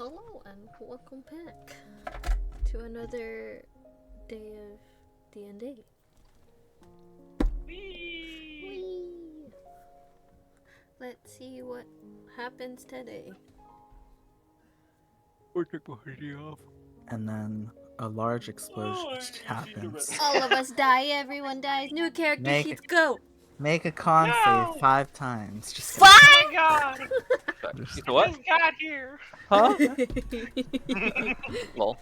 Hello and welcome back to another day of DND. Whee! Let's see what happens today. Or took my hoodie off. And then a large explosion happens. All of us die, everyone dies. New character Make sheets, go! Make a con No! save 5 times. Just Five? Oh my god! Just, I just got here! Huh? Lol.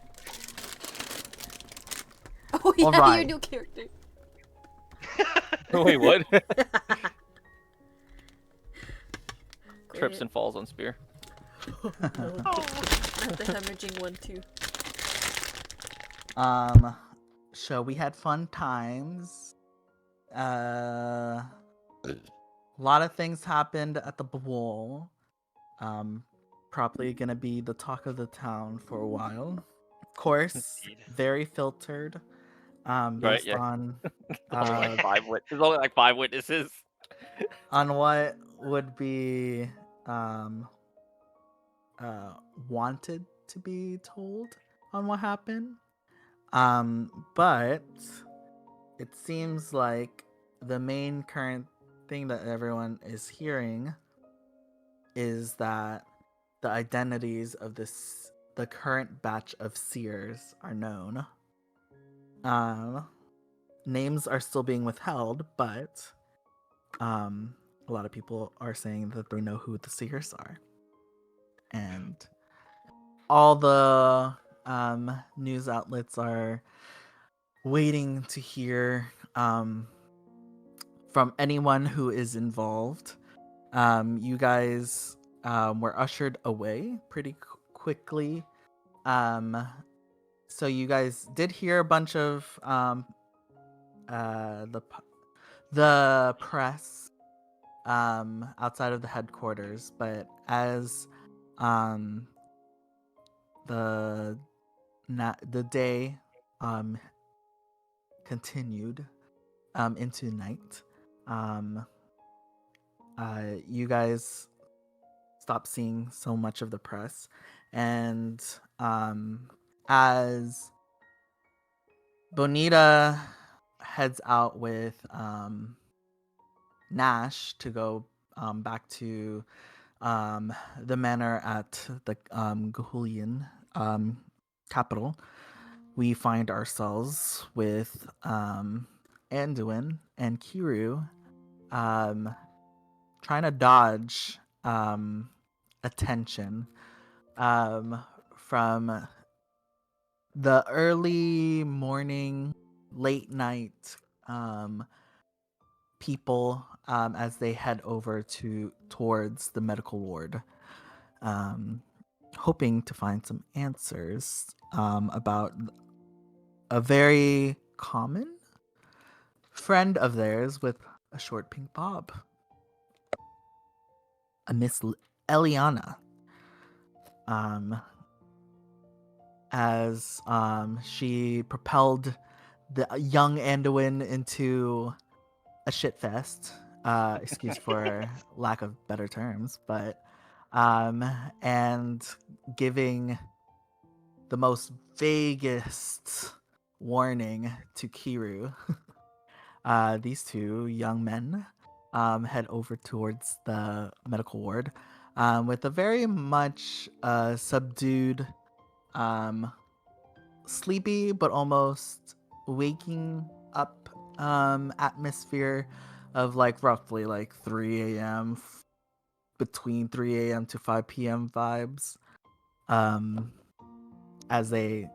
Oh yeah, Alright. your new character. Wait, what? Go Trips ahead. and falls on spear. No, not the hemorrhaging one too. So we had fun times. A lot of things happened at the ball. Probably gonna be the talk of the town for a while. Of course, Indeed. very filtered. Based Right, yeah. on There's only like five witnesses. on what would be wanted to be told on what happened. But it seems like the main current thing that everyone is hearing is that the identities of the current batch of seers are known. Names are still being withheld, but a lot of people are saying that they know who the seers are. And all the news outlets are waiting to hear from anyone who is involved. You guys were ushered away pretty quickly. So you guys did hear a bunch of the press outside of the headquarters, but as the day continued into night, you guys stopped seeing so much of the press, and as Bonita heads out with Nash to go back to the manor at the Gahulian capital, we find ourselves with Anduin and Kiru trying to dodge attention from the early morning, late night people as they head over towards the medical ward, hoping to find some answers about a very common friend of theirs with a short pink bob, a Miss Eliana. As she propelled the young Anduin into a shitfest, excuse for lack of better terms, but and giving the most vaguest warning to Kiru. These two young men head over towards the medical ward with a very much subdued, sleepy but almost waking up atmosphere of like roughly like 3 a.m. Between 3 a.m. to 5 p.m. vibes as they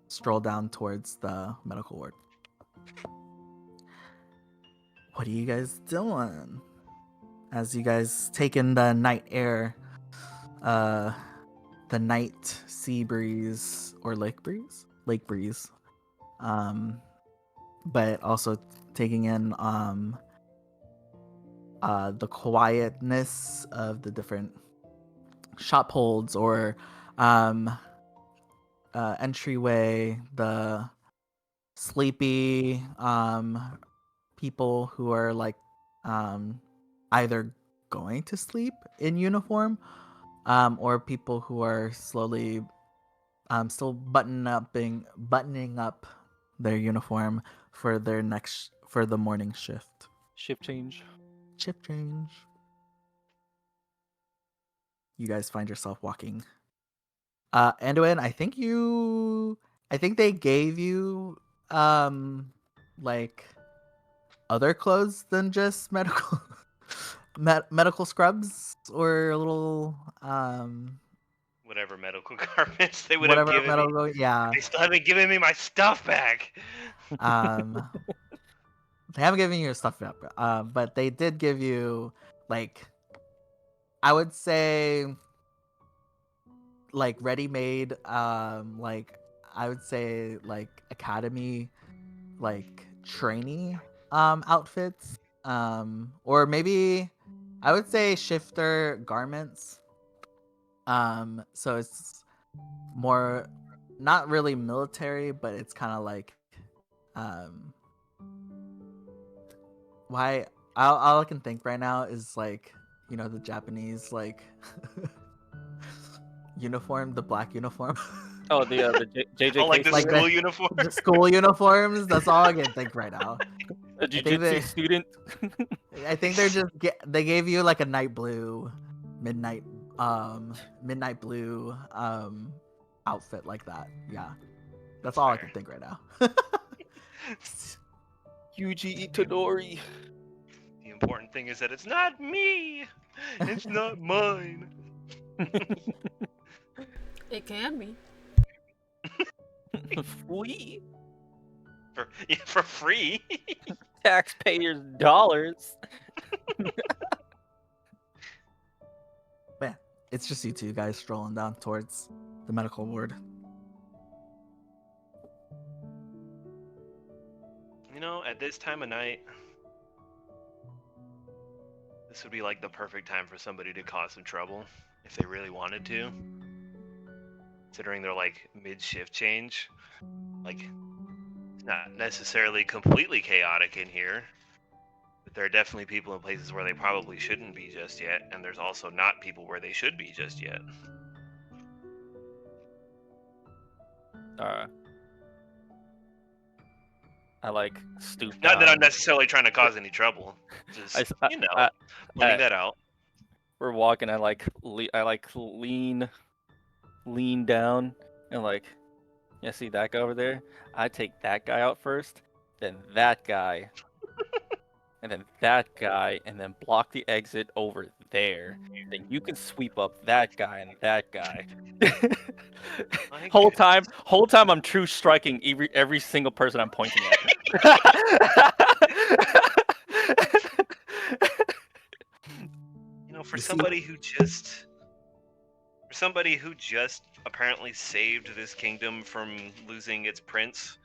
stroll down towards the medical ward. What are you guys doing? As you guys take in the night air, the night sea breeze or lake breeze, but also taking in the quietness of the different shop holds or entryway, the sleepy people who are like either going to sleep in uniform or people who are slowly still buttoning up their uniform for the morning shift. Shift change. Shift change. You guys find yourself walking. Anduin, I think they gave you like other clothes than just medical medical scrubs or a little Whatever medical garments they would have whatever given me. medical, yeah. They still haven't given me my stuff back. They haven't given you your stuff yet, but they did give you, like, I would say, like, ready-made, like, I would say, like, academy, like, trainee, outfits, or maybe, I would say shifter garments, so it's more, not really military, but it's kind of like, why all I can think right now is like, the Japanese like uniform, the black uniform. Oh, the JJK. Oh, like the Like school uniform. The school uniforms. That's all I can think right now. A jiu-jitsu student. I think they're just they gave you like a night blue, midnight blue outfit like that. Yeah, that's all I can think right now. Yuji Itadori. The important thing is that it's not me. It's not mine. It can be. Free For free. taxpayers' dollars. Man, it's just you two guys strolling down towards the medical ward. At this time of night, this would be like the perfect time for somebody to cause some trouble if they really wanted to. Considering they're like mid-shift change, like it's not necessarily completely chaotic in here, but there are definitely people in places where they probably shouldn't be just yet, and there's also not people where they should be just yet. I like stoop Not down. that I'm necessarily trying to cause any trouble. Just pointing that out. We're walking. I lean down and like, yeah, see that guy over there? I take that guy out first, then that guy, and then that guy, and then block the exit over there. Then you can sweep up that guy and that guy. Whole time I'm true striking every single person I'm pointing at. For somebody who just apparently saved this kingdom from losing its prince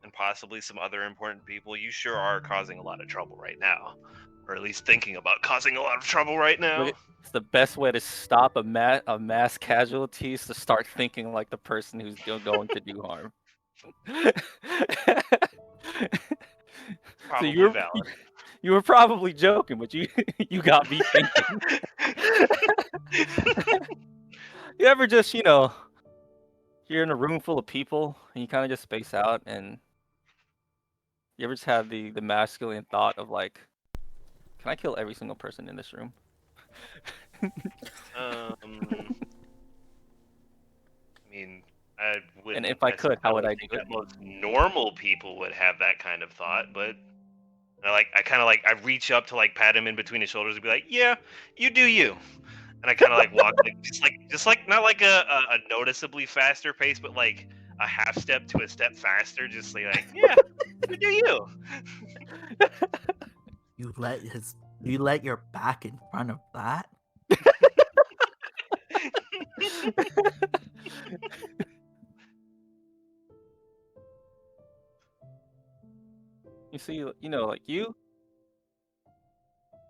and possibly some other important people, you sure are causing a lot of trouble right now. Or at least thinking about causing a lot of trouble right now. It's the best way to stop a mass casualties, to start thinking like the person who's going to do harm. Probably so valid. You were probably joking, but you got me thinking. You ever just, you're in a room full of people and you kind of just space out, and you ever just have the masculine thought of like, can I kill every single person in this room? I mean, I wouldn't. And if I could, how would I do it? Most normal people would have that kind of thought, but I reach up to like pat him in between his shoulders and be like, "Yeah, you do you." And I kind of like walk just like not like a noticeably faster pace, but like a half step to a step faster, just like yeah, you do you. You let your back in front of that? You see, like you?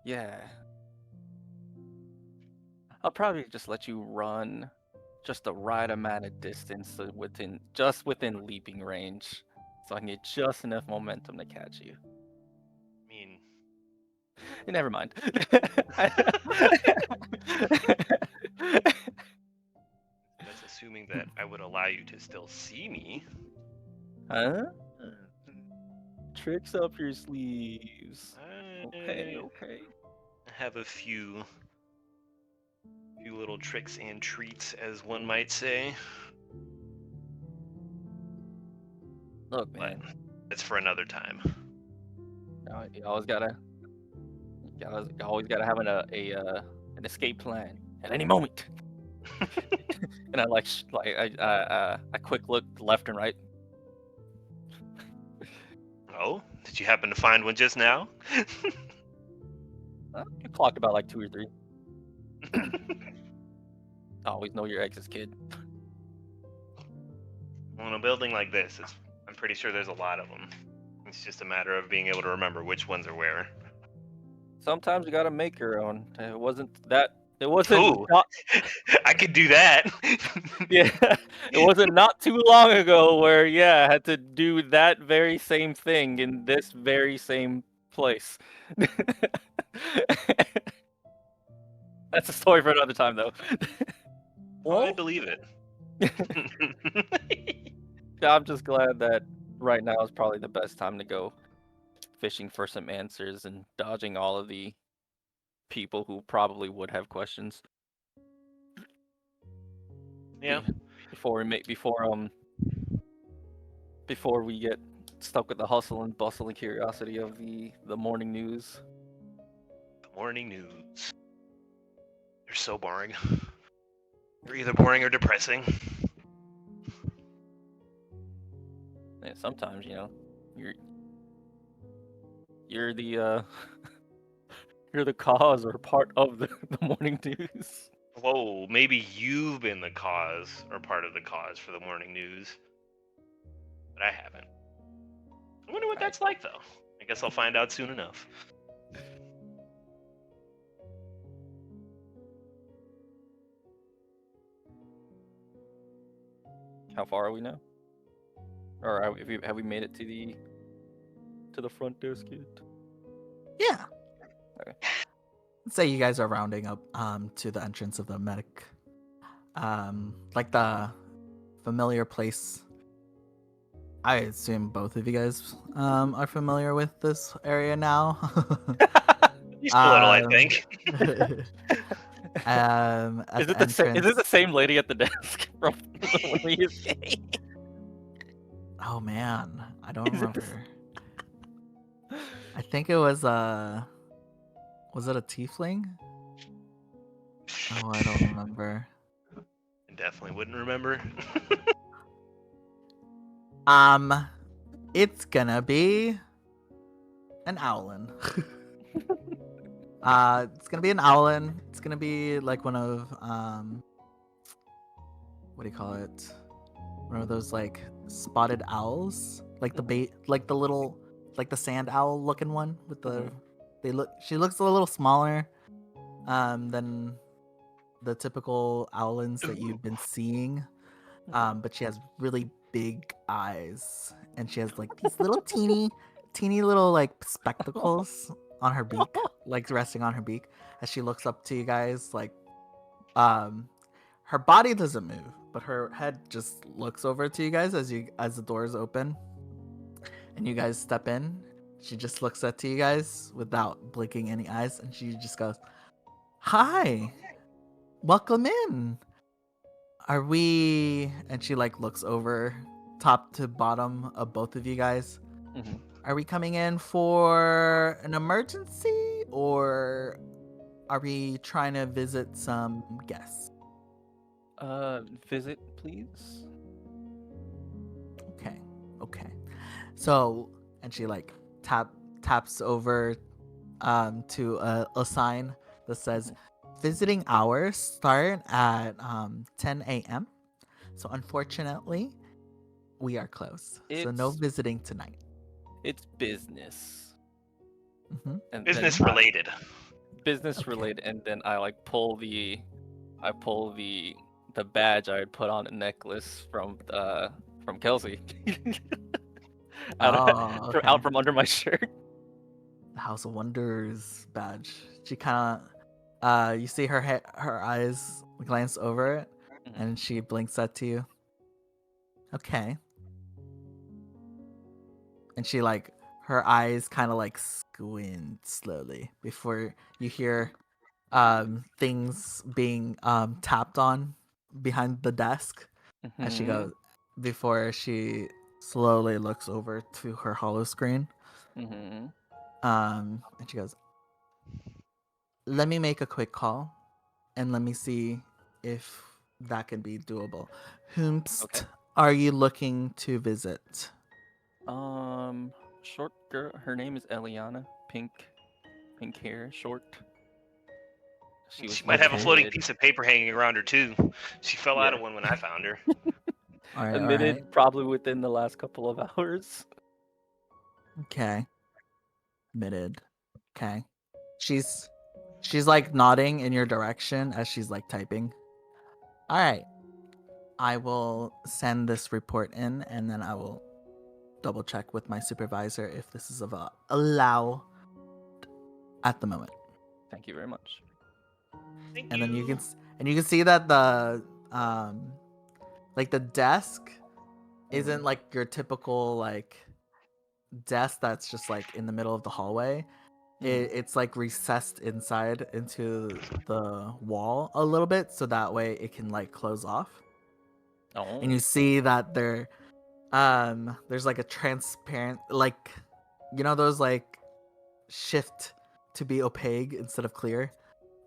Yeah. I'll probably just let you run just the right amount of distance within leaping range, so I can get just enough momentum to catch you. I mean, Never mind. allow you to still see me. Huh? Tricks up your sleeves. Okay, I okay. have a few little tricks and treats, as one might say. Look, But man. it's for another time. You always gotta have an escape plan at any moment. And I I quick look left and right. Oh, did you happen to find one just now? I clocked about like 2 or 3. Always know your ex's kid. Well, in a building like this, I'm pretty sure there's a lot of them. It's just a matter of being able to remember which ones are where. Sometimes you gotta make your own. It wasn't that. It wasn't Ooh. not. I could do that. Yeah, it wasn't not too long ago where I had to do that very same thing in this very same place. That's a story for another time, though. Oh, I believe it. I'm just glad that right now is probably the best time to go fishing for some answers and dodging all of the people who probably would have questions. Yeah. Before we get stuck with the hustle and bustle and curiosity of the morning news. Morning news. They're so boring. They're either boring or depressing. Yeah, sometimes you're the you're the cause or part of the morning news. Whoa, maybe you've been the cause or part of the cause for the morning news. But I haven't. I wonder what that's like, though. I guess I'll find out soon enough. How far are we now? Or have we made it to the front desk yet? Yeah. Okay. Let's say you guys are rounding up to the entrance of the medic. Like the familiar place. I assume both of you guys are familiar with this area now. Just a little, I think. At Is the it the same? Is entrance. it the same lady at the desk from when we used? Oh man, I don't Is it the remember. I think it was was it a tiefling? Oh, I don't remember. I definitely wouldn't remember. It's gonna be an owlin. It's gonna be an owlin. It's gonna be like one of what do you call it? One of those like spotted owls, like like the little, like the sand owl looking one with the. She looks a little smaller, than the typical owlins that you've been seeing, but she has really big eyes, and she has like these little teeny little like spectacles on her beak, like resting on her beak as she looks up to you guys. Like, her body doesn't move, but her head just looks over to you guys as the doors open, and you guys step in. She just looks up to you guys without blinking any eyes, and she just goes, "Hi, welcome in. Are we?" And she like looks over top to bottom of both of you guys. Mhm. Are we coming in for an emergency, or are we trying to visit some guests? Visit, please. Okay. So, and she like taps over to a sign that says visiting hours start at 10 a.m. So unfortunately, we are closed. So no It's- visiting tonight. It's business. Mm-hmm. And Business then related. Business Okay. related, and then I like pull the badge I had put on a necklace from Kelsey. Oh, Out from under my shirt. The House of Wonders badge. She kind of, you see her eyes glance over it, Mhm. and she blinks at you. Okay. And she like her eyes kind of like squint slowly before you hear things being tapped on behind the desk as she goes before she slowly looks over to her hollow screen. Mm-hmm. And she goes, "Let me make a quick call and let me see if that can be doable. Whomst Okay. are you looking to visit?" Short girl. Her name is Eliana. Pink hair, short. She was She might have a floating admitted, piece of paper hanging around her too. She fell out Yeah. of one when I found her. All right, all admitted right. probably within the last couple of hours. Okay. Admitted. Okay. She's like nodding in your direction as she's like typing. All right. I will send this report in and then I will double check with my supervisor if this is allow at the moment. Thank you very much. Thank And then you you. can see that the like the desk isn't like your typical like desk that's just like in the middle of the hallway. It's like recessed inside into the wall a little bit so that way it can like close off. Oh. And you see that there's like a transparent like those like shift to be opaque instead of clear.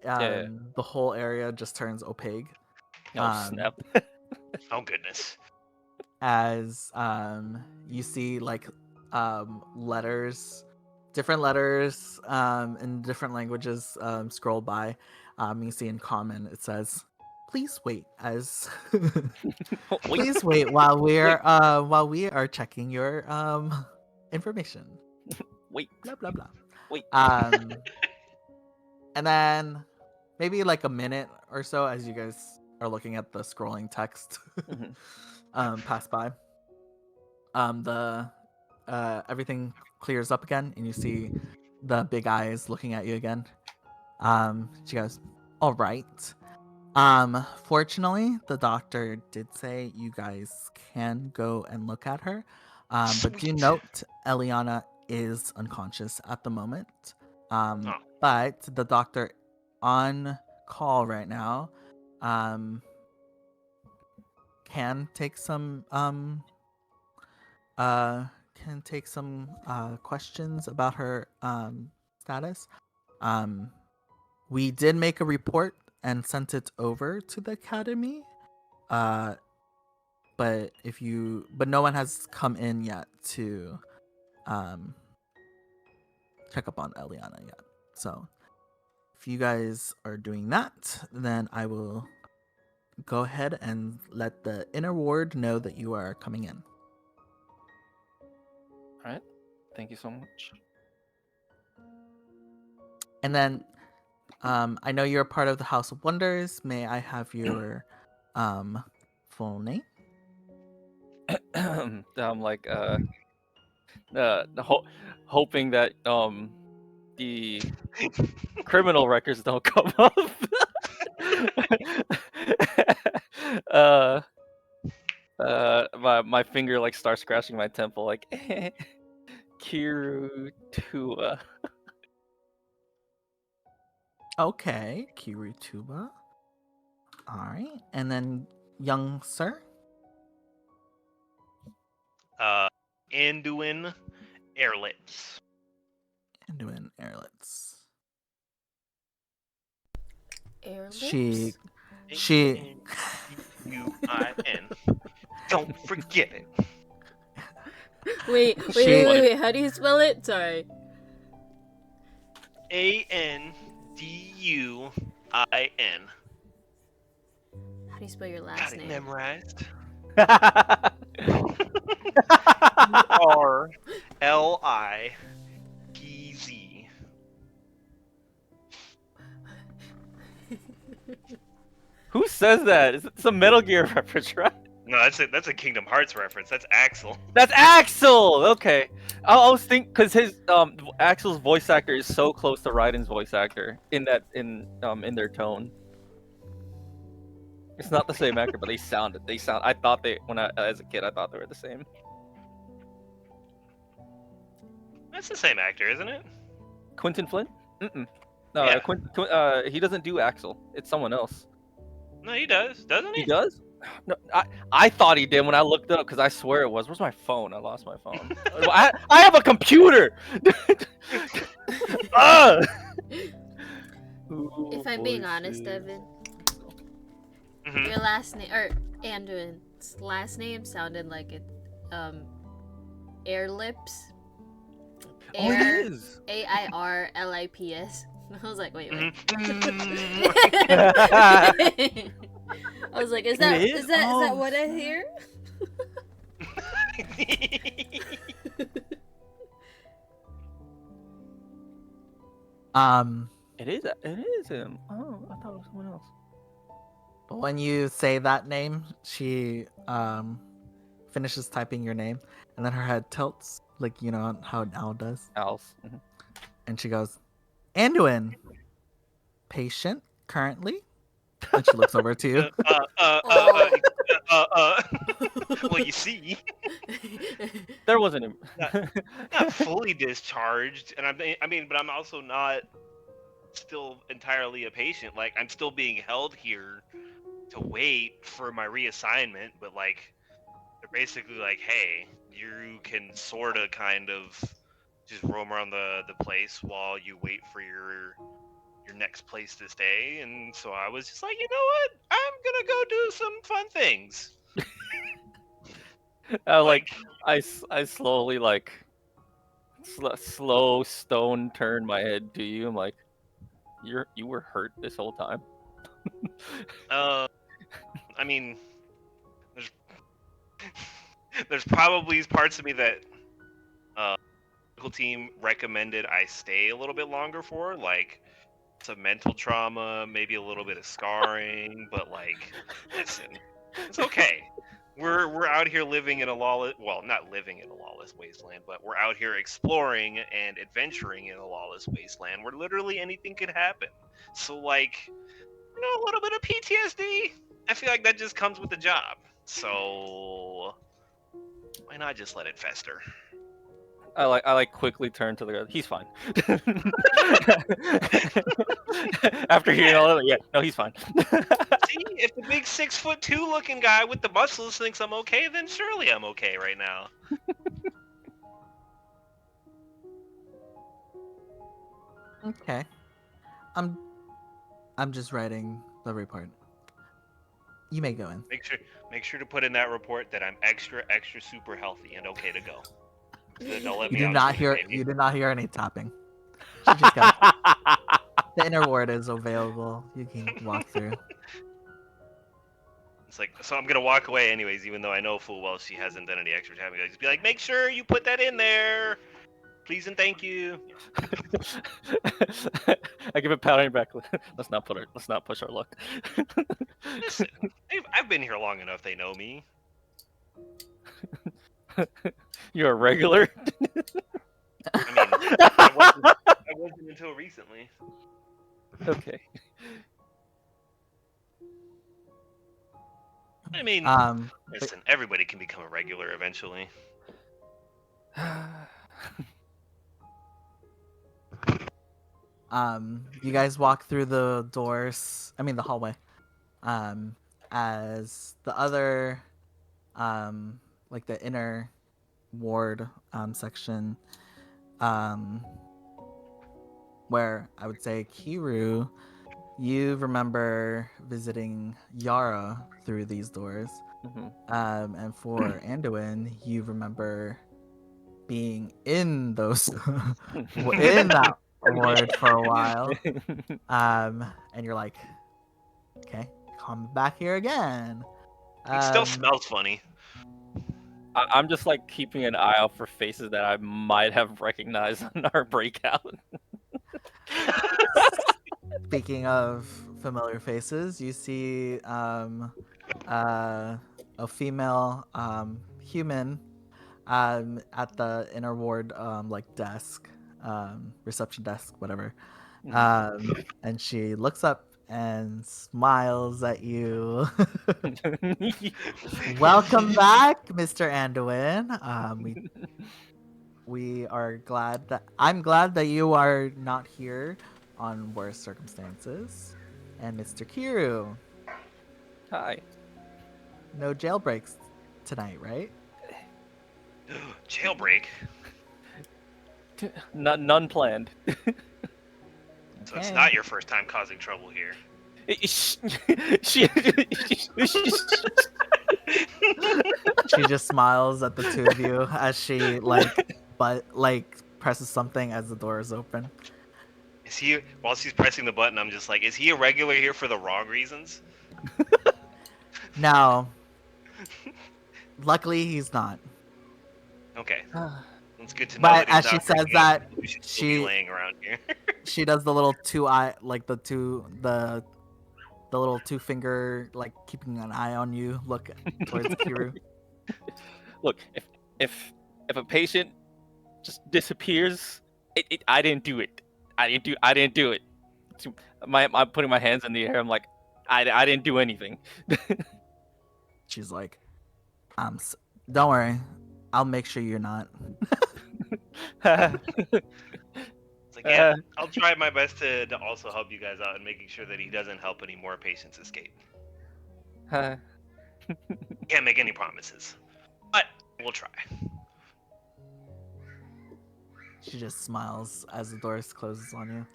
Yeah. The whole area just turns opaque. Oh snap. Oh goodness. As you see like letters, different letters in different languages scroll by. You see in common it says, "Please wait as Wait. please wait while we are checking your information." Wait. Blah blah blah. Wait. And then maybe like a minute or so as you guys are looking at the scrolling text pass by. The everything clears up again and you see the big eyes looking at you again. She goes, "All right. Fortunately, the doctor did say you guys can go and look at her. But do Sweet. note, Eliana is unconscious at the moment. Oh. But the doctor on call right now can take some questions about her status. We did make a report and sent it over to the academy. But no one has come in yet to check up on Eliana yet. So if you guys are doing that, then I will go ahead and let the inner ward know that you are coming in. All right. Thank you so much. And then I know you're a part of the House of Wonders. May I have your full name? I'm like hoping that the criminal records don't come up. My finger like starts scratching my temple like Kiru Tua. Okay, Kirutuba. All right, and then young sir. Anduin Airlets. Anduin Airlets. Airlips? She Anduin. Don't forget it. Wait, how do you spell it? Sorry. Anduin. How do you spell your Got last it name? memorized. RLIPZ. Who says that? It's a Metal Gear reference, right? No, that's a Kingdom Hearts reference. That's Axel. That's Axel. Okay, I was thinking because his Axel's voice actor is so close to Raiden's voice actor in their tone. It's not the same actor, but they sound. I thought as a kid, I thought they were the same. That's the same actor, isn't it? Quentin Flynn? Mm-mm. No, Yeah. he doesn't do Axel. It's someone else. No, he does, doesn't He he? does? No, I thought he did when I looked it up because I swear it was. Where's my phone? I lost my phone. I have a computer. Ah! If I'm being honest, Evan, Mhm. your last name or Anduin's last name sounded like it, air lips. Oh, it is. AIRLIPS. I was like, wait. Mhm. I was like, is It that is? Oh, what I hear? It is him. Oh, I thought it was someone else. When you say that name, she finishes typing your name, and then her head tilts, like you know how an owl does, Alice. Mhm. and she goes, "Anduin, patient currently," and she looks over to you. Well, you see, There wasn't him. not fully discharged, and I mean, but I'm also not still entirely a patient. Like, I'm still being held here to wait for my reassignment, but like, they're basically like, hey, you can sort of kind of just roam around the place while you wait for your next place to stay. And so I was just like, you know what? I'm gonna go do some fun things. I slowly slow stone turn my head to you. I'm like, you were hurt this whole time. I mean, there's there's probably parts of me that medical team recommended I stay a little bit longer for, like some mental trauma, maybe a little bit of scarring, but like, listen, it's okay. We're out here living in a lawless, well, not living in a lawless wasteland, but we're out here exploring and adventuring in a lawless wasteland where literally anything could happen. So like, you know, a little bit of PTSD, I feel like that just comes with the job. So why not just let it fester? I quickly turn to the guy. He's fine. After hearing all of it, yeah, no, he's fine. See, if the big 6'2" looking guy with the muscles thinks I'm okay, then surely I'm okay right now. Okay, I'm just writing the report. You may go in. Make sure to put in that report that I'm extra super healthy and okay to go. So then they'll let You me do out not soon, hear. maybe. You did not hear any tapping. She just got the inner ward is available. You can walk through. It's like, so I'm gonna walk away anyways, even though I know full well she hasn't done any extra tapping. I just be like, make sure you put that in there, please and thank you. I give a pat on your back. Let's not push our luck. Listen, I've been here long enough. They know me. You're a regular. I mean, I wasn't until recently. Okay. I mean, But listen, everybody can become a regular eventually. you guys walk through the doors. I mean, the hallway. As the other, like the inner ward section, where I would say Kiru, you remember visiting Yara through these doors. And for Anduin, you remember being in those in that ward for a while. And you're like, okay, come back here again. It still smells funny. I'm just like keeping an eye out for faces that I might have recognized on our breakout. Speaking of familiar faces, you see a female human at the inner ward like desk, reception desk, whatever. And she looks up and smiles at you. Welcome back, Mr. Anduin. We are glad that I'm glad that you are not here on worse circumstances. And Mr. Kiru, Hi. no jailbreaks tonight, right? Jailbreak. None planned. So it's Okay. not your first time causing trouble here. She She just smiles at the two of you as she presses something as the door is open. Is he, while she's pressing the button, I'm just like, is he a regular here for the wrong reasons? Now, luckily he's not. Okay. It's good to know But that he's as she not says breaking that, in. We should still be she laying around here. she does the little the little two finger like keeping an eye on you look towards Kiru. Look, if a patient just disappears, I didn't do it. I didn't do it. I'm putting my hands in the air. I'm like, I didn't do anything. She's like, don't worry, I'll make sure you're not. It's like, yeah, I'll try my best to also help you guys out in making sure that he doesn't help any more patients escape. Can't make any promises, but we'll try. She just smiles as the door closes on you.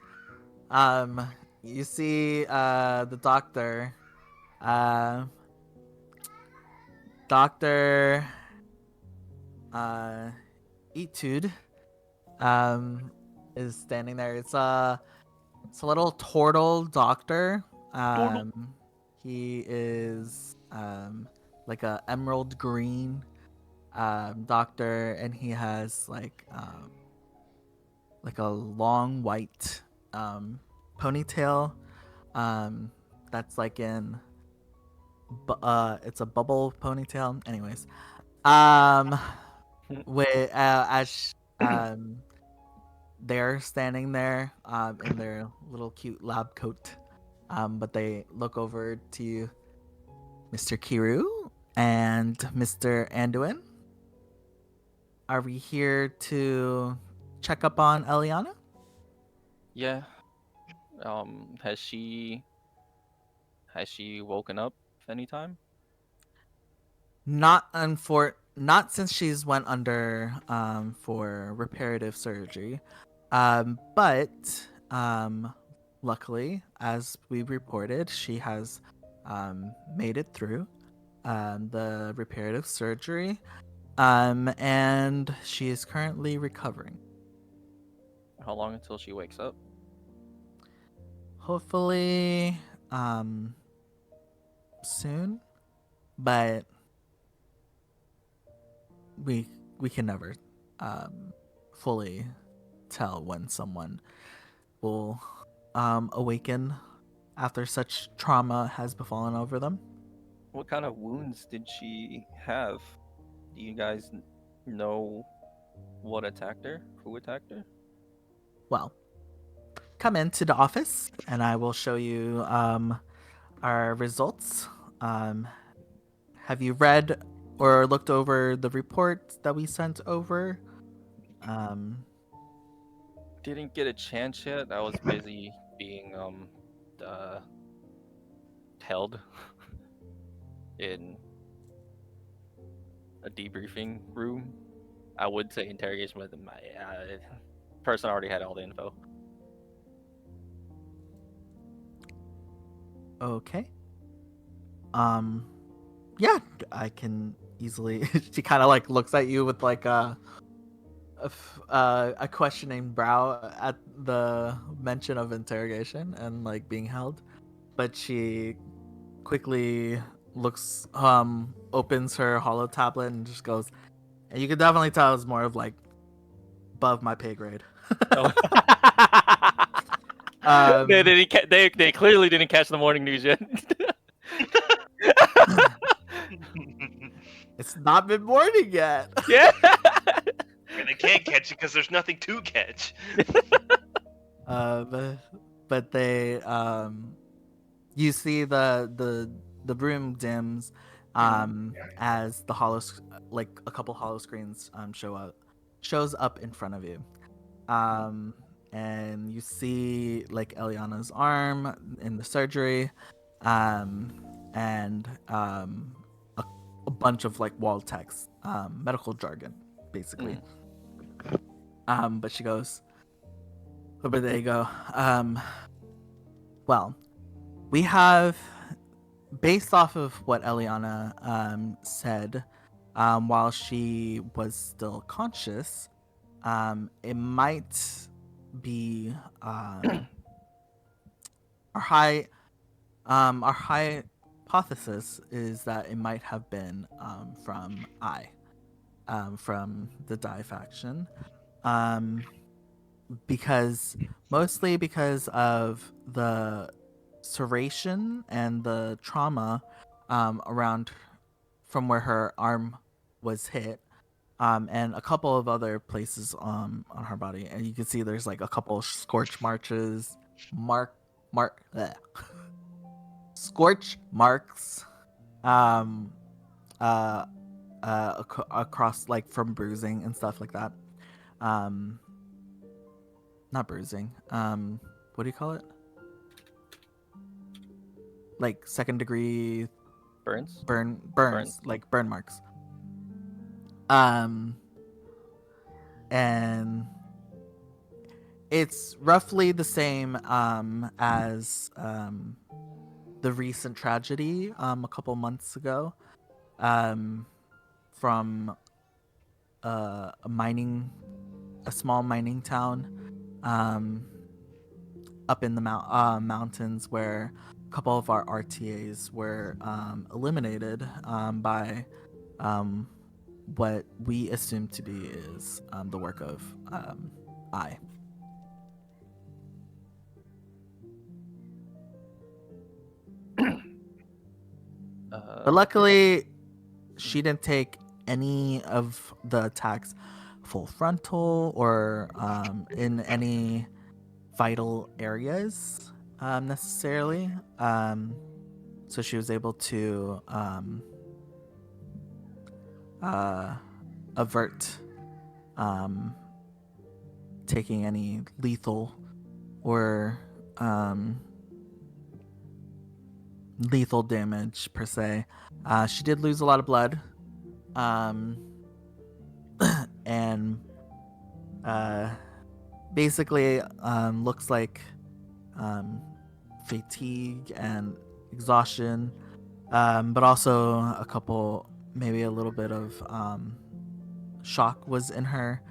You see the doctor. Dr. Etude is standing there. It's a little turtle doctor. He is like a emerald green doctor, and he has like a long white ponytail that's like in it's a bubble ponytail. Anyways, with they're standing there in their little cute lab coat, but they look over to you, Mr. Kiru and Mr. Anduin. Are we here to check up on Eliana? Yeah. Has she woken up anytime? Not since she's went under for reparative surgery. But luckily, as we reported, she has made it through the reparative surgery. And she is currently recovering. How long until she wakes up? Hopefully soon, but we can never fully tell when someone will awaken after such trauma has befallen over them. What kind of wounds did she have? Do you guys know what attacked her? Who attacked her? Well, come into the office and I will show you our results. Have you read or looked over the report that we sent over? Didn't get a chance yet. I was busy being held in a debriefing room. I would say interrogation, but my person already had all the info. Okay. Yeah, I can easily. She kind of like looks at you with like a questioning brow at the mention of interrogation and like being held, but she quickly looks opens her hollow tablet and just goes, and you can definitely tell it's more of like above my pay grade. Oh. They clearly didn't catch the morning news yet. It's not mid morning yet. Yeah. And they can't catch it because there's nothing to catch. But they You see the room dims as the like a couple hollow screens shows up in front of you. And you see like Eliana's arm in the surgery, and a bunch of like wall text, medical jargon, basically. But she goes, "Oh, but there you go. Well, we have, based off of what Eliana said, while she was still conscious, it might be our high hypothesis is that it might have been from the Die faction, because mostly because of the serration and the trauma around from where her arm was hit, and a couple of other places on her body, and you can see there's like a couple scorch scorch marks um uh across, like, from bruising and stuff like that. um Not bruising, what do you call it, like second degree Burns. burns, like burn marks. um and it's roughly the same as the recent tragedy a couple months ago, from a small mining town up in the mountains, where a couple of our RTAs were eliminated by what we assume to be is the work of I. But luckily, she didn't take any of the attacks full frontal or in any vital areas necessarily. So she was able to avert taking any lethal or lethal damage per se. She did lose a lot of blood, and basically looks like fatigue and exhaustion, but also maybe a little bit of shock was in her.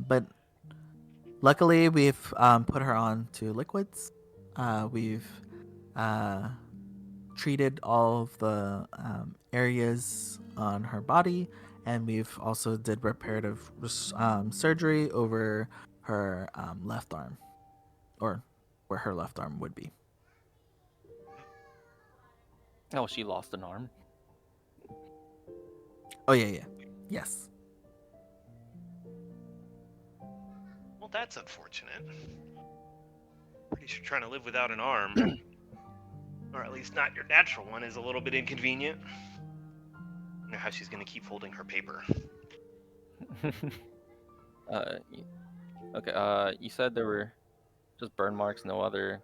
But luckily, we've put her on to liquids. We've treated all of the areas on her body, and we've also did reparative surgery over her left arm, or where her left arm would be. Oh, she lost an arm. Oh yeah, yes. Well, that's unfortunate. Pretty sure trying to live without an arm, or at least not your natural one, is a little bit inconvenient. I know how she's gonna keep holding her paper. Okay. You said there were just burn marks, no other.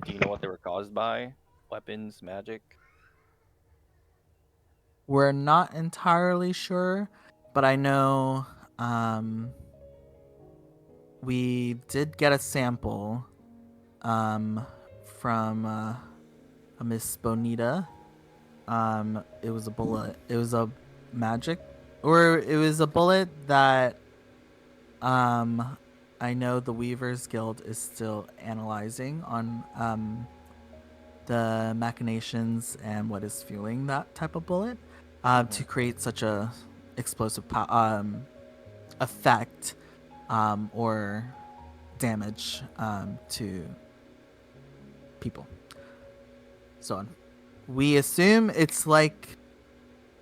Do you know what they were caused by? Weapons, magic. We're not entirely sure, but I know we did get a sample from a Miss Bonita. It was a bullet. It was a bullet that I know the Weavers Guild is still analyzing on the machinations and what is fueling that type of bullet to create such a explosive effect or damage to people. So we assume it's like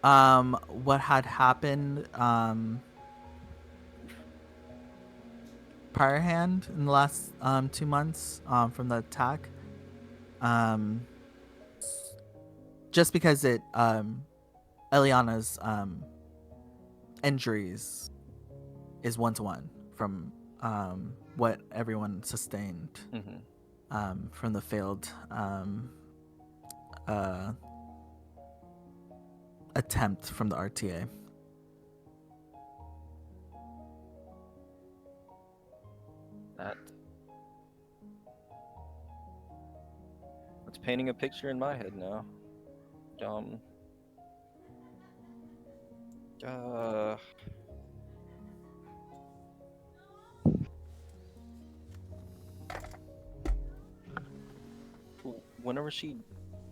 what had happened prior hand in the last 2 months from the attack. Just because it Eliana's injuries is 1-to-1 from what everyone sustained from the failed attempt from the RTA. That's painting a picture in my head now. Whenever she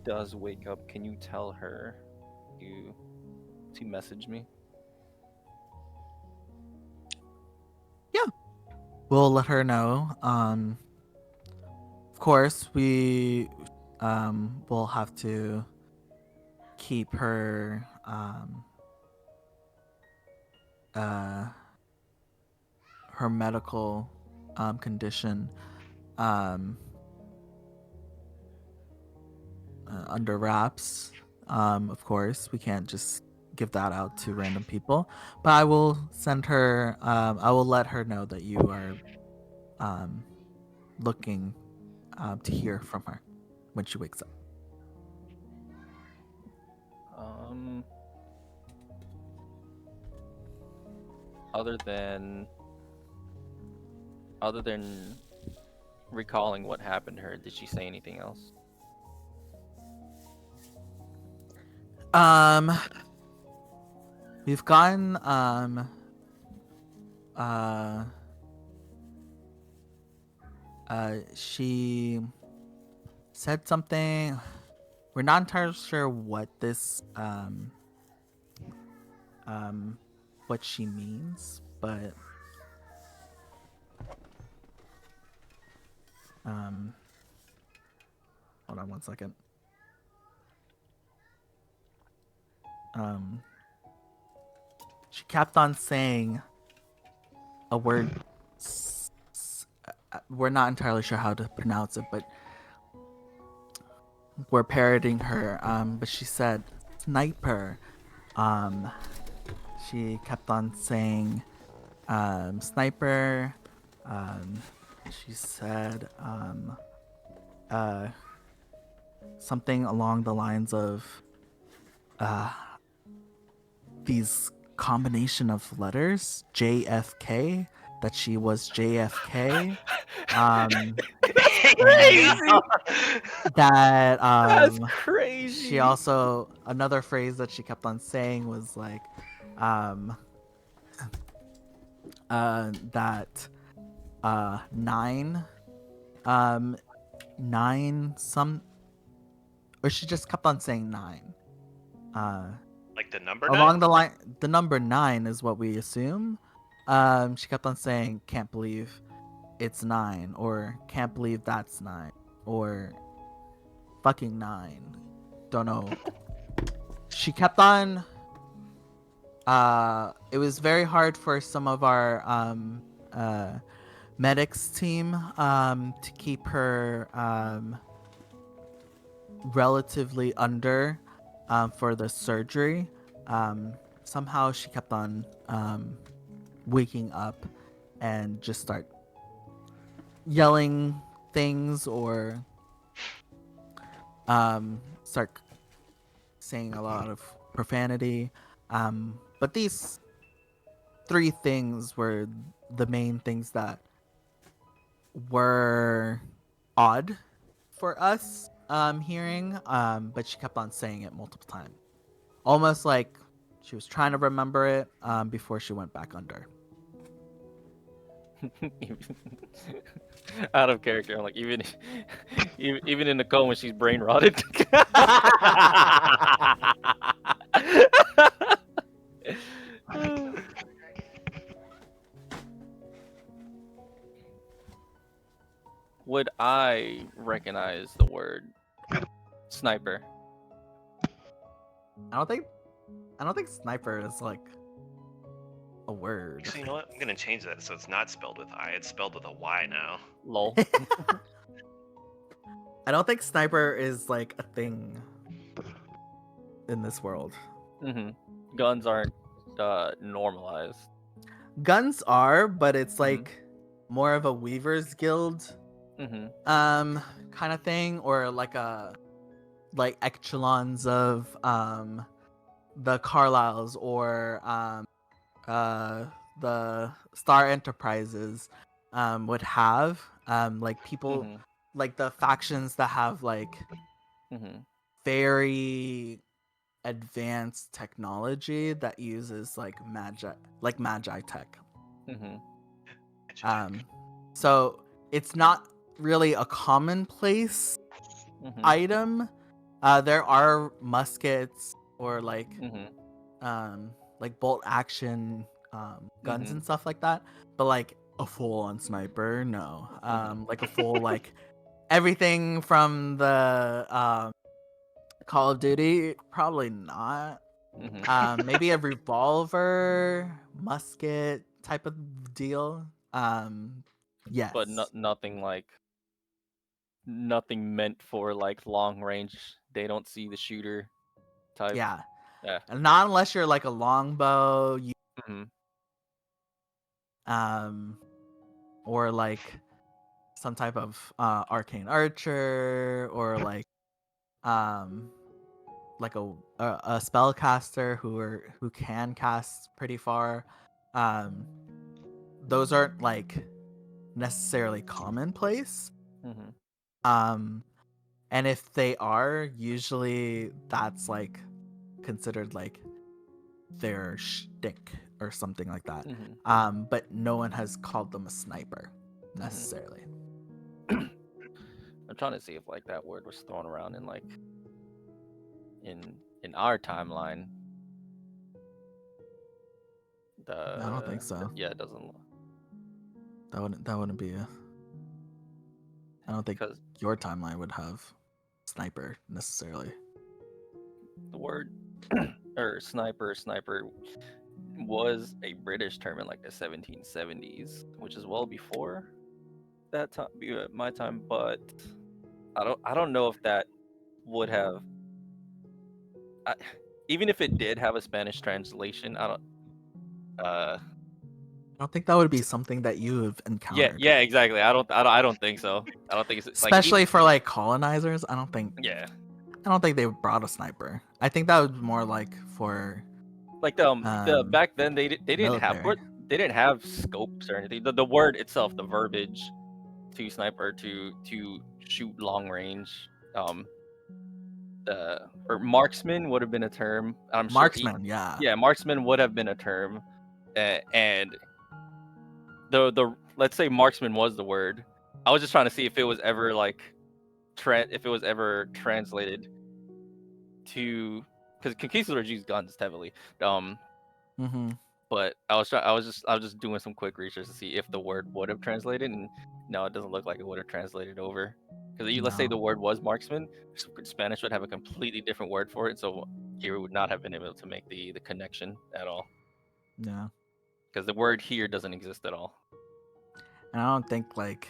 does wake up, can you tell her to message me? Yeah, we'll let her know. Of course, we will have to keep her her medical condition under wraps. Of course, we can't just give that out to random people. But I will send her. I will let her know that you are looking to hear from her when she wakes up. Other than recalling what happened to her, did she say anything else? We've gotten she said something. We're not entirely sure what this what she means, but hold on one second. She kept on saying a word. We're not entirely sure how to pronounce it, but we're parroting her. But she said sniper. She kept on saying sniper. She said something along the lines of these combination of letters, JFK, that she was JFK. That That's crazy. she also, another phrase that she kept on saying was like that 9 some, or she just kept on saying 9. Like the number Along 9? the line, the number 9 is what we assume. She kept on saying, "Can't believe it's 9," or "Can't believe that's 9," or "Fucking 9." Don't know. She kept on. It was very hard for some of our medics team to keep her relatively under for the surgery. Somehow she kept on waking up and just start yelling things or start saying a lot of profanity. But these 3 things were the main things that were odd for us hearing, but she kept on saying it multiple times, almost like she was trying to remember it before she went back under. Out of character, I'm like, even in the coma, she's brain rotted. Would I recognize the word sniper? I don't think sniper is like a word. Actually, you know what? I'm gonna change that so it's not spelled with I. It's spelled with a Y now. Lol. I don't think sniper is like a thing in this world. hmm Guns aren't normalized. Guns are, but it's Mhm. like more of a Weaver's Guild hmm kind of thing, or like echelons of the Carlyles or the Star Enterprises would have like people hmm like the factions that have like hmm very advanced technology that uses like magi tech. hmm So it's not really a commonplace hmm item. There are muskets or hmm bolt action guns Mhm. and stuff like that, but like a full on sniper, no. Like a full like everything from the Call of Duty, probably not. hmm Maybe a revolver, musket type of deal. Yes. But nothing meant for like long range. They don't see the shooter type. Yeah. Yeah. And not unless you're like a longbow, hmm um, or like some type of arcane archer, or like a spellcaster who can cast pretty far. Um, those aren't like necessarily commonplace. hmm And if they are, usually that's like considered like their shtick or something like that. hmm But no one has called them a sniper Mhm. necessarily. I'm trying to see if like that word was thrown around in like in our timeline. I don't think so. Yeah, it doesn't That wouldn't be a. I don't think because your timeline would have sniper necessarily. the word or sniper was a British term in like the 1770s, which is well before that time, my time. But I don't know if that would have, I, even if it did have a Spanish translation. I don't. I don't think that would be something that you have Yeah, encountered. yeah, exactly. I don't think so. I don't think it's like Especially for like colonizers, I don't think yeah, they brought a sniper. I think that was more like for like the back then they didn't have military. they didn't have scopes or anything. The word itself, the verbiage to sniper to shoot long range, the or marksman would have been a term. I'm sure. Marksman, yeah. Yeah, marksman would have been a term, and the let's say marksman was the word. I was just trying to see if it was ever like if it was ever translated to because conquistadors use guns heavily. Mm-hmm. But I was just doing some quick research to see if the word would have translated, and no, it doesn't look like it would have translated over. Because let's say No. the word was marksman, Spanish would have a completely different word for it, so here would not have been able to make the connection at all. Yeah. Because the word here doesn't exist at all. And I don't think like.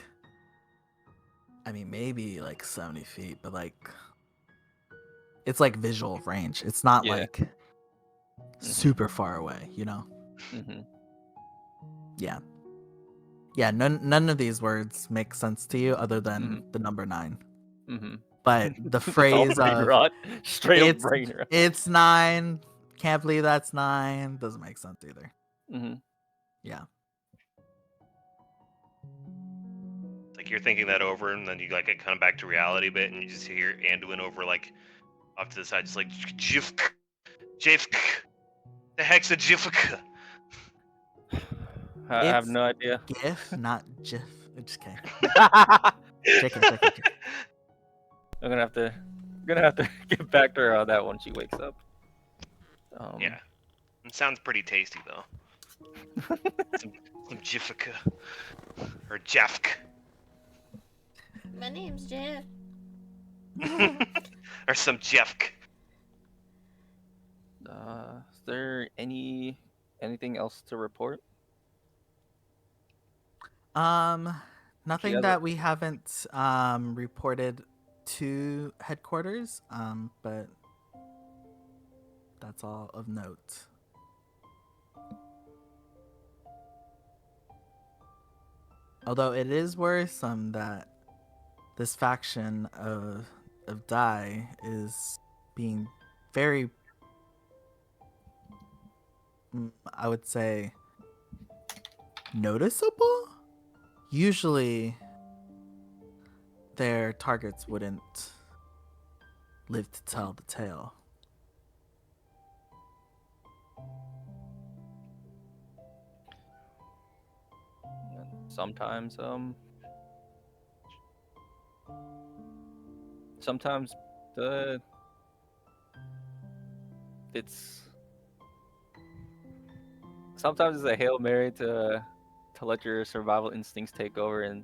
I mean, maybe like 70 feet, but like. It's like visual range. It's not Yeah. like super far away, you know? Mm-hmm. Yeah. Yeah, none of these words make sense to you other than the number 9. Mm-hmm. But the It's all phrase brain of rot. Straight up brain rot. it's 9, can't believe that's 9, doesn't make sense either. Mm-hmm. Yeah. Like you're thinking that over, and then you like get kind of back to reality a bit, and you just hear Anduin over like off to the side, just like Jifk, Jifk. The heck's a Jifk? I have It's no idea. GIF, not GIF. I'm just kidding. I'm JK. gonna have to get back to her on that when she wakes up. Yeah, it sounds pretty tasty though. some Jifka or Jafk My name's Jeff. or some Jefk. Is there any Anything else to report? Nothing guys that we haven't reported to headquarters. But that's all of note. Although it is worrisome that this faction of Dai is being very, I would say, noticeable. Usually, their targets wouldn't live to tell the tale. Sometimes, sometimes the it's sometimes it's a Hail Mary to let your survival instincts take over, and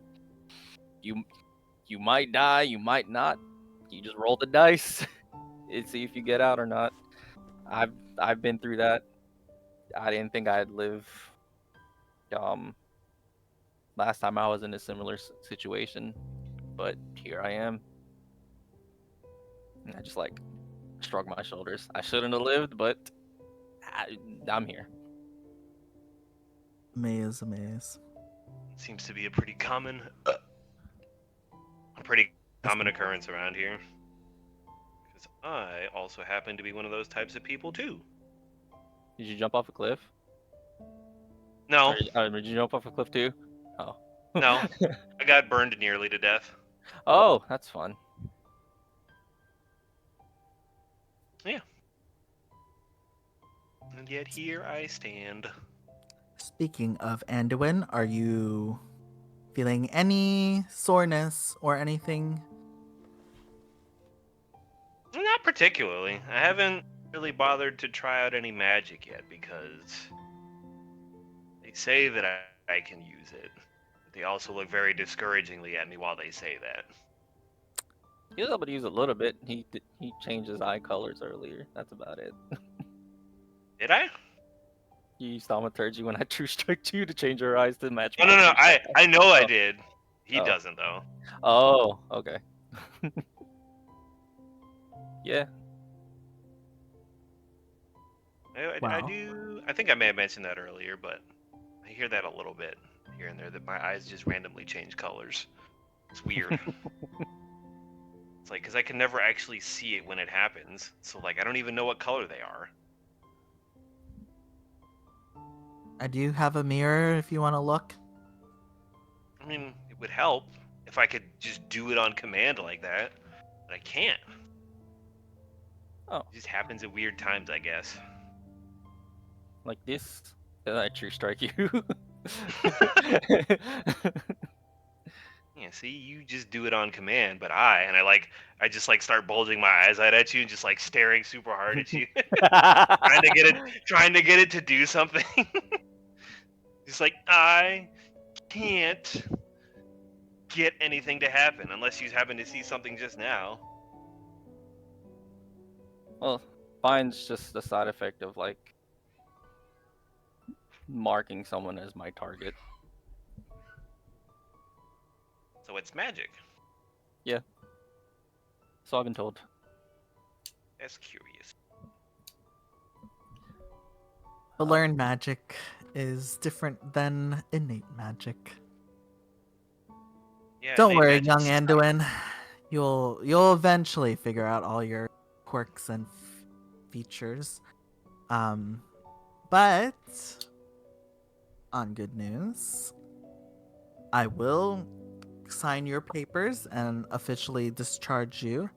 you might die, you might not. You just roll the dice and see if you get out or not. I've been through that. I didn't think I'd live. Last time I was in a similar situation, but here I am. And I just like shrug my shoulders. I shouldn't have lived, but I'm here. Maze, maze. Seems to be a pretty common occurrence around here. Because I also happen to be one of those types of people too. Did you jump off a cliff? No, Did you jump off a cliff too? Oh. no, I got burned nearly to death. Oh, that's fun. Yeah. And yet here I stand. Speaking of Anduin, are you feeling any soreness or anything? Not particularly. I haven't really bothered to try out any magic yet because they say that I can use it. But they also look very discouragingly at me while they say that. He was able to use a little bit. He changed his eye colors earlier. That's about it. Did I? You used thaumaturgy when I true strike you to change your eyes to match. Oh, my no. true strike. I know I Oh. did. He Oh. doesn't though. Oh, okay. Yeah. I Wow. do. I think I may have mentioned that earlier, but I hear that a little bit here and there. That my eyes just randomly change colors. It's weird. It's like because I can never actually see it when it happens, so like I don't even know what color they are. I do have a mirror if you want to look. I mean, it would help if I could just do it on command like that, but I can't. Oh. It just happens at weird times, I guess. Like this, then I true strike you. Yeah, see, you just do it on command, but I just like start bulging my eyes out at you and just like staring super hard at you, trying to get it to do something. Just like I can't get anything to happen unless you happen to see something just now. Well, mine's just the side effect of like marking someone as my target. So it's magic. So I've been told. That's curious. But learned magic is different than innate magic. Yeah, Don't innate worry, magic young sucks. Anduin. You'll eventually figure out all your quirks and features. But on good news, I will sign your papers and officially discharge you.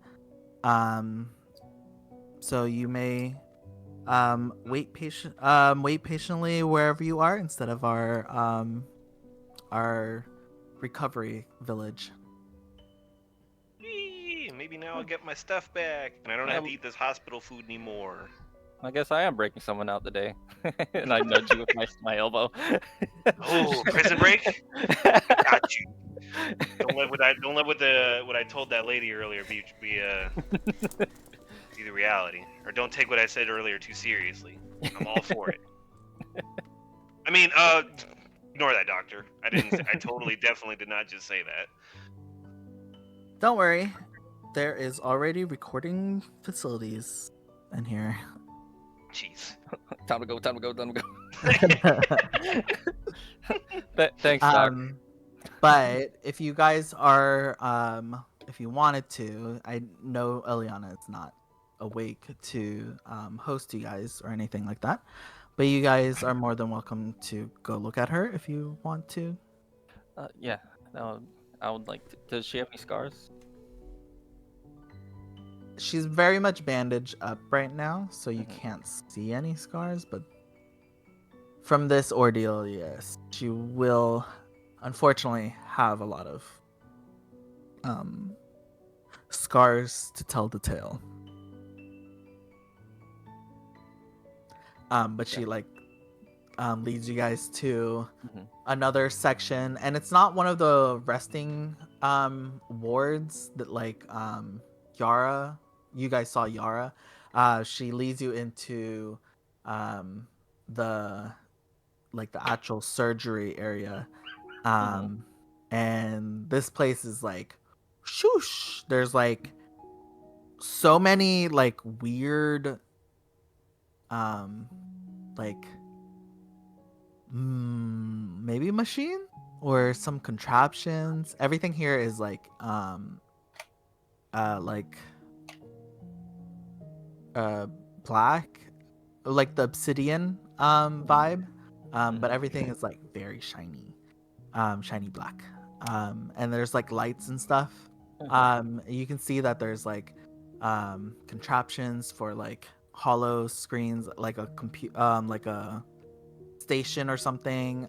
So you may wait patiently wherever you are instead of our recovery village. Yee, maybe now I'll get my stuff back, and I don't have to eat this hospital food anymore. I guess I am breaking someone out today. And I nudge you with my elbow. Oh, prison break? Got you. Don't let what I told that lady earlier be the reality, or don't take what I said earlier too seriously. I'm all for it. I mean, ignore that, doctor. I didn't. I totally, definitely did not just say that. Don't worry, there is already recording facilities in here. Jeez. Time to go. Time to go. Time to go. Thanks, Doc. But if you guys are, if you wanted to, I know Eliana is not awake to host you guys or anything like that, but you guys are more than welcome to go look at her if you want to. Yeah. No, I would like. Does she have any scars? She's very much bandaged up right now, so you Mhm. can't see any scars, but from this ordeal, yes, she will unfortunately have a lot of um, scars to tell the tale. But she leads you guys to Mhm. another section, and it's not one of the resting wards that Yara. You guys saw Yara. She leads you into um, the the actual surgery area, and this place is like, shoosh. There's like so many like weird um like maybe machine or some contraptions. Everything here is like uh black, like the obsidian vibe, but everything is like very shiny, shiny black, and there's like lights and stuff. You can see that there's like contraptions for like hollow screens, like a like a station or something.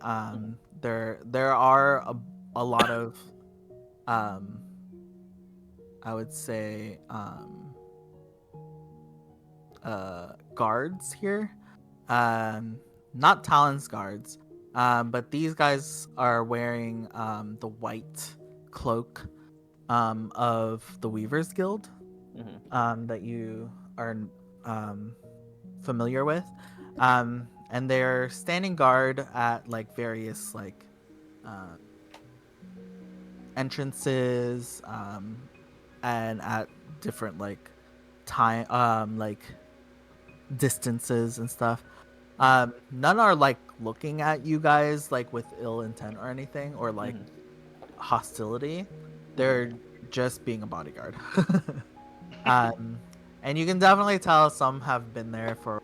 There are a lot of um I would say guards here. Not Talon's guards. But these guys are wearing the white cloak of the Weavers Guild, that you are familiar with. And they're standing guard at like various uh, entrances, and at different time distances and stuff. None are like looking at you guys like with ill intent or anything, or like hostility. They're just being a bodyguard. um and you can definitely tell some have been there for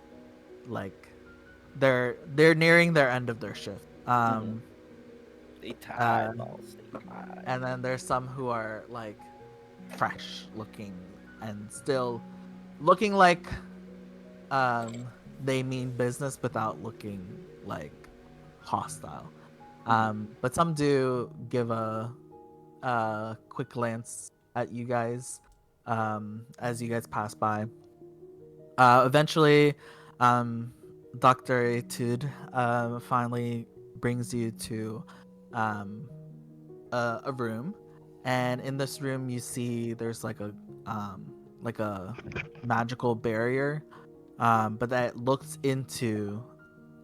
like they're nearing their end of their shift. Stay uh tied, boss. Stay tied. and then there's some who are like fresh looking and still looking like they mean business without looking like hostile. But some do give a quick glance at you guys as you guys pass by. Eventually, um, Dr. Etude finally brings you to um, a room, and in this room you see there's like a magical barrier, but that looks into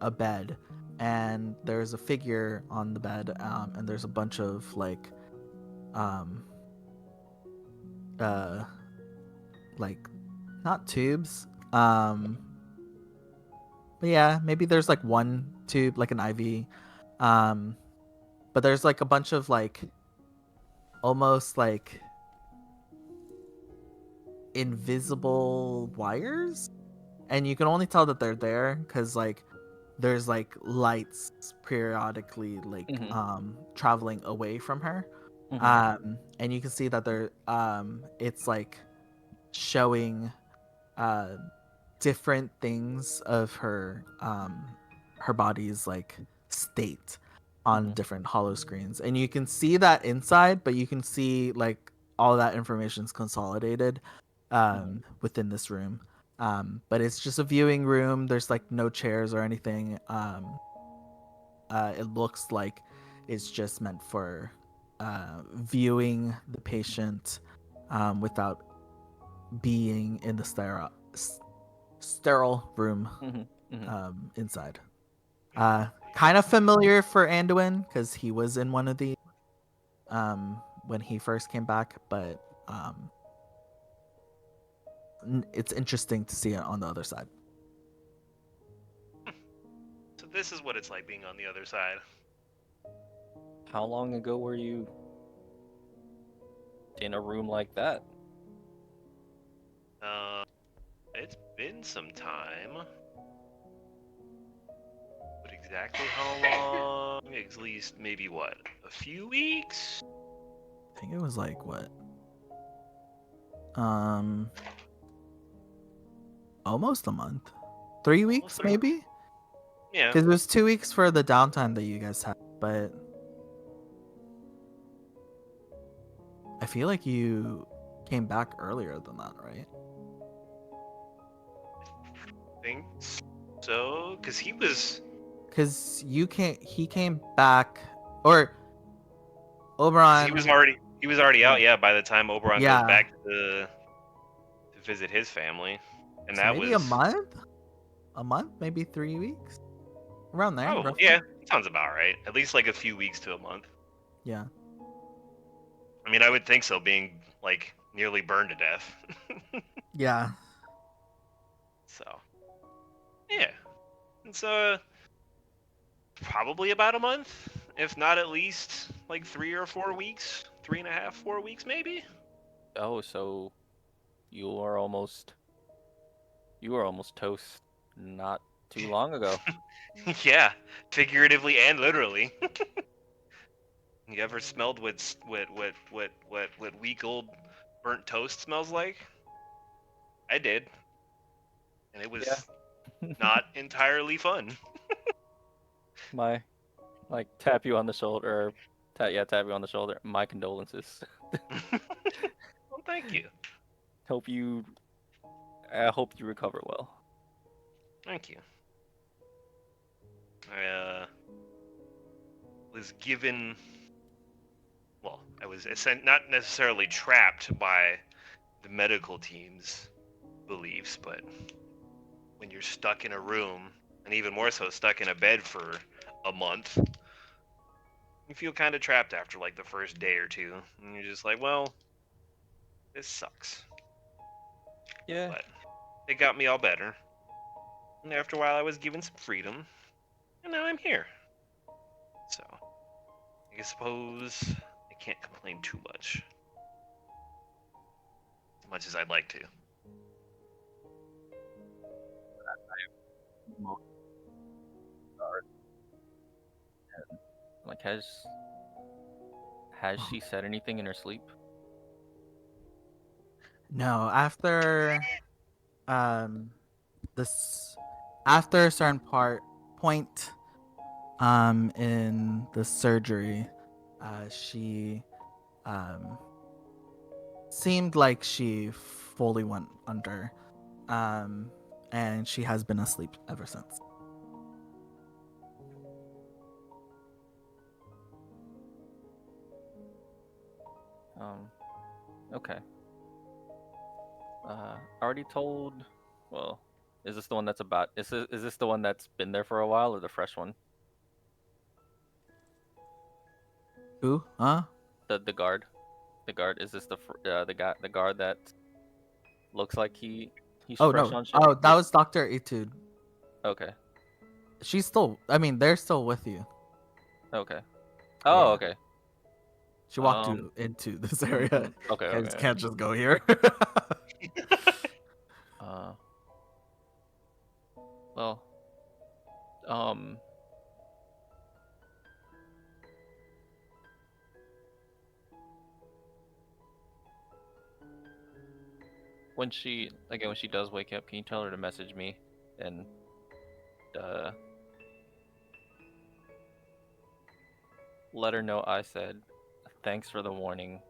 a bed, and there's a figure on the bed, and there's a bunch of um, uh, like not tubes, but yeah, maybe there's like one tube, like an IV, um, but there's like a bunch of like almost like invisible wires, and you can only tell that they're there because like there's like lights periodically traveling away from her, and you can see that they're it's like showing uh different things of her body's like state on different hollow screens, and you can see that inside, but you can see like all that information's consolidated within this room. But it's just a viewing room. There's like no chairs or anything. It looks like it's just meant for viewing the patient without being in the sterile room inside. Kind of familiar for Anduin because he was in one of the when he first came back, but it's interesting to see it on the other side. So this is what it's like being on the other side. How long ago were you in a room like that? It's been some time. But exactly how long? At least maybe what? A few weeks? I think it was like what? Almost a month. 3 weeks, 3 weeks? maybe? Yeah. Because it was 2 weeks for the downtime that you guys had, but I feel like you came back earlier than that, right? I think so. Because he was. Because he came back, or Oberon. He was already out, Yeah. yeah, by the time Oberon goes Yeah. back to visit his family. And So that maybe was. a month, maybe 3 weeks, around there. Probably, Roughly. yeah. Sounds about right. At least like a few weeks to a month. Yeah. I mean, I would think so, being, like, nearly burned to death. Yeah. So. Yeah. It's, probably about a month. If not at least, like, 3 or 4 weeks. 3.5, 4 weeks, maybe? Oh, so you were almost toast not too long ago. Yeah. Figuratively and literally. You ever smelled what week old burnt toast smells like? I did, and it was not entirely fun. My like tap you on the shoulder, or tap you on the shoulder. My condolences. Well, thank you, I hope you recover well. thank you. I was given, well, I was not necessarily trapped by the medical team's beliefs, but when you're stuck in a room, and even more so stuck in a bed for a month, you feel kind of trapped after like the first day or two, and you're just like, well, this sucks. Yeah. But it got me all better. And after a while, I was given some freedom, and now I'm here. So, I suppose I can't complain too much. As much as I'd like to. Like has she said anything in her sleep? No, after this after a certain point in the surgery, she seemed like she fully went under, and she has been asleep ever since. Okay. Already told. Well, is this the one that's about? Is this the one that's been there for a while, or the fresh one? Who? Huh? The guard. The guard. Is this the guard that looks like he's Oh fresh no. on shit? Oh, that was Dr. Etude. Okay. She's still. I mean, they're still with you. Okay. Oh, Yeah. okay. She walked you into this area. Okay. You guys Okay. can't just go here. Well. When she does wake up, can you tell her to message me and let her know I said thanks for the warning.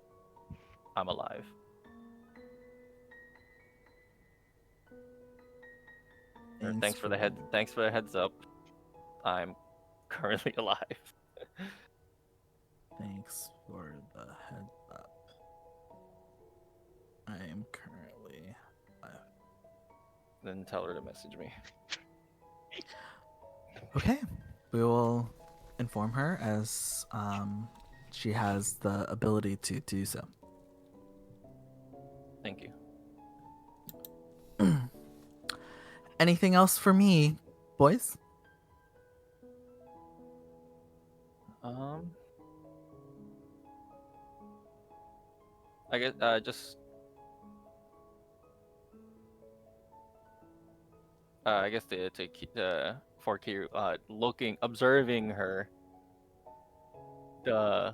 I'm alive. Or thanks for the heads up. I'm currently alive. Thanks for the heads up. I am currently alive. Then tell her to message me. Okay. We will inform her as she has the ability to do so. Thank you. Anything else for me, boys? I guess just I guess for Kiru, observing her, the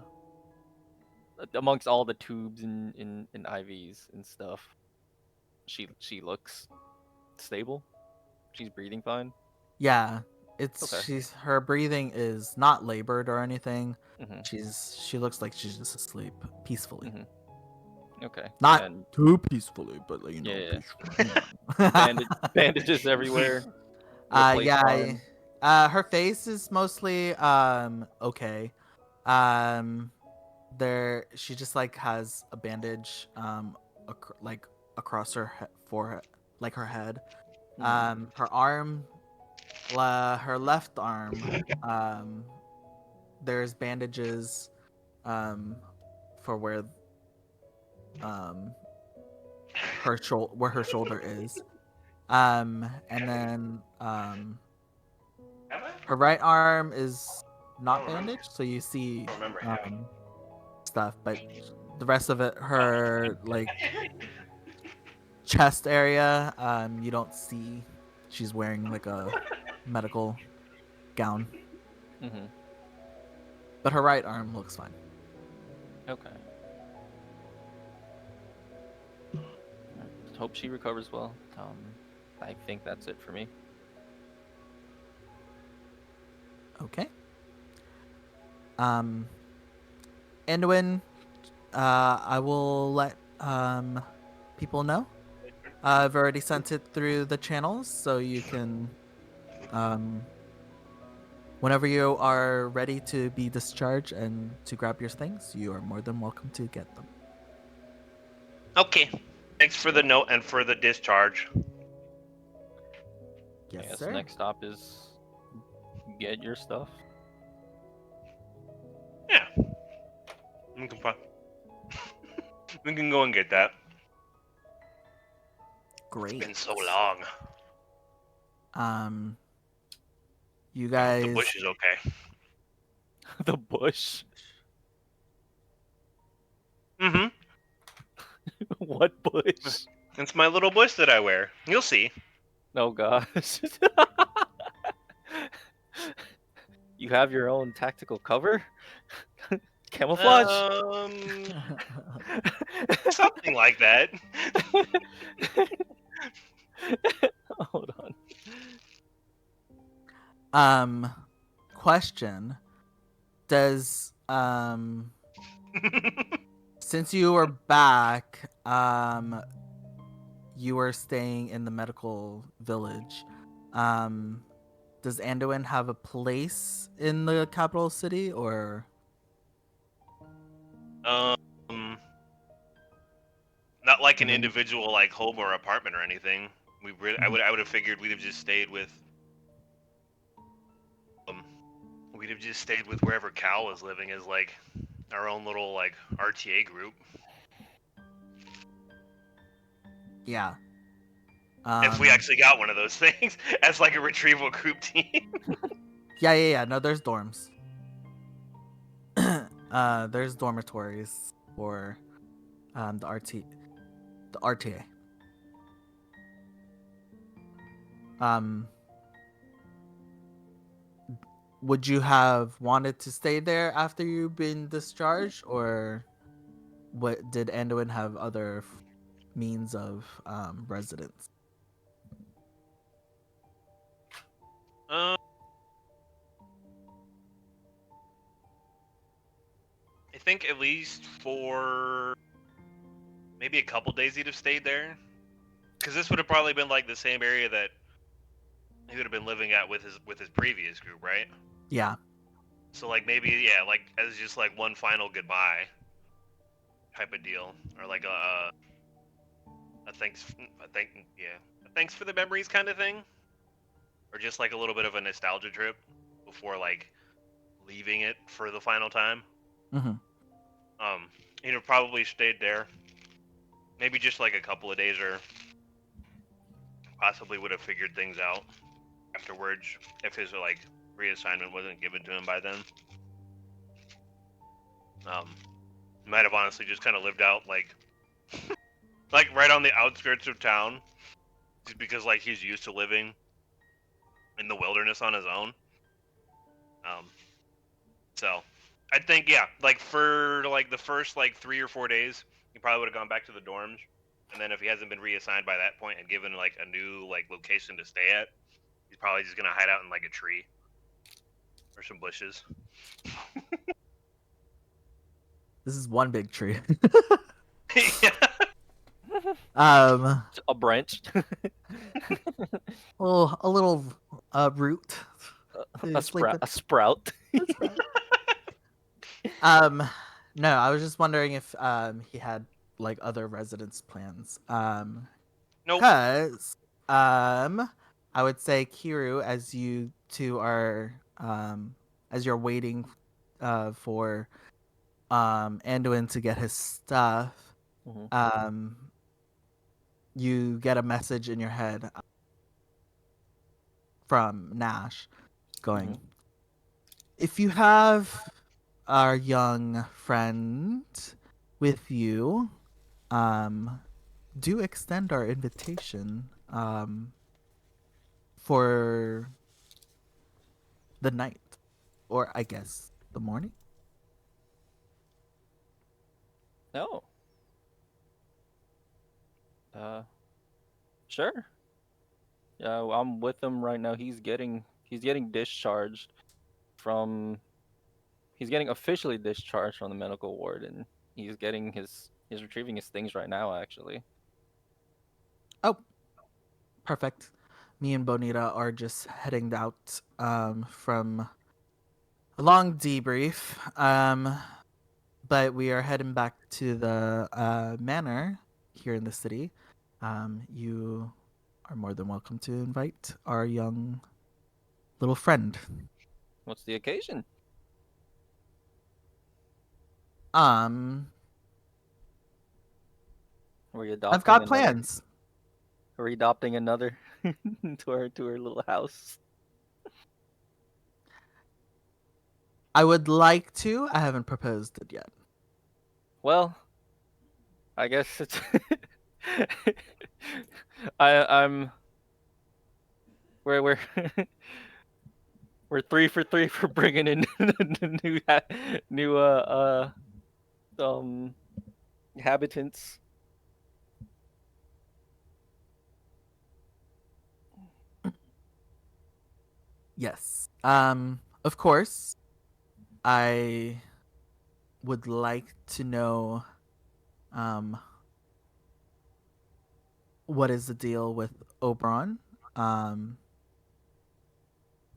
amongst all the tubes and IVs and stuff, she looks stable. She's breathing fine. Yeah, Okay. her breathing is not labored or anything. Mhm. She looks like she's just asleep peacefully. Mhm. Okay. Not And too peacefully, but like, yeah, peacefully. bandages everywhere. Replace arm. Her face is mostly okay. Um, she just like has a bandage like across her forehead, like her head. Mhm. Her arm, her left arm, there's bandages for where um where her shoulder is. And then her right arm is not bandaged, so you see stuff, but the rest of it, her like chest area, you don't see. She's wearing like a medical gown, Mhm. but her right arm looks fine. Okay. Hope she recovers well. I think that's it for me. Okay. Anduin, I will let people know. I've already sent it through the channels, so you can, whenever you are ready to be discharged and to grab your things, you are more than welcome to get them. Okay. Thanks for the note and for the discharge. I Yes, guess sir. next stop is get your stuff. Yeah. We can, we can go and get that. Great. It's been so long. You I hope guys. the bush is okay. The bush. Mm-hmm. What bush? It's my little bush that I wear. You'll see. Oh gosh. You have your own tactical cover? Camouflage? Something like that. Hold on. Question. Does since you were back, you were staying in the medical village. Does Anduin have a place in the capital city, or? Not like an individual like home or apartment or anything. I would have figured we'd have just stayed with wherever Cal was living as like our own little like RTA group. Yeah. If we actually got one of those things as like a retrieval group team. Yeah. No, there's dorms. There's dormitories for the RTA. Would you have wanted to stay there after you've been discharged, or what did Anduin have other means of residence? I think at least for maybe a couple days he'd have stayed there, because this would have probably been like the same area that he would have been living at with his previous group, right? Yeah. So like maybe like as just like one final goodbye type of deal, or like a thanks for the memories kind of thing, or just like a little bit of a nostalgia trip. before like leaving it for the final time. Mm-hmm. He'd have probably stayed there, maybe just like a couple of days, or possibly would have figured things out afterwards if his like reassignment wasn't given to him by then. Might have honestly just kind of lived out like right on the outskirts of town, just because like he's used to living in the wilderness on his own. So I think like for like the first like 3 or 4 days, he probably would have gone back to the dorms, and then if he hasn't been reassigned by that point and given like a new like location to stay at, he's probably just gonna hide out in like a tree or some bushes. This is one big tree. Yeah. A A branch. little root. A sprout. A sprout. No, I was just wondering if he had like other residence plans. Nope. Cause I would say Kiru, as you two are as you're waiting for Anduin to get his stuff, Mhm. you get a message in your head from Nash going, Mhm. if you have our young friend with you, do extend our invitation for the night, or I guess the morning. No. Sure. Yeah, I'm with him right now. He's getting discharged from he's getting officially discharged from the medical ward, and he's retrieving his things right now actually. Oh, perfect. Me and Bonita are just heading out from a long debrief. But we are heading back to the manor here in the city. You are more than welcome to invite our young little friend. What's the occasion? Um, Are we I've adopting got another? plans. Are we adopting another to our little house? I would like to. I haven't proposed it yet. Well, I guess it's I'm we're we're 3 for 3 for bringing in the new um inhabitants. Yes. Of course, I would like to know um what is the deal with Oberon. Um,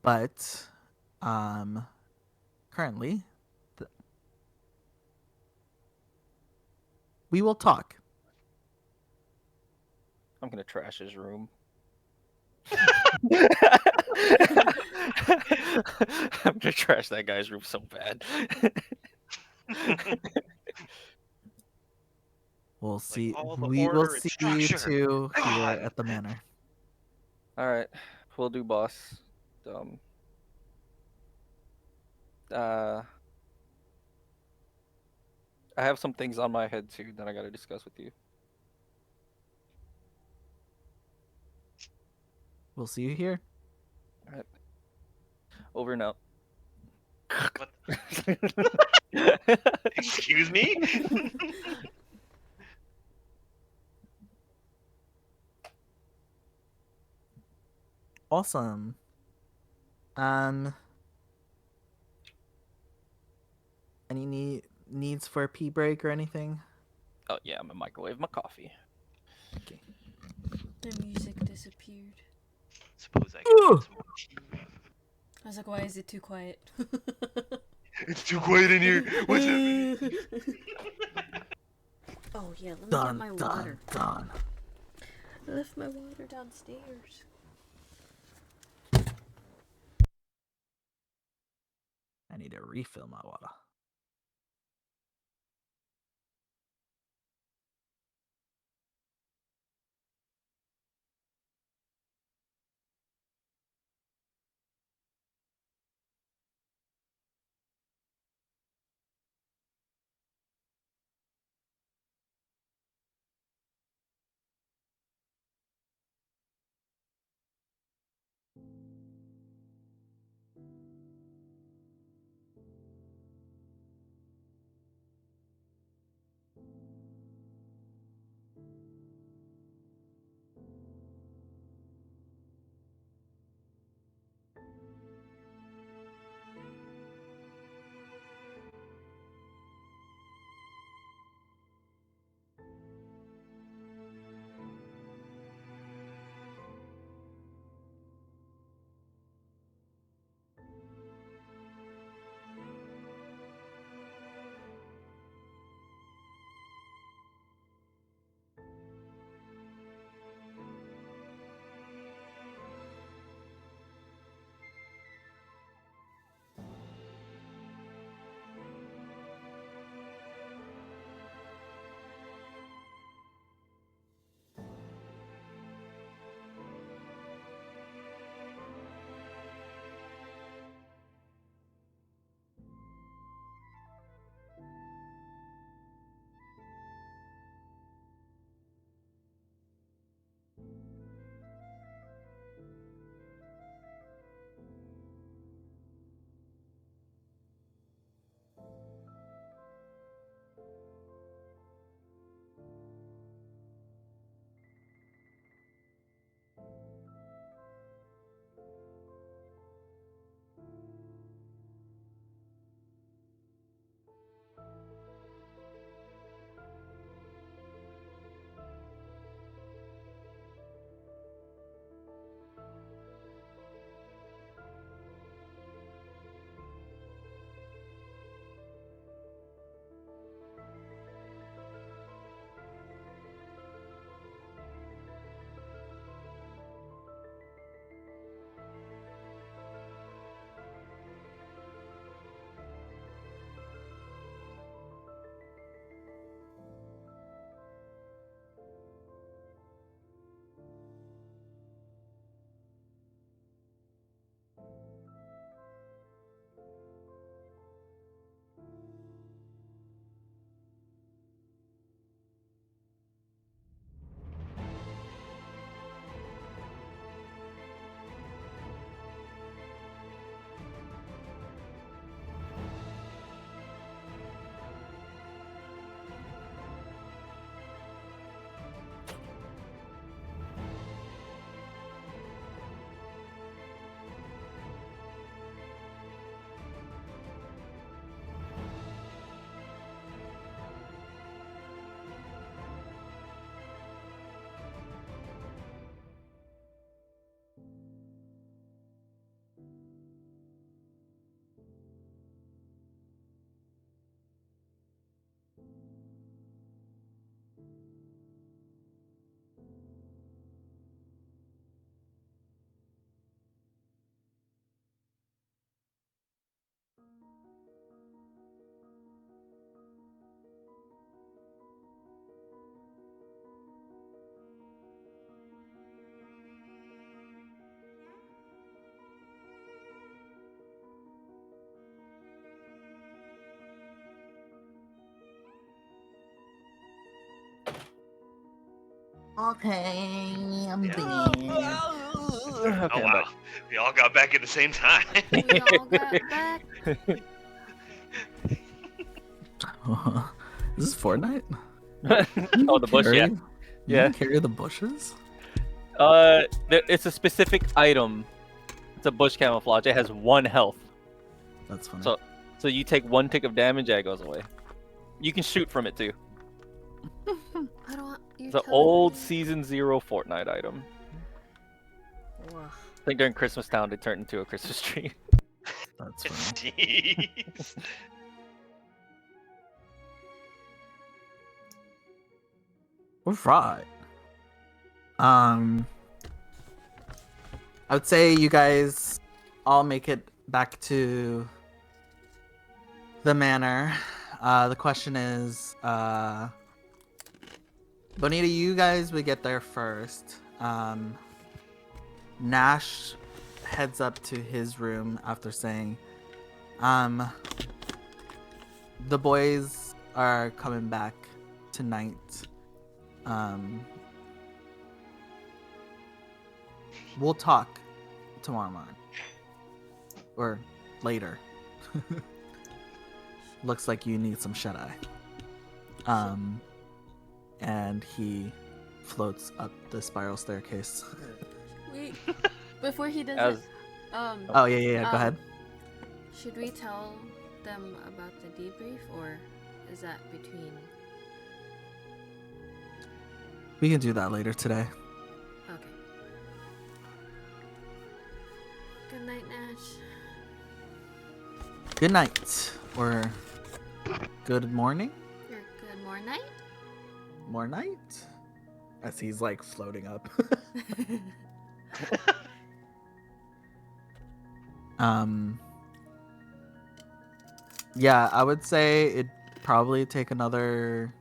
but currently we will talk. I'm gonna trash his room. I'm gonna trash that guy's room so bad. We'll see. all the We will order and see you structure. two here God. at the manor. All right, we'll do, boss. Um, uh, I have some things on my head too that I gotta discuss with you. We'll see you here. All right, over and out. Excuse me? Awesome. Any needs for a pee break or anything? Oh yeah, I'm gonna microwave my coffee. Okay. The music disappeared. Suppose I can get some more tea. I was like, why is it too quiet? It's too quiet in here. What's happening? Oh yeah, let me get Dun my dun water. dun. I left my water downstairs. need to refill my water. Okay, I'm Yeah. back. Okay, Oh I'm wow, we all got back at the same time. We all got back. Is this Fortnite? back. Oh, the bush, yeah. You Yeah. can carry the bushes? It's a specific item. It's a bush camouflage. It has 1 health. That's funny. So you take 1 tick of damage, and it goes away. You can shoot from it too. I don't. It's an old Season 0 Fortnite item. Ugh. I think during Christmas Town, they turned into a Christmas tree. That's funny. Jeez. All right. I would say you guys all make it back to the manor. The question is, Bonita, you guys would get there first. Nash heads up to his room after saying, the boys are coming back tonight. We'll talk tomorrow morning. Or later. Looks like you need some shut-eye. And he floats up the spiral staircase. Wait, before he does As it, Oh, yeah, go Um, ahead. should we tell them about the debrief, or is that between? We can do that later today. Okay. Good night, Nash. Good night. Or good morning? Your good more night. More night? As he's like floating up. Yeah, I would say it'd probably take another.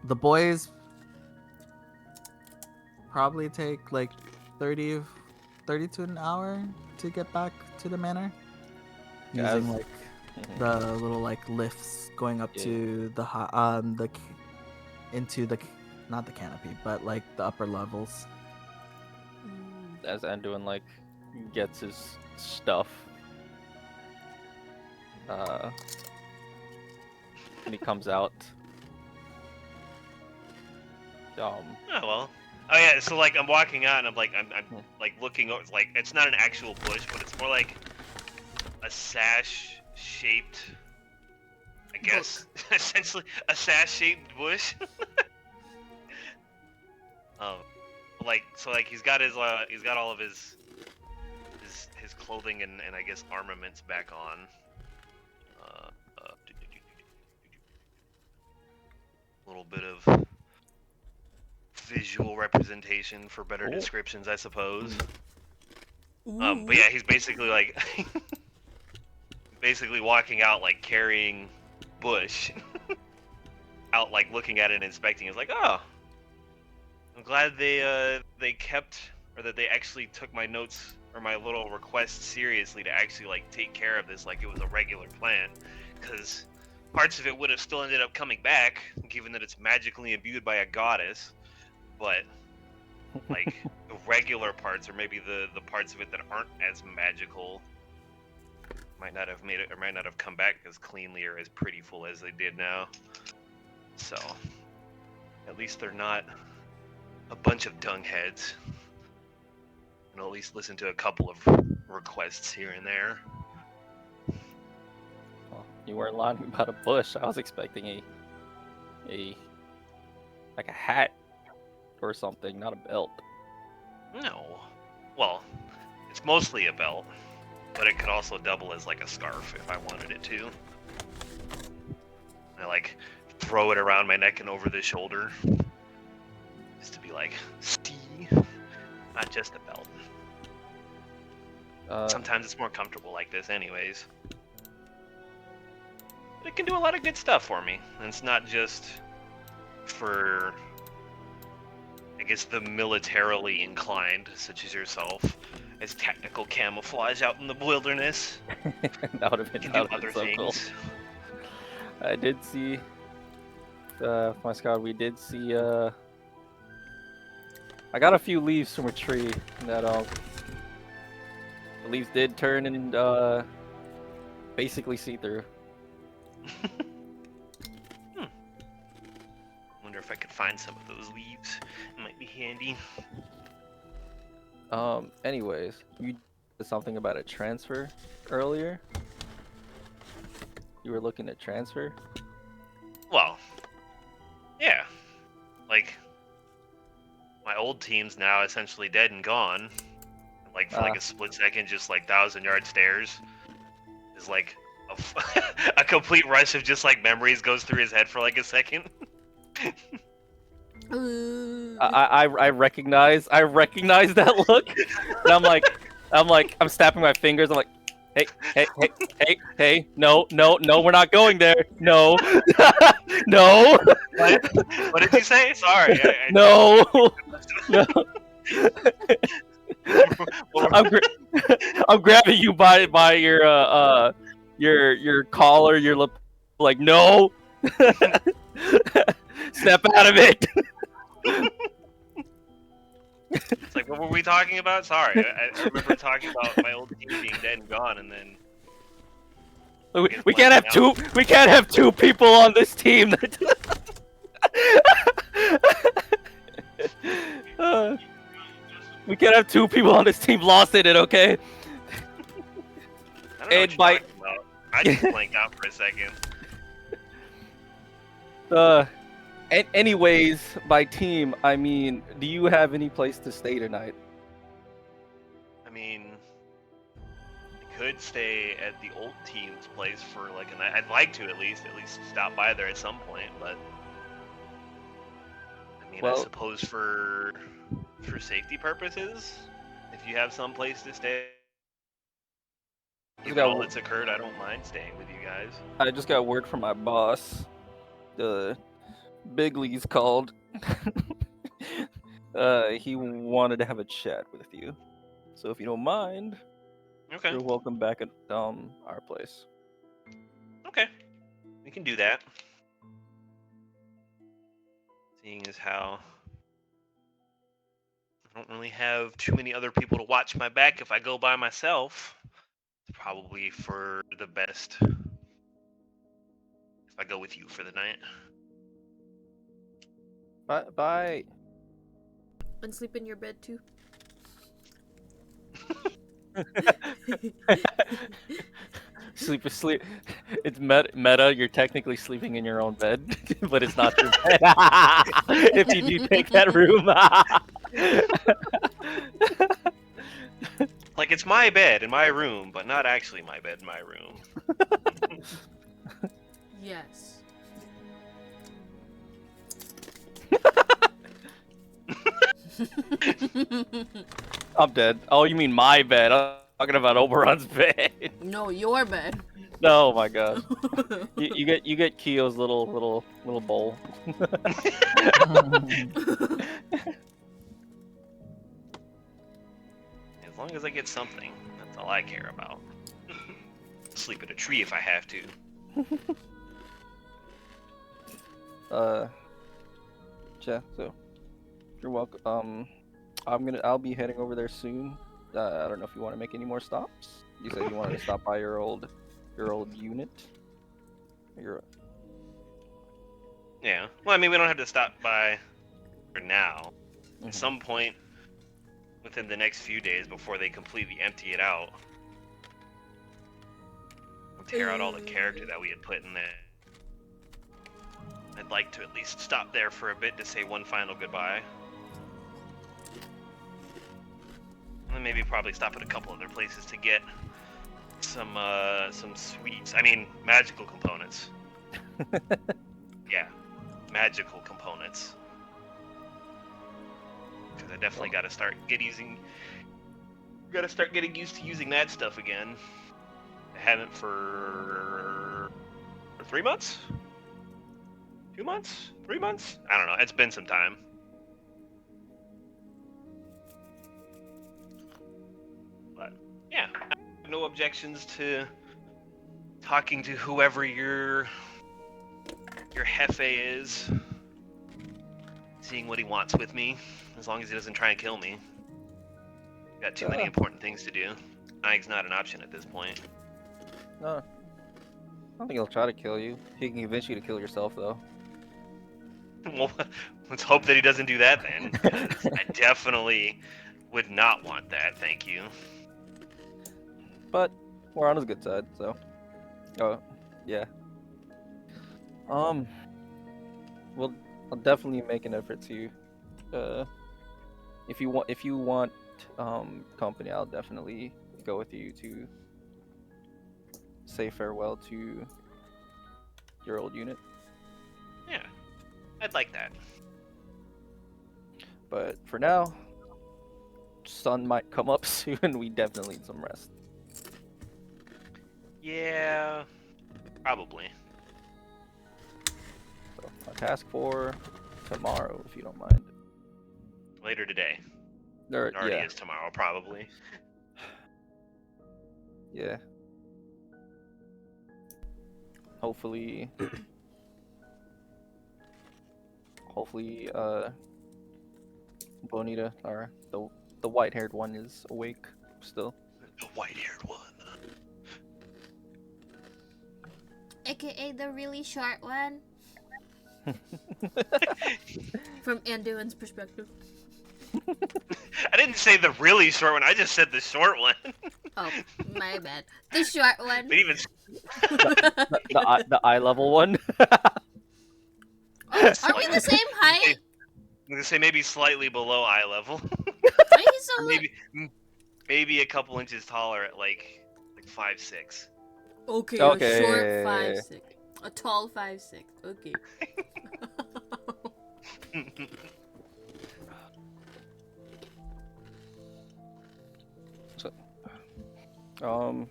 The boys probably take like 30 to an hour to get back to the manor. Guys. Using like the little like lifts going up Yeah. to into the not the canopy, but like the upper levels. as Anduin like gets his stuff, and he comes out. Oh well. Oh yeah. So like I'm walking out and I'm like looking over. Like it's not an actual bush, but it's more like a sash shaped. I guess essentially a sash shaped bush. Like he's got all of his clothing and I guess armaments back on. A little bit of visual representation for better Cool. descriptions, I suppose. But yeah, he's basically like basically walking out like carrying bush out, like looking at it and inspecting. It's like, oh, I'm glad they kept, or that they actually took my notes or my little request seriously to actually like take care of this like it was a regular plant, because parts of it would have still ended up coming back, given that it's magically imbued by a goddess. But like the regular parts, or maybe the parts of it that aren't as magical, might not have made it, or might not have come back as cleanly or as prettyful as they did now. So at least they're not a bunch of dung heads. And I'll at least listen to a couple of requests here and there. Well, you weren't lying about a bush. I was expecting a like a hat or something, not a belt. No. Well, it's mostly a belt, but it could also double as like a scarf if I wanted it to. I like throw it around my neck and over the shoulder, just to be like, see, not just a belt. Sometimes it's more comfortable like this anyways. But it can do a lot of good stuff for me. And it's not just for, I guess, the militarily inclined, such as yourself, as technical camouflage out in the wilderness. That would have You been, can do that would've other been so cool. things. I did see, my scout, we did see, I got a few leaves from a tree that, the leaves did turn and, basically see-through. Wonder if I could find some of those leaves. It might be handy. Anyways, you did something about a transfer earlier? You were looking at transfer? Well, yeah. Like, my old team's now essentially dead and gone. Like, for like a split second, just like 1,000-yard stares is like a complete rush of just like memories goes through his head for like a second. I recognize that look, and I'm snapping my fingers. I'm like, Hey! No, we're not going there. No, no, What did you say? Sorry. no, no. Well, I'm I'm grabbing you by your collar, your lip, like no. Step out of it. it's like, what were we talking about? Sorry, I remember talking about my old team being dead and gone, and then We can't have two. We can't have two people on this team. We can't have two people on this team lost in it. Okay. I don't know And what you're by- talking about. I just blanked out for a second. Anyways, by team, I mean, do you have any place to stay tonight? I mean, I could stay at the old team's place for like a night. I'd like to at least stop by there at some point, but I mean, I Well- suppose for safety purposes, if you have some place to stay, given got all wo- that's occurred, I don't mind staying with you guys. I just got word from my boss. The big leagues called. He wanted to have a chat with you. So if you don't mind, Okay, you're welcome back at our place. okay, we can do that. Seeing as how I don't really have too many other people to watch my back if I go by myself. It's probably for the best if I go with you for the night. Bye. And sleep in your bed too. Sleep. It's meta. You're technically sleeping in your own bed, but it's not your bed. If you do take that room. Like it's my bed in my room, but not actually my bed in my room. Yes. I'm dead. Oh, you mean my bed? I'm talking about Oberon's bed. No, your bed. Oh my god. You get Kyo's little bowl. As long as I get something, that's all I care about. Sleep in a tree if I have to. Yeah, so you're welcome. I'll be heading over there soon. I don't know if you want to make any more stops. You said you wanted to stop by your old unit. Yeah. Well, I mean, we don't have to stop by for now. Mhm. At some point within the next few days before they completely empty it out. And tear out all the character that we had put in there. I'd like to at least stop there for a bit to say one final goodbye. And then maybe probably stop at a couple other places to get some sweets. I mean, magical components. Yeah, magical components. Because I definitely got to start getting used to using that stuff again. I haven't for 3 months. 2 months? 3 months? I don't know. It's been some time. But yeah, I have no objections to talking to whoever your Hefe is, seeing what he wants with me, as long as he doesn't try and kill me. Got too many important things to do. Dying's not an option at this point. No, I don't think he'll try to kill you. He can convince you to kill yourself, though. Well, let's hope that he doesn't do that then. 'Cause I definitely would not want that. Thank you. But we're on his good side, so. Oh, yeah. Well, I'll definitely make an effort to. If you want company, I'll definitely go with you to say farewell to your old unit. Yeah, I'd like that. But for now, sun might come up soon. We definitely need some rest. Yeah, probably. So, a task for tomorrow, if you don't mind. Later today. Or, It already yeah, is tomorrow, probably. yeah. Hopefully, Bonita, or the white-haired one, is awake still. The white-haired one. AKA the really short one. From Anduin's perspective. I didn't say the really short one. I just said the short one. Oh, my bad. The short one. But even The eye level one. Oh, are we the same height? I'm gonna say maybe slightly below eye level. Why are you so Or maybe a couple inches taller at like 5'6". Okay, Okay. a short 5'6", a tall 5'6". Okay. Um.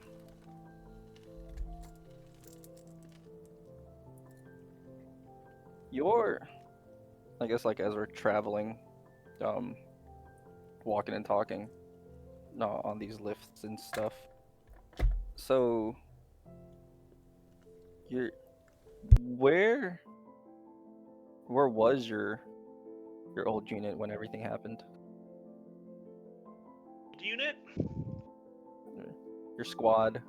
I guess, like, as we're traveling, walking and talking, on these lifts and stuff. So, where was your old unit when everything happened? Unit? Your squad.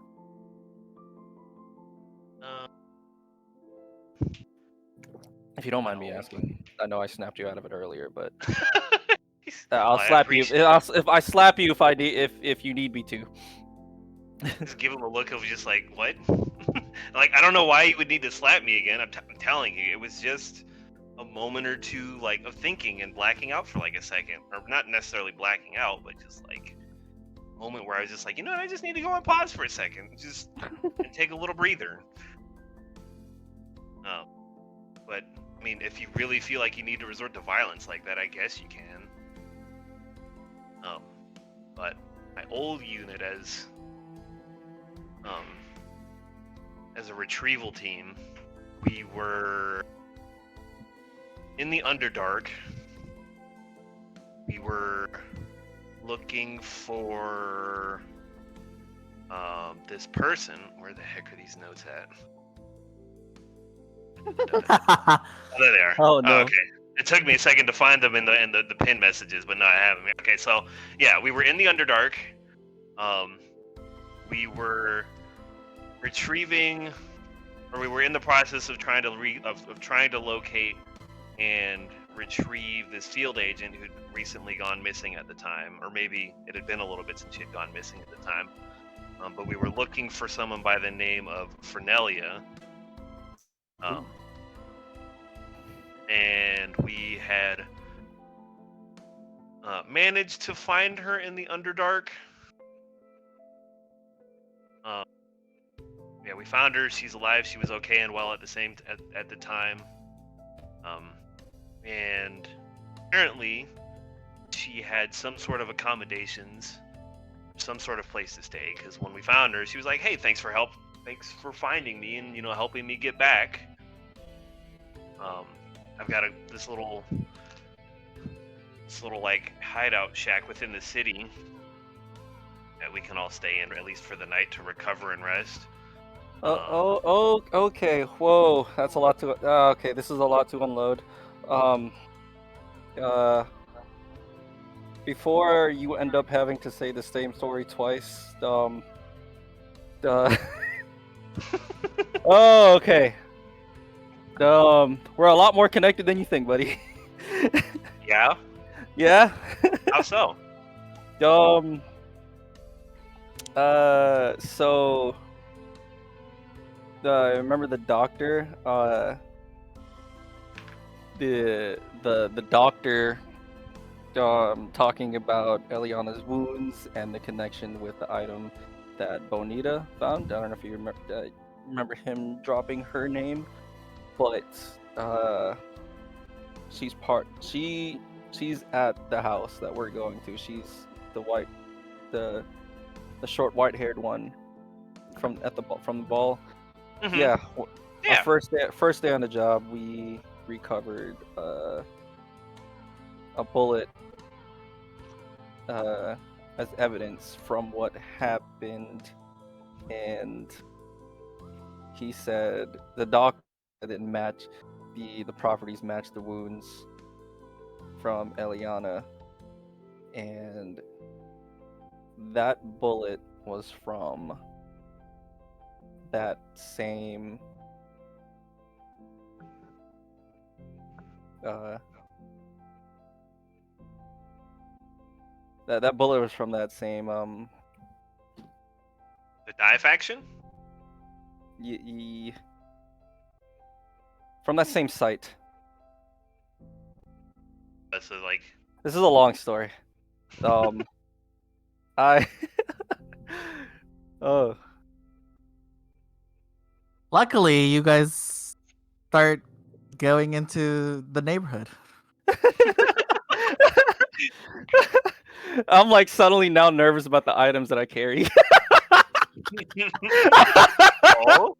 If you don't mind me asking, I know I snapped you out of it earlier, but I'll I slap you. appreciate If I slap you if you need me to. Just give him a look of just like, what? Like, I don't know why he would need to slap me again. I'm telling you, it was just a moment or two, like, of thinking and blacking out for like a second, or not necessarily blacking out, but just like a moment where I was just like, I just need to go on pause for a second, just and take a little breather. But I mean, if you really feel like you need to resort to violence like that, I guess you can. But my old unit as a retrieval team, we were in the Underdark. We were looking for this person. Where the heck are these notes at? Oh, there they are. Oh no. Okay. It took me a second to find them in the pin messages, but no, I have them. Okay, so yeah, we were in the Underdark. We were retrieving, or we were in the process of trying to locate and retrieve this field agent who'd recently gone missing at the time, or maybe it had been a little bit since she had gone missing at the time. But we were looking for someone by the name of Fernelia. And we had managed to find her in the Underdark. Yeah, we found her. She's alive. She was okay and well at the time. And apparently, she had some sort of accommodations, some sort of place to stay. Because when we found her, she was like, "Hey, thanks for finding me and helping me get back. I've got this little like hideout shack within the city that we can all stay in, at least for the night, to recover and rest." Okay. Whoa, that's a lot to. Okay, this is a lot to unload. Before you end up having to say the same story twice, oh, okay. We're a lot more connected than you think, buddy. Yeah? Yeah? How so? So, remember the doctor? The doctor, talking about Eliana's wounds and the connection with the item that Bonita found. I don't know if you remember him dropping her name, but she's at the house that we're going to. She's the short white-haired one from the ball. Mhm. Yeah. Yeah. Our first day on the job, we recovered a bullet as evidence from what happened, and he said the doctor didn't match the properties matched the wounds from Eliana, and that bullet was from that same that bullet was from that same The die faction. from that same site. So like, This is a long story. I oh Luckily, you guys start going into the neighborhood. I'm like suddenly now nervous about the items that I carry. oh,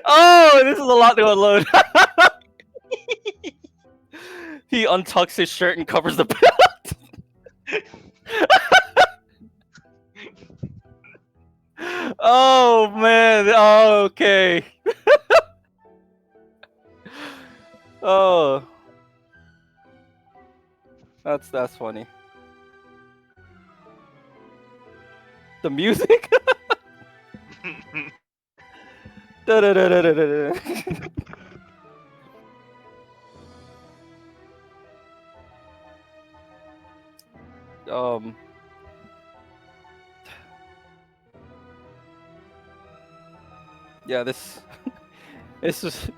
Oh, this is a lot to unload. He untucks his shirt and covers the belt. Oh man. Oh, okay. Oh, that's funny. The music. Da-da-da-da-da-da. um yeah, this is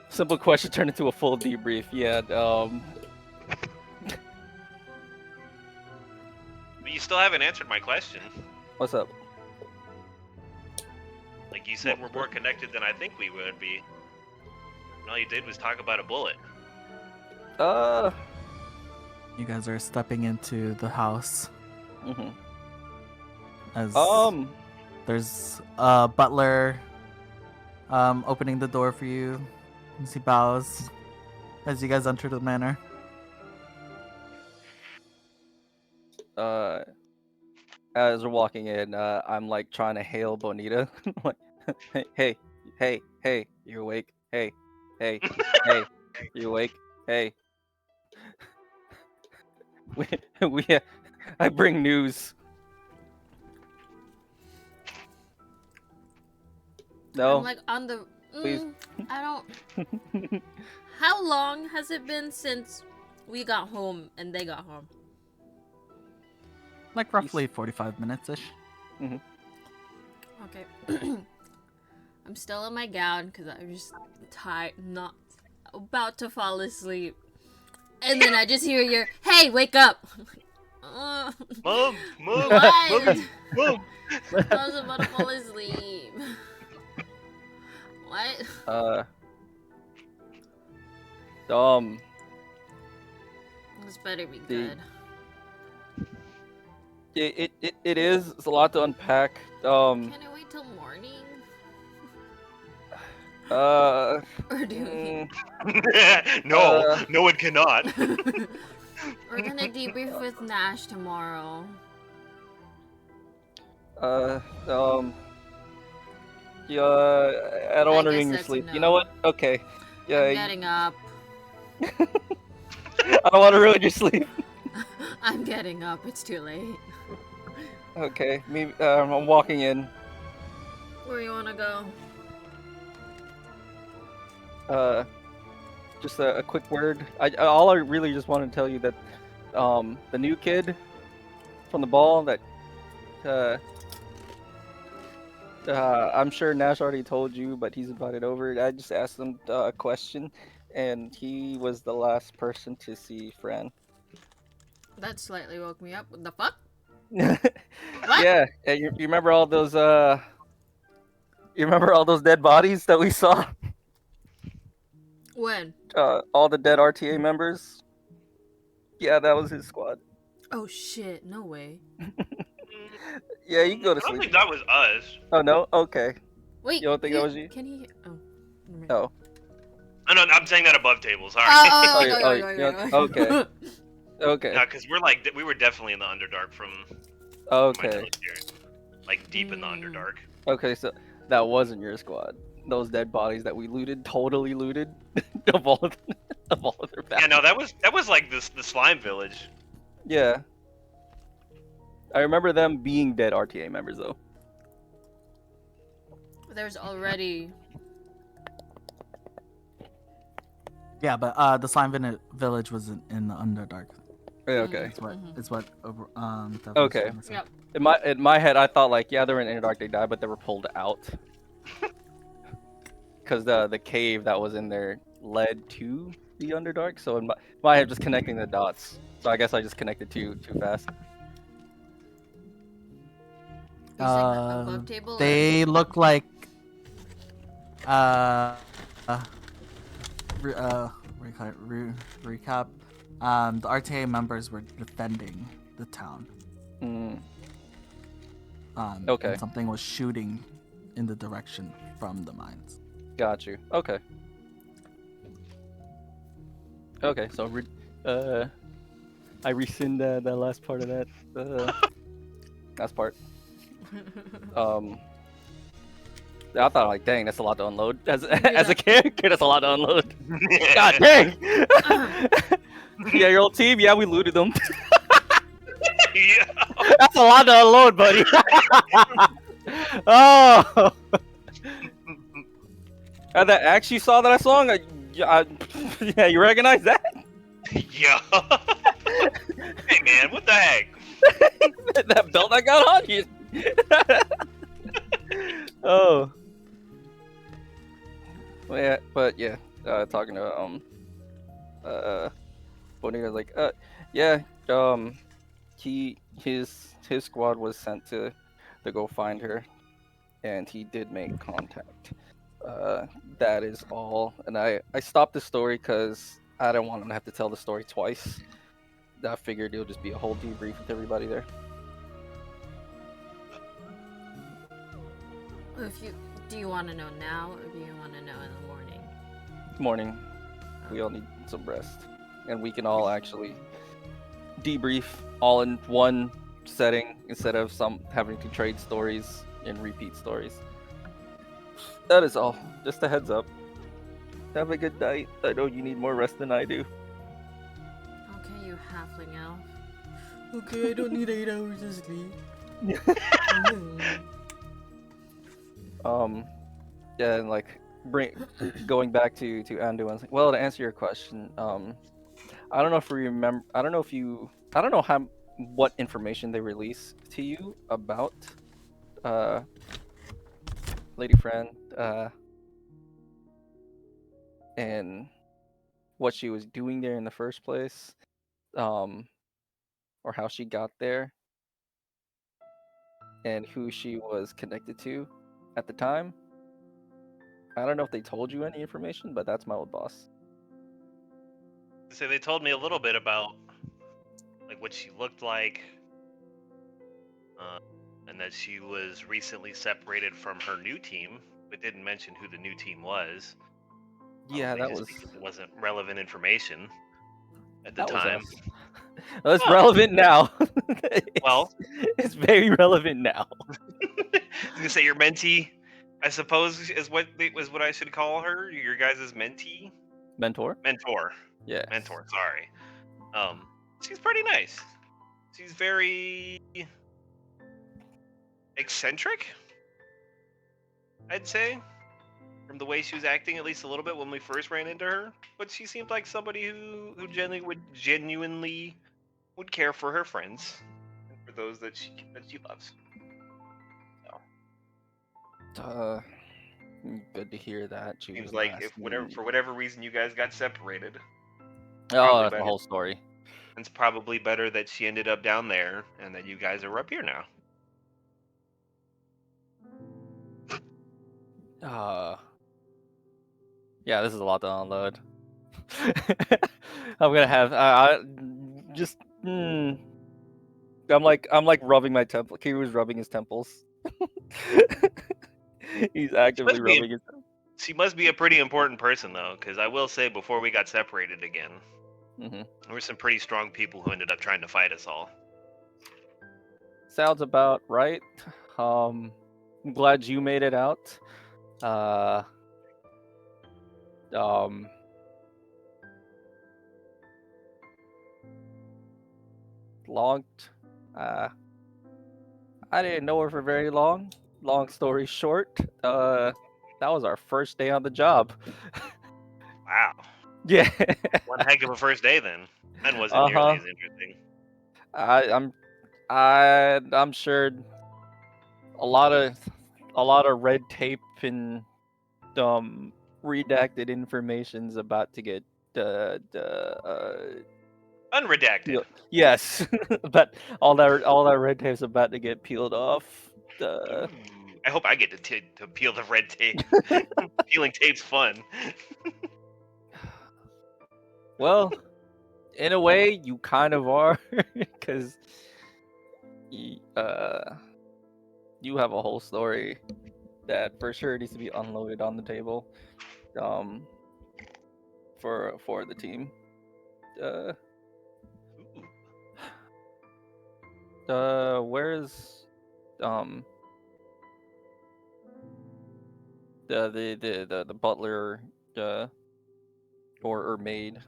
simple question turned into a full debrief. Yeah, but you still haven't answered my question. what's up? Like you said, we're more connected than I think we would be. And all you did was talk about a bullet. You guys are stepping into the house Mhm. as there's a butler opening the door for you as he bows as you guys enter the manor. As we're walking in, I'm like trying to hail Bonita. Like, hey, you awake? Hey, hey, you awake? Hey. we I bring news. No, I'm like on the. please. I don't. How long has it been since we got home and they got home? Like roughly 45 minutes ish. Okay. I'm still in my gown because I'm just tired, not about to fall asleep. And then I just hear your, hey, wake up! Mom, What? mom. I was about to fall asleep. What? This better be good. It is. It's a lot to unpack. Can I wait till morning? Or do No, no one cannot. We're gonna debrief with Nash tomorrow. Yeah, I don't want to guess ruin your that's a sleep. no. You know what? Okay. Yeah, I'm getting up. I don't want to ruin your sleep. I'm getting up. It's too late. Okay, maybe I'm walking in. Where you wanna go? Just a quick word. All I really just want to tell you that the new kid from the ball that I'm sure Nash already told you, but he's invited over. I just asked him a question, and he was the last person to see Fran. That slightly woke me up. What the fuck? Yeah, you remember all those you remember all those dead bodies that we saw? When? All the dead RTA members? Yeah, that was his squad. Oh shit, no way. Yeah, you can go to I don't sleep. think that was us. Oh no. Okay. Wait. You don't think that was you? Can he? Oh. never mind. Oh. Oh, no, I'm saying that above table. Sorry. Oh, Oh, yeah, okay. Okay. No, because we were definitely in the Underdark from my Okay. knowledge here. Like deep in the Underdark. Okay. So that wasn't your squad. Those dead bodies that we looted, totally looted, of all of their Yeah, no, battles. that was like the slime village. Yeah. I remember them being dead RTA members though. There's already. Yeah, but the village was in the Underdark. Yeah, okay. It's what that was Okay. trying to say. Yep. In my head, I thought like, yeah, they were in Underdark, they died, but they were pulled out. Because the cave that was in there led to the Underdark. So in my head, just connecting the dots. So I guess I just connected too fast. You saying the above table? They look like recap. The RTA members were defending the town. Mm, And something was shooting in the direction from the mines. got you. Okay. Okay, so I rescind that last part of that last part. I thought like, dang, that's a lot to unload. As a character, that's a lot to unload. God dang. Yeah, your old team. Yeah, we looted them. Yeah. That's a lot to unload, buddy. Oh. And that axe you saw that I song, yeah, you recognize that? Yeah. Hey man, what the heck? That belt I got on you. Oh. Well, yeah, talking to Bonita's like, yeah, his squad was sent to go find her, and he did make contact. That is all. And I stopped the story because I don't want him to have to tell the story twice. I figured it'll just be a whole debrief with everybody there. Do you want to know now, or do you want to know in the morning? Morning. We all need some rest, and we can all actually debrief all in one setting instead of some having to trade stories and repeat stories. That is all. Just a heads up. Have a good night. I know you need more rest than I do. Okay, you halfling elf. Okay, I don't need 8 hours of sleep. Yeah, and like going back to Anduin's. Well, to answer your question, I don't know if you remember. I don't know what information they released to you about Lady Fran, and what she was doing there in the first place, or how she got there, and who she was connected to at the time. I don't know if they told you any information, but that's my old boss. So they told me a little bit about like what she looked like, and that she was recently separated from her new team, but didn't mention who the new team was. Yeah, that just was. because it wasn't relevant information at the That was time. us. Well, it's relevant now. Well, it's very relevant now. I was gonna say your mentee, I suppose, is what I should call her. Your guys' mentee, Mentor. Yeah. mentor. Sorry. She's pretty nice. She's very eccentric, I'd say, from the way she was acting, at least a little bit when we first ran into her. But she seemed like somebody who genuinely would care for her friends and for those that she loves. Good to hear that. She Seems was like if for whatever reason you guys got separated, Oh, that's the whole story. it's probably better that she ended up down there and that you guys are up here now. Yeah, this is a lot to unload. I'm gonna have I just I'm like rubbing my temple. Kiru's rubbing his temples. He's actively must be- rubbing his. She must be a pretty important person though, because I will say before we got separated again, Mhm. there were some pretty strong people who ended up trying to fight us all. Sounds about right. I'm glad you made it out. Uh, um, long. Uh, I didn't know her for very long. Long story short, that was our first day on the job. Wow, Yeah. one heck of a first day then. Mine wasn't Uh nearly huh. as interesting. I'm sure a lot of red tape and redacted information's about to get Unredacted. yes, but all that red tape's about to get peeled off. Ooh, I hope I get to peel the red tape. Peeling tape's fun. Well, in a way, you kind of are, because you have a whole story that for sure needs to be unloaded on the table, um, for the team. Uh, where's um the butler or maid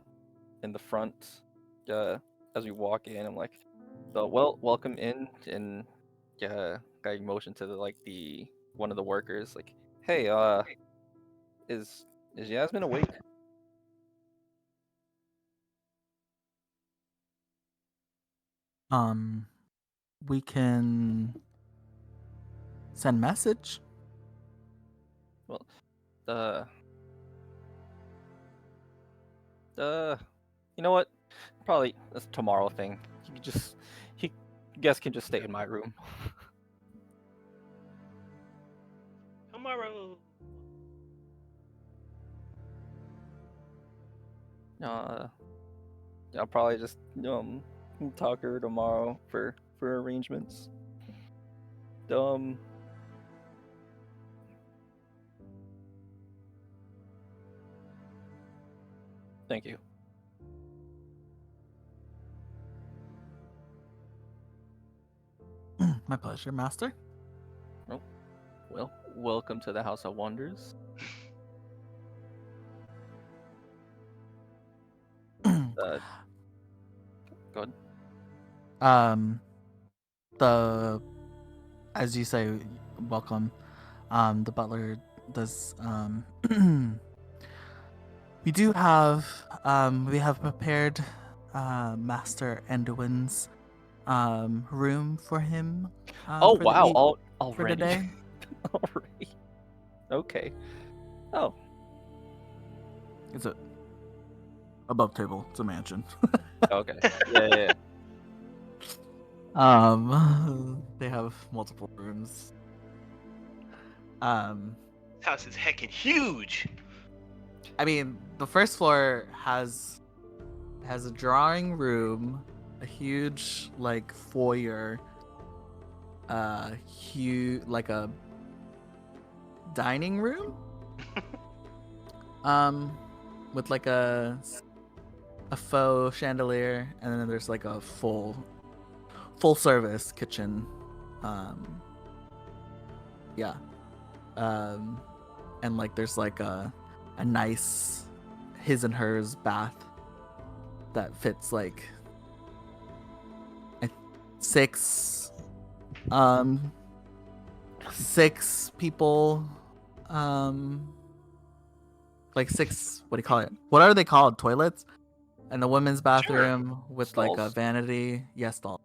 in the front as we walk in? I'm like, welcome in, and I motion to the one of the workers, like, hey, is Yasmin awake? We can send message. Well, uh you know what? Probably that's a tomorrow thing. He guest can just stay in my room. Tomorrow. Uh, I'll probably just talk to her tomorrow for arrangements. Um, thank you. My pleasure, master. Well, welcome to the House of Wonders. Go ahead. The as you say, welcome. The butler does. We do have. We have prepared, Master Enduin's, room for him. Oh for wow! for Already. today. Already. Okay. Oh. It's a above table. It's a mansion. Okay. Yeah. They have multiple rooms. House is heckin' huge. I mean, the first floor has a drawing room, a huge foyer, huge a dining room, with a faux chandelier, and then there's a full service kitchen, yeah, and there's a nice his and hers bath that fits six people, six, what do you call it, what are they called, toilets, and the women's bathroom with a Stalls? vanity, yes, stall,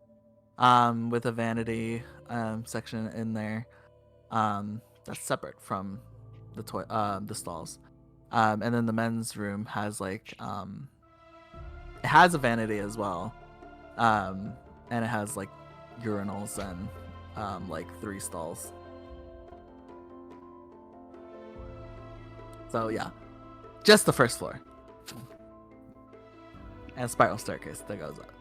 with a vanity section in there, that's separate from the stalls, and then the men's room has it has a vanity as well, and it has urinals and 3 stalls. So yeah, just the first floor, and a spiral staircase that goes up.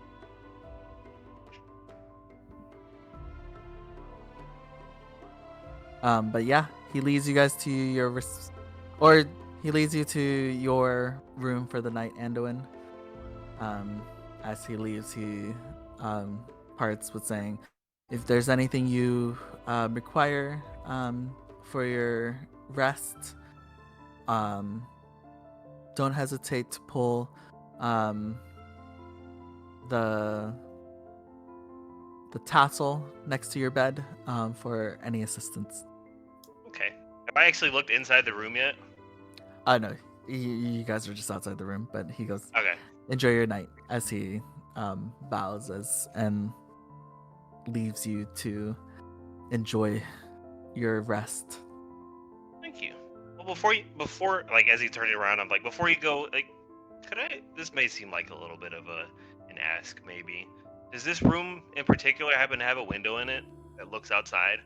But yeah, he leads you guys to your or he leads you to your room for the night, Anduin. As he leaves, he parts with saying, "If there's anything you require for your rest, don't hesitate to pull the tassel next to your bed for any assistance." Okay. Have I actually looked inside the room yet? No, you guys are just outside the room, but he goes, Okay. "Enjoy your night," as he bows and leaves you to enjoy your rest. Thank you. Well, before like as he turned it around, I'm like, before you go, like, could I? This may seem like a little bit of an ask, maybe. Does this room in particular happen to have a window in it that looks outside?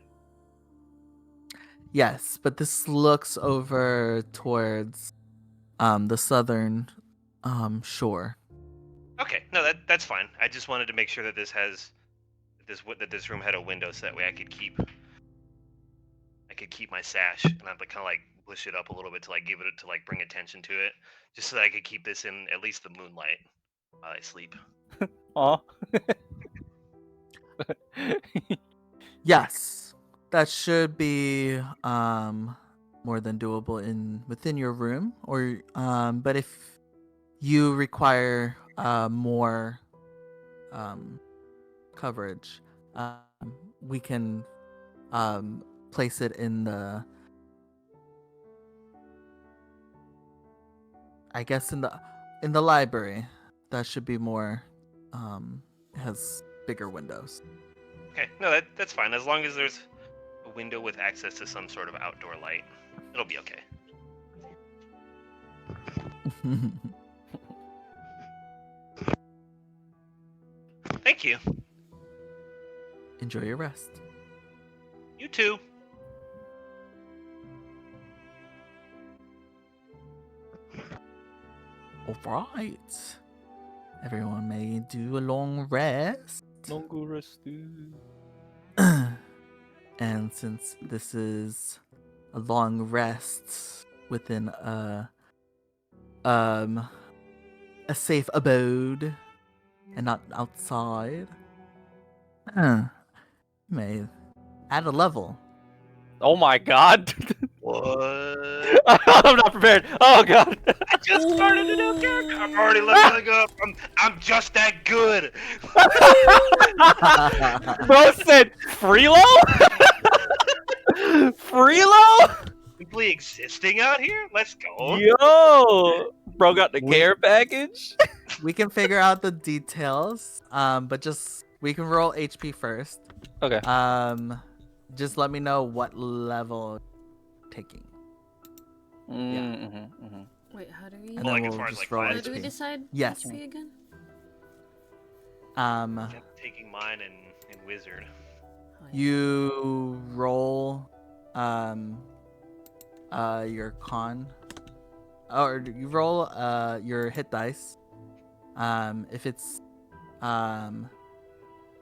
Yes, but this looks over towards the southern shore. Okay, no, that's fine. I just wanted to make sure that this room had a window so that way I could keep my sash, and I'd kind of like push it up a little bit to like give it to like bring attention to it, just so that I could keep this in at least the moonlight while I sleep. Aw. Yes, that should be more than doable within your room, or but if you require more coverage, we can place it in the, I guess, in the library. That should be more has bigger windows. Okay, no, that's fine as long as there's a window with access to some sort of outdoor light. It'll be okay. Thank you. Enjoy your rest. You too. All right. Everyone may do a long rest. Longo restu. And since this is a long rest within a safe abode and not outside, you may add a level. Oh my god. What? I'm not prepared. Oh god. I just started a new character. I'm already leveling up. I'm just that good. Bro said Freelo? Freelo? Simply existing out here. Let's go. Yo! Bro got the care package? We can figure out the details, but just we can roll HP first. Okay. Just let me know what level taking. Wait, how do we? And Well, then like, as we'll far as, just like, roll How class- do we HP. decide? Yes. HP again? I'm taking mine in wizard. Oh, yeah. You roll your con, or you roll your hit dice. If it's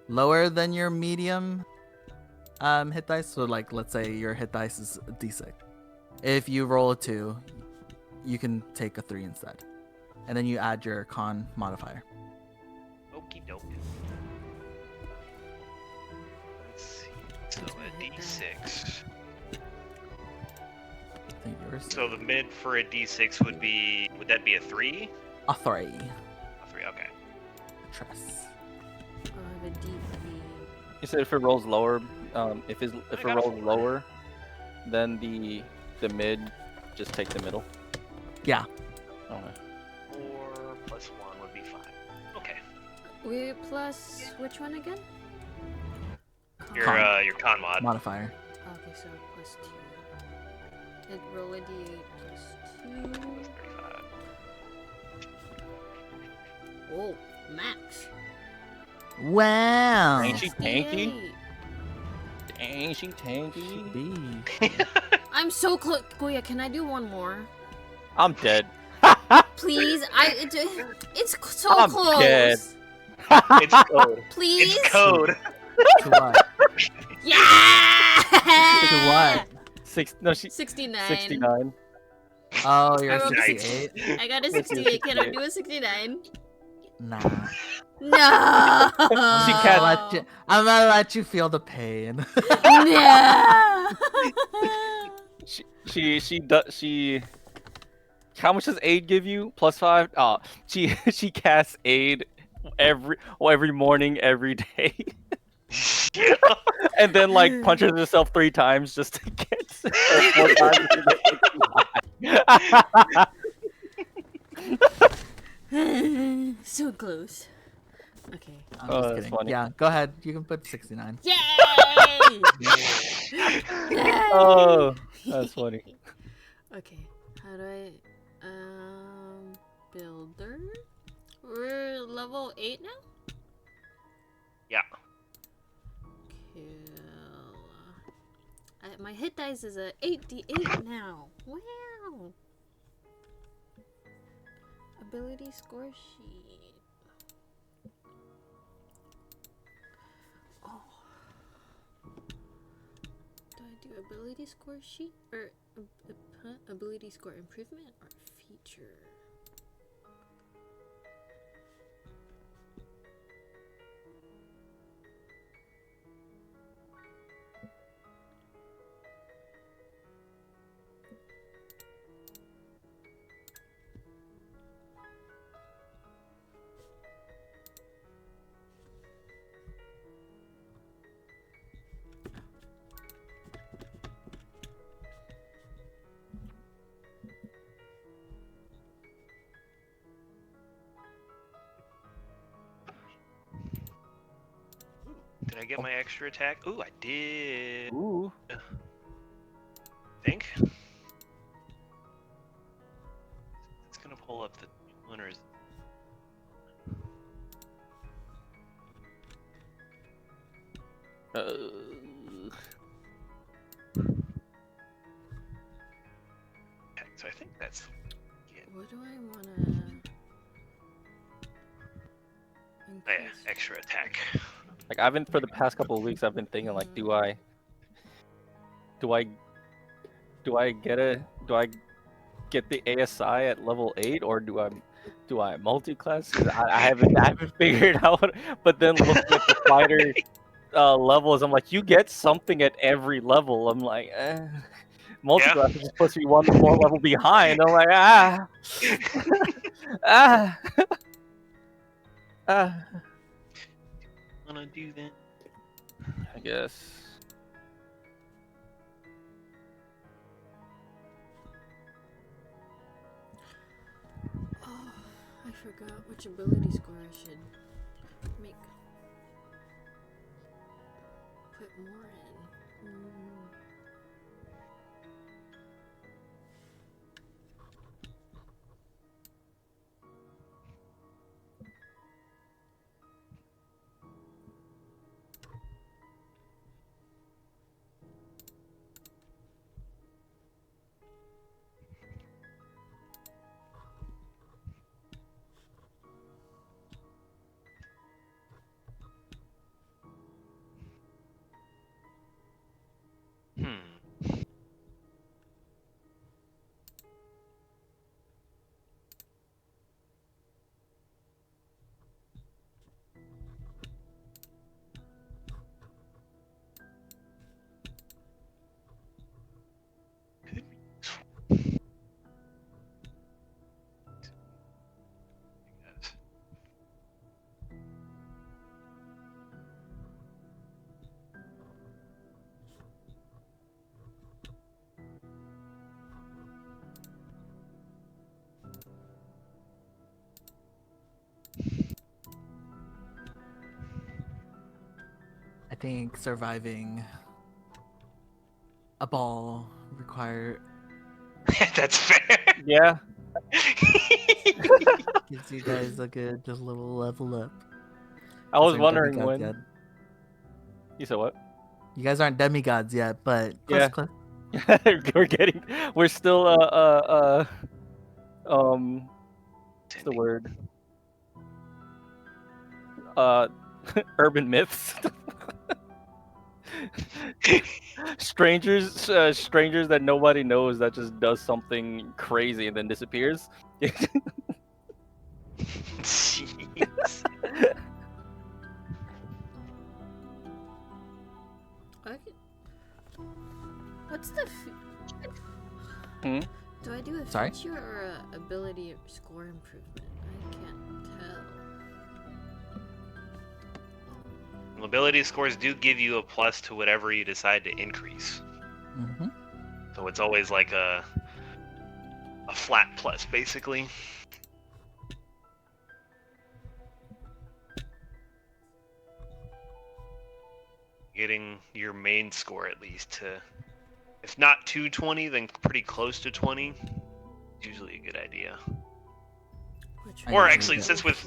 lower than your medium hit dice, so like let's say your hit dice is a d6. If you roll a 2, you can take a 3 instead, and then you add your con modifier. Okie doke. Let's see. So a d6. I think yours. So the mid for a d6 would that be a 3? A 3. A 3, okay. Tress. I have a D3. You said if it rolls lower, if it got a rolls 4. lower, then the mid, just take the middle. Yeah. Okay. 4 plus 1 would be 5. Okay. We plus which one again? Your Con. your con mod. Modifier. Okay, so plus 2. It roll a D8 plus 2. Plus 35. Oh, max. Wow. Ain't she tanky? 68. Dang, she tanky. Be. I'm so close. Goya, can I do one more? I'm dead. Please, it's so I'm close. dead. It's code. Please. It's code. To what? Yeah. To what? No, she 69. 69. Oh, you're I rolled a 68? I got a Yes, you're 68. Can I 68. do a 69? Nah. No. She I'm can't- gonna let you. I'm gonna let you feel the pain. No. She does she. How much does aid give you? +5. Oh, she casts aid every morning, every day, Yeah. and then like punches herself 3 times just to get or 4 times just to get 89. So close. Okay. I'm Oh, just that's kidding. funny. Yeah, go ahead. You can put 69. Yay! Oh, that's funny. Okay. How do I builder? We're level 8 now? Yeah. Cool. My hit dice is a 88 now. Wow. Ability score sheet. Oh. Do I do ability score sheet or ability score improvement or feature? Did I get my extra attack? Ooh, I did. Ooh. Think. It's gonna pull up the winners. So I think that's. What do I wanna Oh yeah, extra attack. Like I've been for the past couple of weeks, I've been thinking like, do I get the ASI at level 8 or do I multi-class? 'Cause I haven't figured out. But then looking at the fighter levels, I'm like, you get something at every level. I'm like, multi-class is supposed to be one more level behind. I'm like, ah. Wanna do that? I guess. Oh, I forgot which ability score I should make. Put more in. I think surviving a ball require That's fair. Yeah. gives you guys a good just little level up. I was These aren't wondering demigods when. yet. You said what? You guys aren't demigods yet, but Yeah. close. We're still what's the word? Urban myths. Strangers that nobody knows that just does something crazy and then disappears. Jeez. Okay. What's the? Hmm? Do I do a Sorry? feature or a ability score improvement? I can't tell. Ability scores do give you a plus to whatever you decide to increase. Mm-hmm. So it's always like a flat plus, basically. Getting your main score at least to, if not 220, then pretty close to 20. Is usually a good idea. Which I Or usually actually, get- since with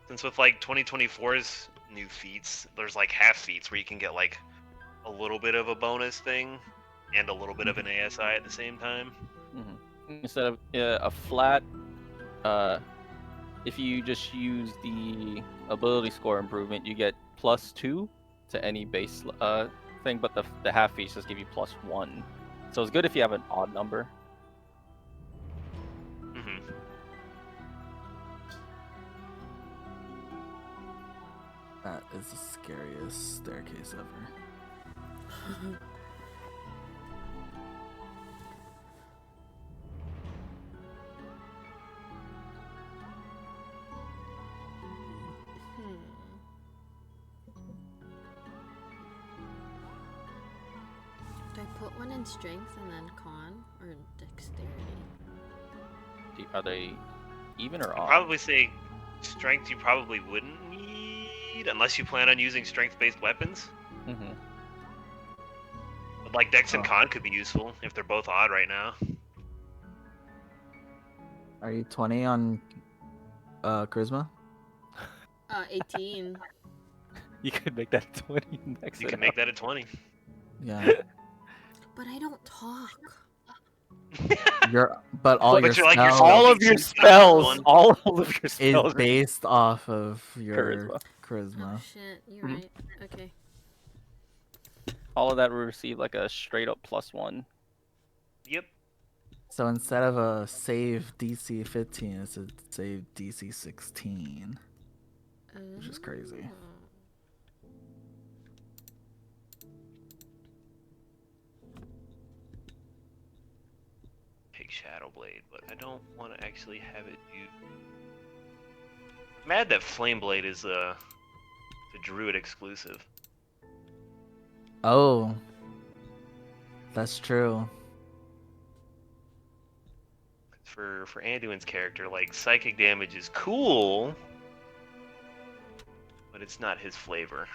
2024's new feats, there's like half feats where you can get like a little bit of a bonus thing and a little bit of an ASI at the same time. Instead of a flat, if you just use the ability score improvement, you get +2 to any base thing, but the half feats just give you +1. So it's good if you have an odd number. Hmm. That is the scariest staircase ever. Hmm. Do I put one in strength and then con or dexterity? Are they even or I'd odd? probably say strength you probably wouldn't need unless you plan on using strength-based weapons. Mm-hmm. But like Dex and Oh. Con could be useful if they're both odd right now. Are you 20 on charisma? 18. You could make that 20 next. You can make that a 20. Yeah. But I don't talk. But all But your you're like, your spells spell All of your DC spells, one. all of your is spells. based off of your Oh charisma. shit, you're Mhm. right. Okay. All of that will receive like a straight up +1. Yep. So instead of a save DC 15, it's a save DC 16. Which is crazy. Oh. Pick Shadowblade, but I don't want to actually have it do. I'm mad that Flameblade is the Druid exclusive. Oh. That's true. For Anduin's character, like psychic damage is cool, but it's not his flavor.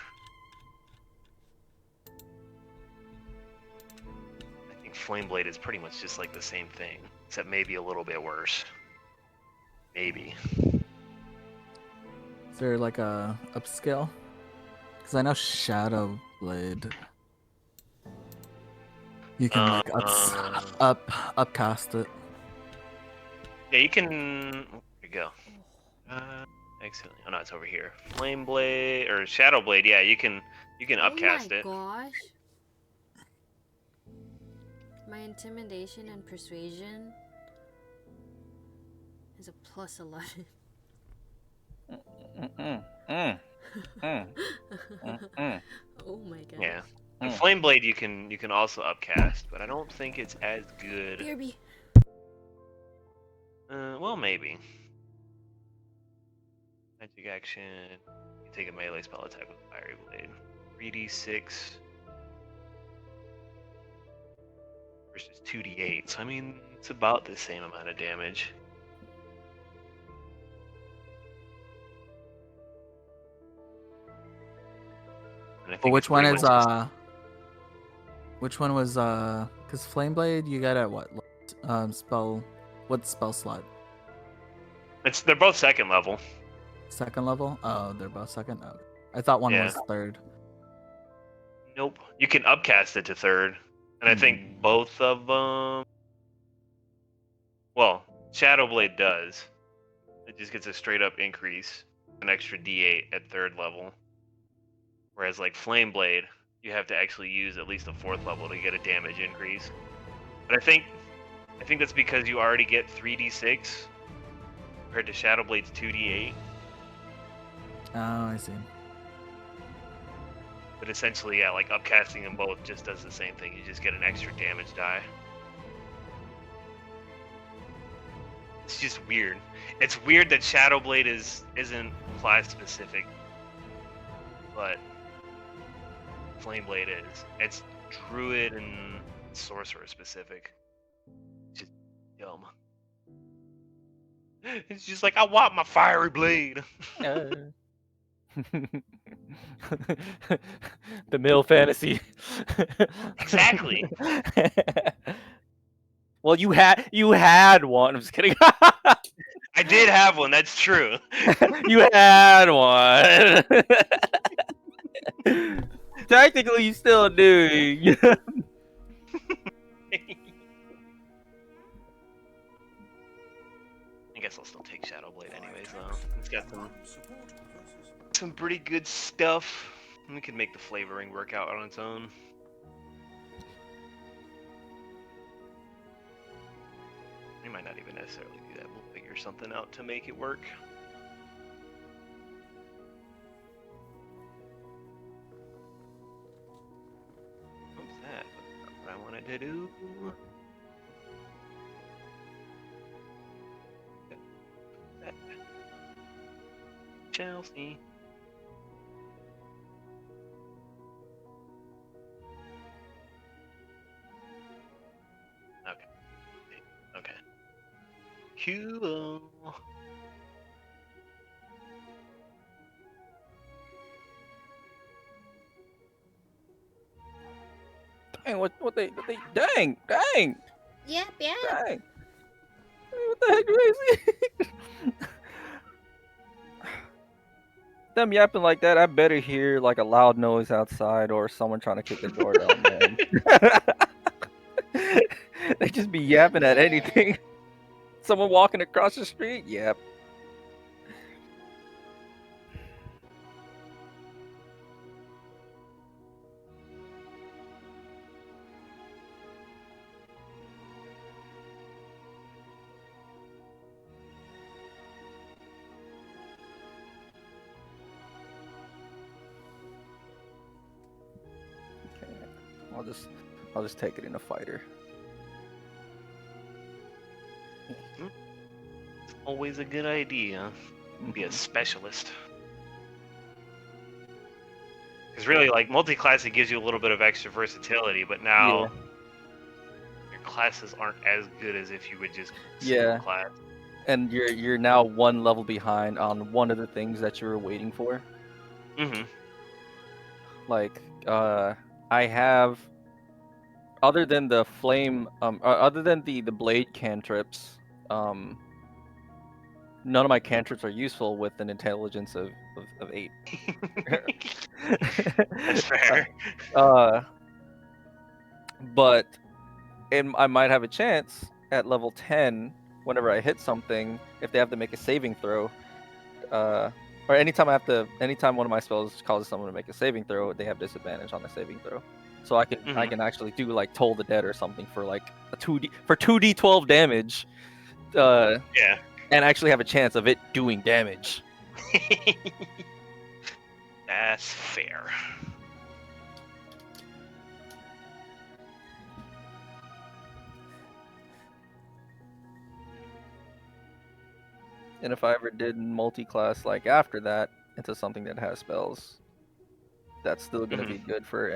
I think Flameblade is pretty much just like the same thing, except maybe a little bit worse. Maybe. Is there like a upscale? Because I know Shadowblade. You can like upcast it. Yeah, you can. There you go. Excellent. Oh no, it's over here. Flameblade or Shadowblade. Yeah, you can upcast it. Oh my gosh. My intimidation and persuasion is a +11. Oh my god. Yeah. And Flameblade you can also upcast, but I don't think it's as good. BRB. Well maybe. Magic action. You take a melee spell attack with Fiery Blade. 3d6 versus 2d8. So I mean, it's about the same amount of damage. And I But think which it's one pretty is much just- which one was because Flameblade you got at what spell, what spell slot? they're both second level. Second level? Oh, they're both second. Oh. I thought one Yeah. was third. Nope. You can upcast it to third, and I think both of them. Well, Shadowblade does. It just gets a straight up increase, an extra D8 at third level. Whereas like Flame Blade, you have to actually use at least a 4th level to get a damage increase. But I think that's because you already get 3d6 compared to Shadow Blade's 2d8. Oh, I see. But essentially, yeah, like upcasting them both just does the same thing. You just get an extra damage die. It's just weird. It's weird that Shadow Blade isn't class specific, but Flame Blade is. It's Druid and Sorcerer specific. Just dumb. It's just like, I want my fiery blade. The male fantasy. Exactly. Well, you had one. I'm just kidding. I did have one. That's true. You had one. Technically, you still do. I guess I'll still take Shadow Blade anyways, though. It's got some pretty good stuff. We could make the flavoring work out on its own. We might not even necessarily do that. We'll figure something out to make it work. What's that? That's not what I wanted to do. Chelsea. Okay. Cool. Dang, what they dang. Yep. Dang. What the heck, Gracie? Them yapping like that, I better hear like a loud noise outside or someone trying to kick the door down, man. They just be yapping at anything. Someone walking across the street? Yep. Okay. I'll just take it in a fighter. Always a good idea. Be a specialist. Because really, like, multi-class, it gives you a little bit of extra versatility, but now your classes aren't as good as if you would just single class. And you're now one level behind on one of the things that you were waiting for. Mm-hmm. Like, I have, other than the flame, other than the blade cantrips, none of my cantrips are useful with an intelligence of 8. That's fair. But I might have a chance at level 10 whenever I hit something, if they have to make a saving throw, or anytime one of my spells causes someone to make a saving throw, they have disadvantage on the saving throw. So I can actually do like Toll the Dead or something for like a 2d12 damage. Yeah. And actually have a chance of it doing damage. That's fair. And if I ever did multi-class like after that into something that has spells, that's still gonna be good for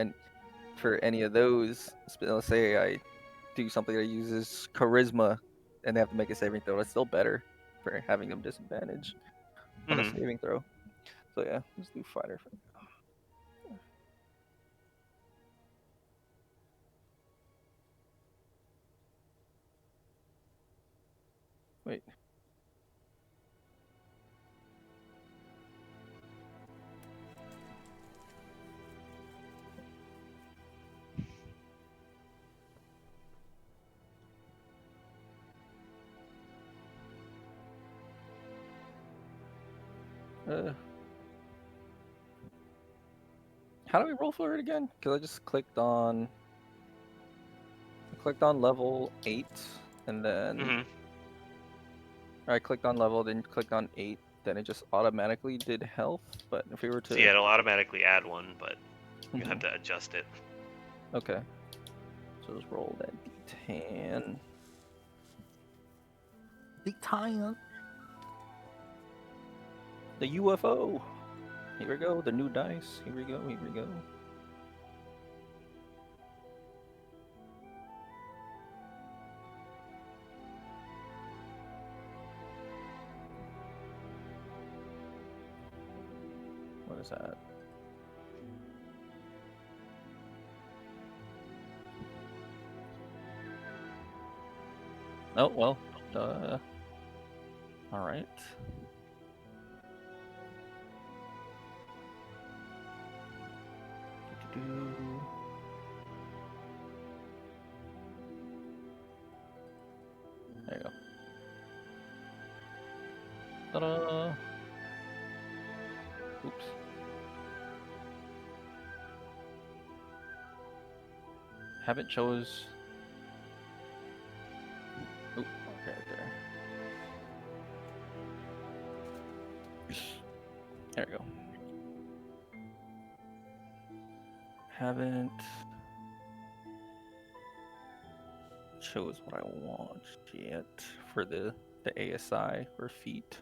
any of those. Let's say I do something that uses charisma and they have to make a saving throw, it's still better for having them disadvantage on a saving throw. So yeah, let's do fighter. Wait. How do we roll for it again? Because I just clicked on level 8, and then Mm-hmm. or I clicked on level, then clicked on 8, then it just automatically did health. But if we were to So yeah, it'll automatically add one, but you have Mhm. to adjust it. Okay, so just roll that d10. Big time. The UFO. Here we go. The new dice. Here we go. Here we go. What is that? Oh well. All right. Do-do-do. There you go. Ta-da! Oops. Haven't chose. Oop. Okay, right there. There we go. Haven't chose what I want yet for the ASI or feat.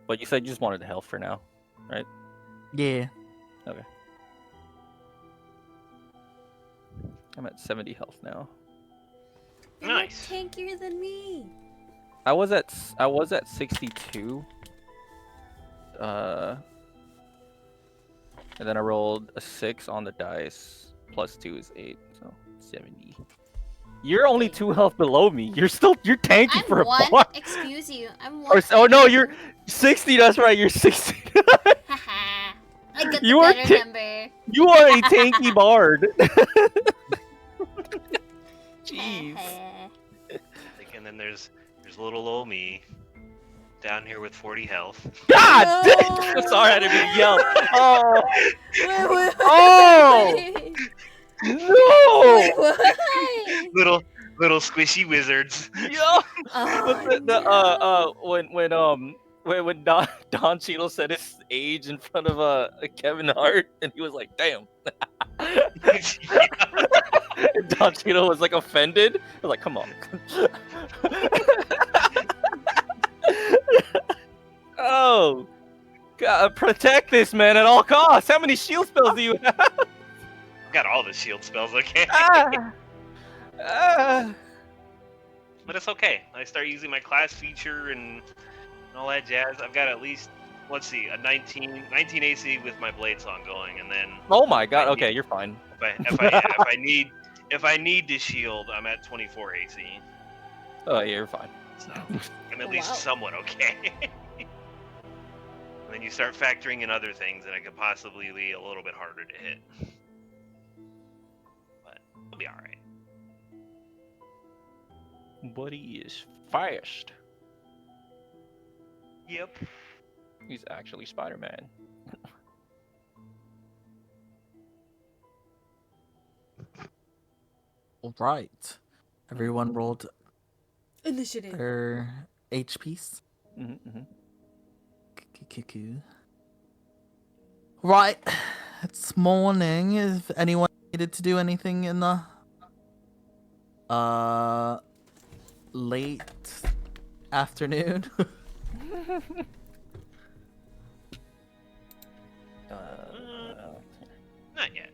But you said you just wanted the health for now, right? Yeah. Okay. I'm at 70 health now. You're Nice. more tankier than me. I was at 62. And then I rolled a 6 on the dice. Plus 2 is 8, so 70. You're only 2 health below me. You're tanky for a I'm one. bar. Excuse you. I'm Or, one. oh no, you're 60. That's right. You're 60. Haha. I got the You are better number. You are a tanky bard. Jeez. Like, and then there's little old me down here with 40 health. God No. damn! Sorry, I didn't mean to yell. Oh, Wait, Oh! wait. no! Wait, why? little squishy wizards. Yo! Oh, What's the no. when Don Cheadle said his age in front of Kevin Hart, and he was like, "Damn." And Don Cheadle was like offended. I was like, "Come on." Oh, gotta protect this man at all costs. How many shield spells do you have? Got all the shield spells, okay? Ah, ah. But it's okay. I start using my class feature and all that jazz. I've got at least, let's see, a 19 AC with my blade song going, and then Oh my god. I Okay, need- you're fine. if I need to shield, I'm at 24 AC. Oh, yeah, you're fine. So I'm at Oh, least wow. somewhat okay. And then you start factoring in other things, and it could possibly be a little bit harder to hit. But it'll be all right. Buddy is fast. Yep. He's actually Spider-Man. All right. Everyone rolled Initiative. their HPs. Mm-hmm. Cuckoo. Right. It's morning. If anyone needed to do anything in the late afternoon. Not yet.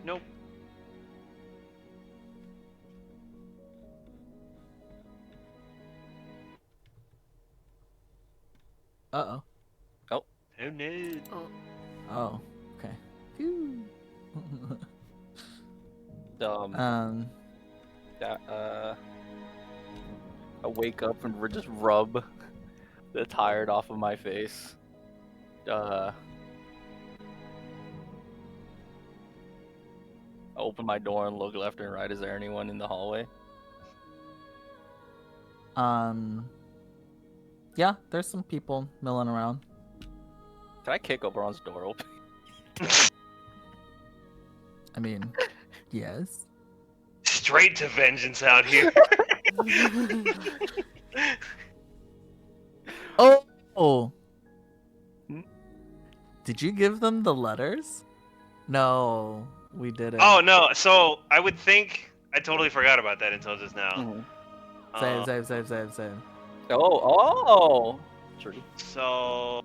Nope. Uh-oh. Oh no. Oh. Okay. Phew. I wake up and just rub the tired off of my face. open my door and look left and right. Is there anyone in the hallway? Yeah, there's some people milling around. Can I kick Oberon's door open? I mean, yes. Straight to vengeance out here. Oh! Hmm? Did you give them the letters? No, we didn't. Oh no, so I would think I totally forgot about that until just now. Mhm. Save. Oh! True. So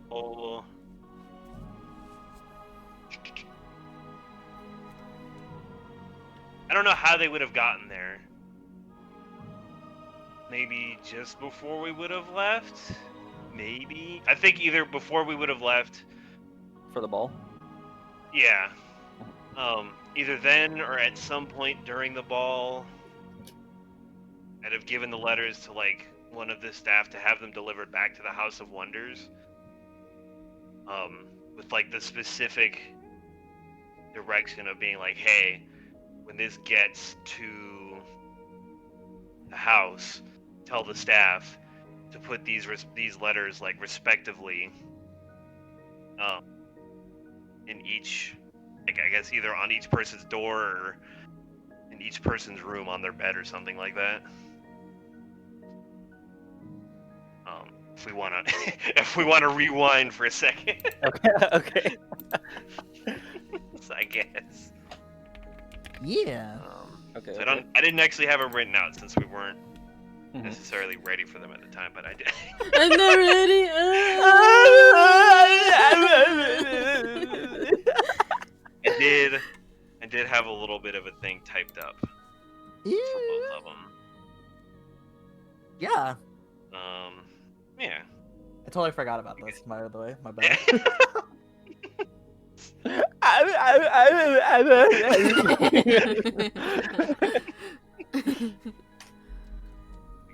I don't know how they would have gotten there. Maybe just before we would have left? Maybe. I think either before we would have left. For the ball? Yeah. Either then or at some point during the ball. I'd have given the letters to like one of the staff to have them delivered back to the House of Wonders. With like the specific direction of being like, hey, when this gets to the house, tell the staff to put these letters like respectively in each, like I guess either on each person's door or in each person's room on their bed or something like that. If we wanna rewind for a second. Okay. So I guess. Yeah. Okay. So I didn't actually have them written out since we weren't Mhm. necessarily ready for them at the time, but I did. I'm not ready. I did have a little bit of a thing typed up for Yeah. both of them. Yeah. Yeah. I totally forgot about this, by the way. My bad.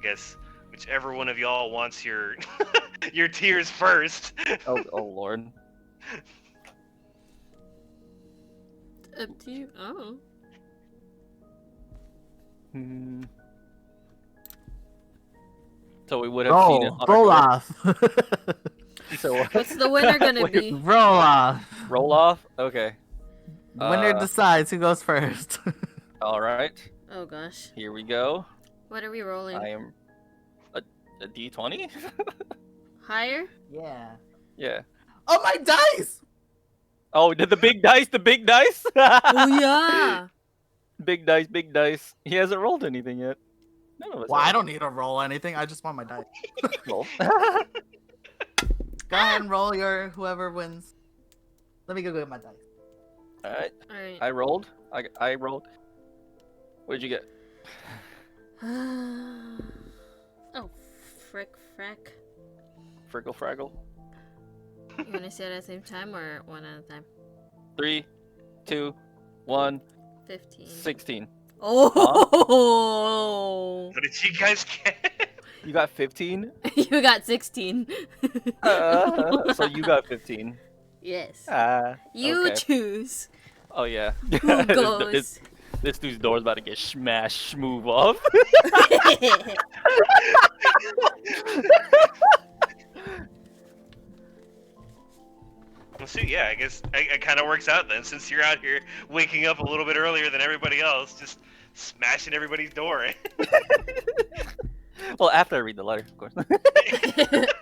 I guess whichever one of y'all wants your your tears first. oh Lord. Up to you. Oh. Hmm. So we would have seen it on our roll door. off. So What's the winner gonna Wait, be? Roll off. roll off. Okay. Winner decides who goes first. All right. Oh gosh. Here we go. What are we rolling? I am a D20. Higher? Yeah. Yeah. Oh, my dice! Oh, the big dice. The big dice. Oh yeah. Big dice. Big dice. He hasn't rolled anything yet. None of us. Well, I have. don't need to roll anything. I just want my dice. Roll. Go ahead and roll your whoever wins. Let me go get my dice. All right. Alright. I rolled. I rolled. What did you get? Oh, frack. Friggle Fraggle. You wanna say it at the same time or one at a time? 3, 2, 1, 15. 16. Oh! What did you guys get? You got 15? You got 16. So you got 15. Yes. You okay. choose. Oh yeah. Who goes? This dude's door's about to get smashed. Move off. Well, shoot, yeah, I guess it kind of works out then, since you're out here waking up a little bit earlier than everybody else, just smashing everybody's door. Well, after I read the letter, of course.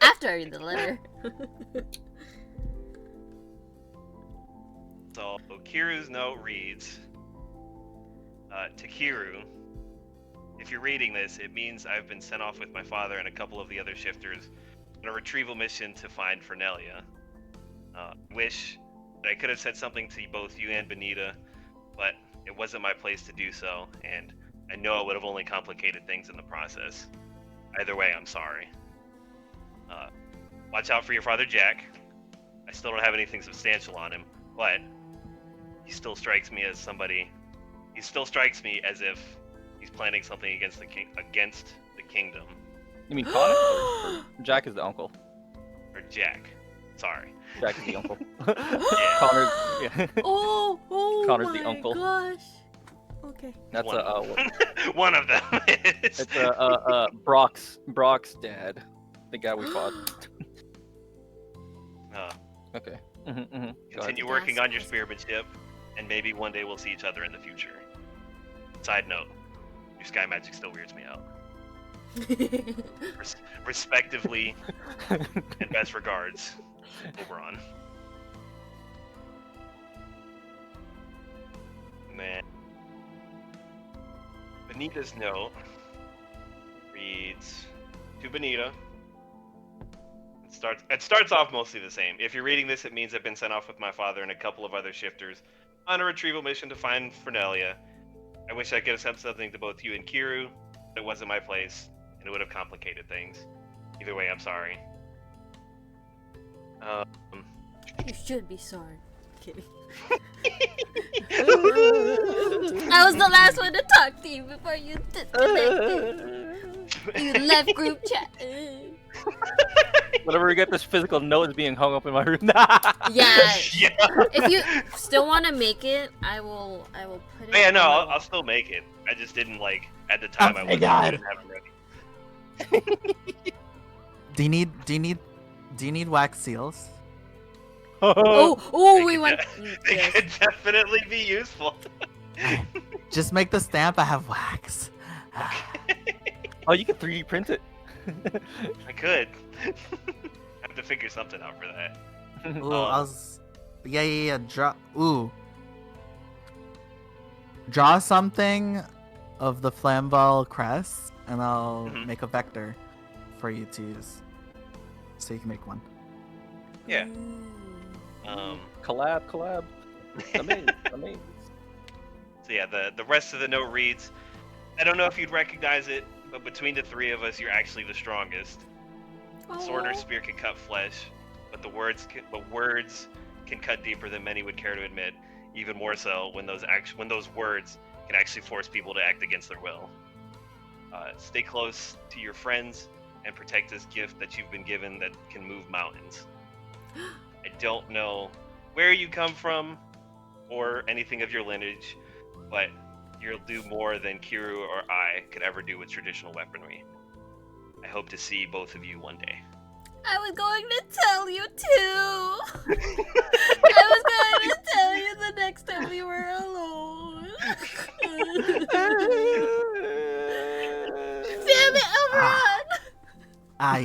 After I read the letter. So Kiru's note reads, to Kiru, if you're reading this, it means I've been sent off with my father and a couple of the other shifters on a retrieval mission to find Fernelia. Wish that I could have said something to both you and Benita, but it wasn't my place to do so, and I know it would have only complicated things in the process. Either way, I'm sorry. Watch out for your father, Jack. I still don't have anything substantial on him, but he still strikes me as somebody. He still strikes me as if he's planning something against the kingdom. You mean Connor? Or Jack is the uncle. Or Jack. Sorry. Jack is the uncle. Yeah. Connor's, yeah. Oh Connor's my the uncle. gosh. Okay. That's One. a One of them is. it's Brock's dad, the guy we fought. Okay. Continue working on your spearmanship, and maybe one day we'll see each other in the future. Side note, your sky magic still weirds me out. Respectively, and best regards, Oberon. Man. Benita's note reads to Benita. It starts off mostly the same. If you're reading this, it means I've been sent off with my father and a couple of other shifters on a retrieval mission to find Fernelia. I wish I could have said something to both you and Kiru, but it wasn't my place, and it would have complicated things. Either way, I'm sorry. You should be sorry. Kidding. I was the last one to talk to you before you disconnected. You left group chat. Whenever we get this physical note is being hung up in my room. Yeah. Yeah. If you still want to make it, I will put it. Yeah, no, on the I'll still make it. I just didn't at the time. Oh I my wasn't God. didn't have it ready. Do you need wax seals? Oh, They we could went. They Yes. could definitely be useful. Just make the stamp. I have wax. Oh, you can 3D print it. I could. I have to figure something out for that. Ooh, I was. Yeah. Draw. Ooh. Draw something of the Flamval crest, and I'll Mhm. make a vector for you to use, so you can make one. Yeah. Ooh. Collab. Amazing. So yeah, the rest of the note reads, I don't know if you'd recognize it, but between the three of us, you're actually the strongest. The sword or Aw. spear can cut flesh, but words can cut deeper than many would care to admit. Even more so when those words can actually force people to act against their will. Stay close to your friends and protect this gift that you've been given that can move mountains. I don't know where you come from or anything of your lineage, but you'll do more than Kiru or I could ever do with traditional weaponry. I hope to see both of you one day. I was going to tell you too. I was going to tell you the next time we were alone. Damn it, Oberon!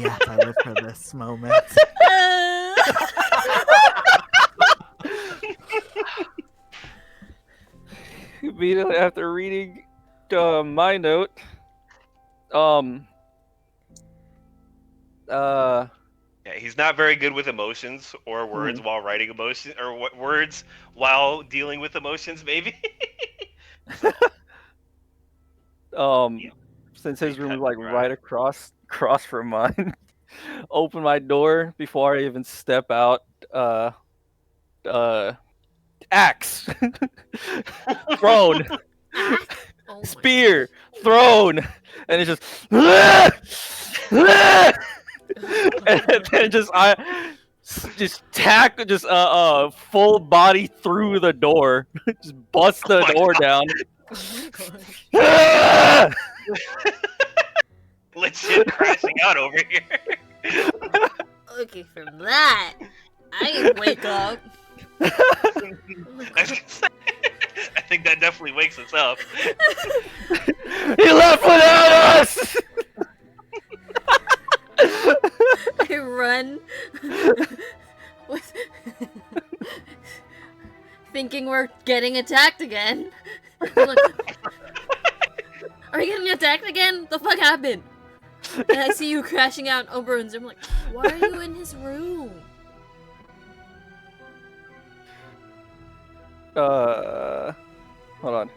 Yes, I live for this moment. Immediately after reading my note, Yeah, he's not very good with emotions or words while writing emotions, or words while dealing with emotions, maybe. Since his room is cut like and right across from mine, open my door before I even step out. Axe thrown, Oh my spear thrown, and it's just and then just tack full body through the door, just bust the my door God. down. gosh. Legit crashing out over here. Okay, from that, I can wake up. I think that definitely wakes us up. He left without us. I run with thinking we're getting attacked again. Look, are we getting attacked again? The fuck happened? And I see you crashing out in Oberon's room. I'm like, why are you in his room? Hold on.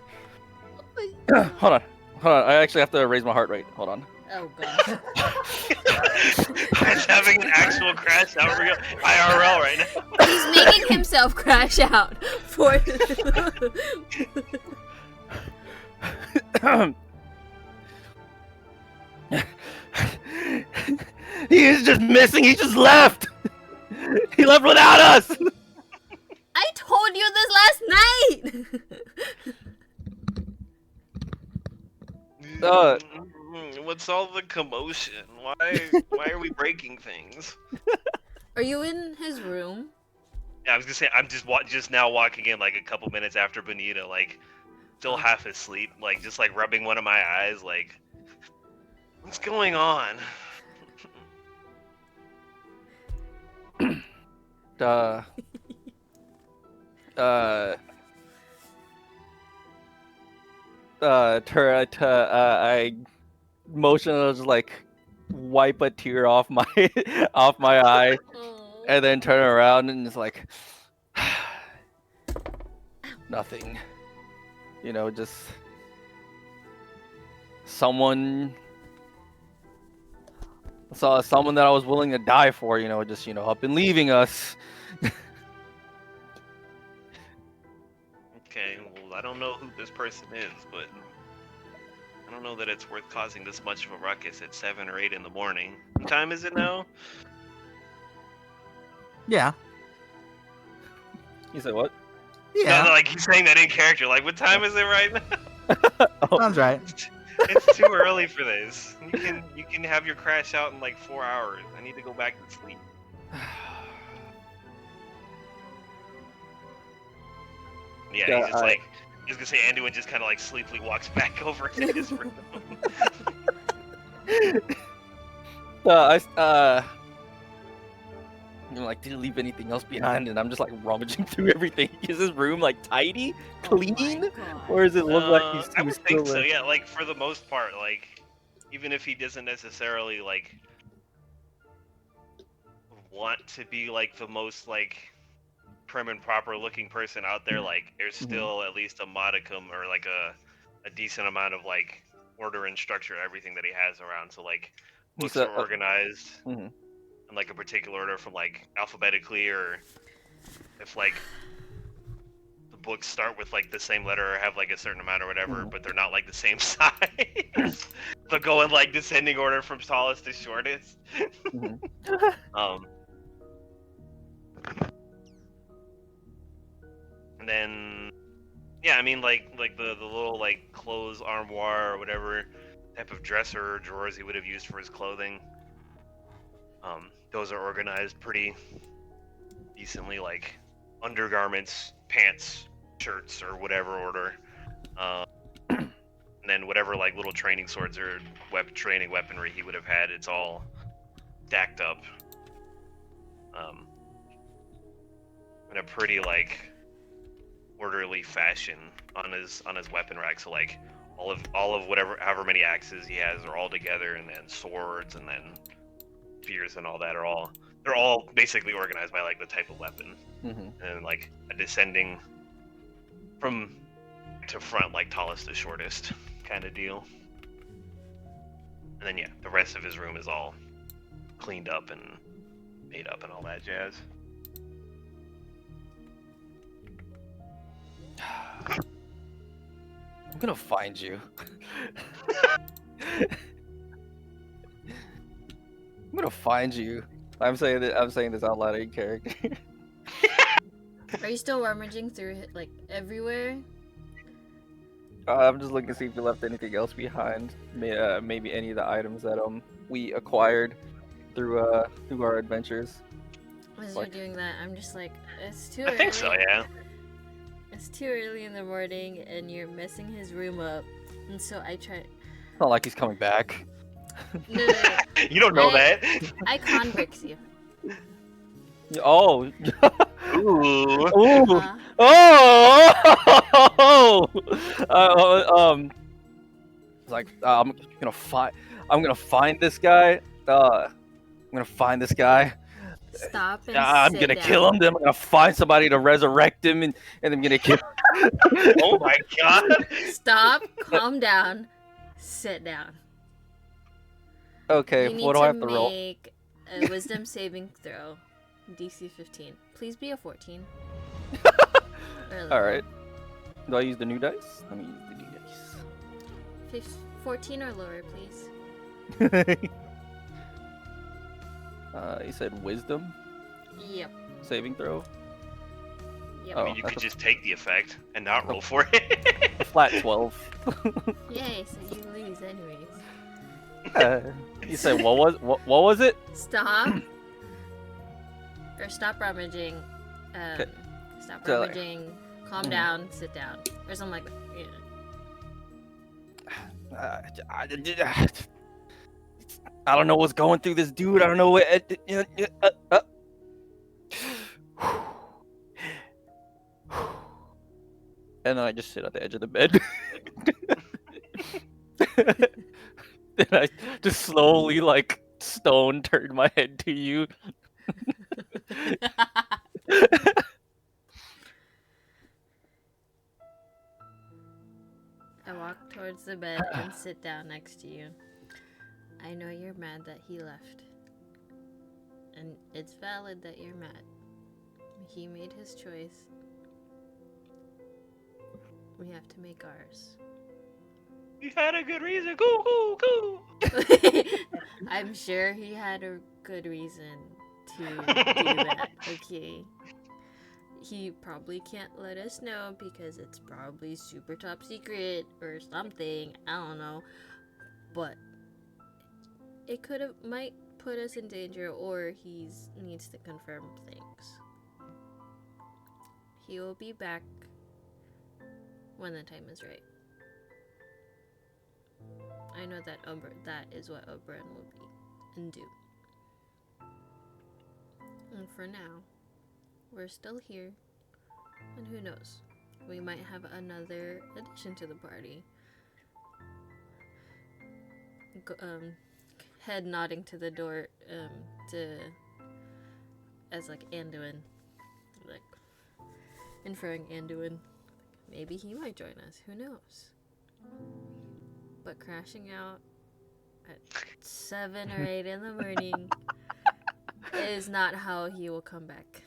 Hold on. I actually have to raise my heart rate. Hold on. Oh god. He's having an actual crash out real IRL right now. He's making himself crash out for He is just missing. He just left. He left without us. I told you this last night. What's all the commotion? Why are we breaking things? Are you in his room? Yeah, I was gonna say I'm just now walking in like a couple minutes after Bonita, like still Oh. half asleep, like just like rubbing one of my eyes, like what's going on? uh, I motion just like wipe a tear off my off my eye, Oh. and then turn around and it's like nothing. You know, just someone saw someone that I was willing to die for. You know, just up and leaving us. Okay, well I don't know who this person is, but I don't know that it's worth causing this much of a ruckus at 7 or 8 in the morning. What time is it now? Yeah. You said what? Yeah. No, like he's saying that in character. Like, what time is it right now? Oh. Sounds right. It's too early for this. You can have your crash out in like 4 hours. I need to go back to sleep. Yeah, Yeah, he's just like I was gonna say Anduin just kind of like sleepily walks back over to his room. Like, didn't leave anything else behind, and I'm just like rummaging through everything. Is this room like tidy, clean, or does it look like he's I too would think still? so. Yeah, like for the most part, like even if he doesn't necessarily like want to be like the most like prim and proper looking person out there, like there's still at least a modicum or like a decent amount of like order and structure everything that he has around. So like books are organized in like a particular order from like alphabetically, or if like the books start with like the same letter or have like a certain amount or whatever, but they're not like the same size. They'll go in like descending order from tallest to shortest. And then yeah, I mean like the little like clothes armoire or whatever type of dresser or drawers he would have used for his clothing. Those are organized pretty decently, like undergarments, pants, shirts, or whatever order. And then whatever like little training swords or training weaponry he would have had, it's all stacked up in a pretty like orderly fashion on his weapon rack. So like all of whatever however many axes he has are all together, and then swords and then spears and all that they're all basically organized by like the type of weapon, and like a descending from to front, like tallest to shortest kind of deal. And then yeah, the rest of his room is all cleaned up and made up and all that jazz. I'm gonna find you. I'm gonna find you. I'm saying this out loud in character. Are you still rummaging through like everywhere? I'm just looking to see if you left anything else behind. Maybe any of the items that we acquired through our adventures. As Like- you're doing that, I'm just like, it's too I early. think so, yeah. It's too early in the morning, and you're messing his room up. And so I try. It's not like he's coming back. No. You don't know that. I convicts you. Oh. Ooh. Ooh. Uh, Oh. It's like I'm gonna find this guy. I'm gonna find this guy. Stop and I'm sit gonna down. kill him. Then I'm gonna find somebody to resurrect him, and I'm gonna kill. Oh my god. Stop. Calm down. Sit down. Okay, You need what do I have to roll? make a wisdom saving throw. DC 15. Please be a 14. All right. Do I use the new dice? Let me use the new dice. 14 or lower, please. You said wisdom Yep. saving throw. Yep. I Oh, mean, you that's could a- just take the effect and not roll for it. A flat 12. Yay, so you lose anyways. You said what was it? Stop. Or stop rummaging. Okay. Stop So, like- rummaging. Calm Mhm. down. Sit down. Or something like that. Yeah. I don't know what's going through this dude. I don't know what. And then I just sit at the edge of the bed. Then I just slowly, like, stone turn my head to you. I walk towards the bed and sit down next to you. I know you're mad that he left. And it's valid that you're mad. He made his choice. We have to make ours. You had a good reason. Go, go, go. I'm sure he had a good reason to do that, okay? He probably can't let us know because it's probably super top secret or something. I don't know. But it might put us in danger, or he needs to confirm things. He will be back when the time is right. I know that that is what Oberon will be and do. And for now, we're still here, and who knows? We might have another addition to the party. Head nodding to the door, as like Anduin, like inferring Anduin. Maybe he might join us. Who knows? But crashing out at 7 or 8 in the morning is not how he will come back.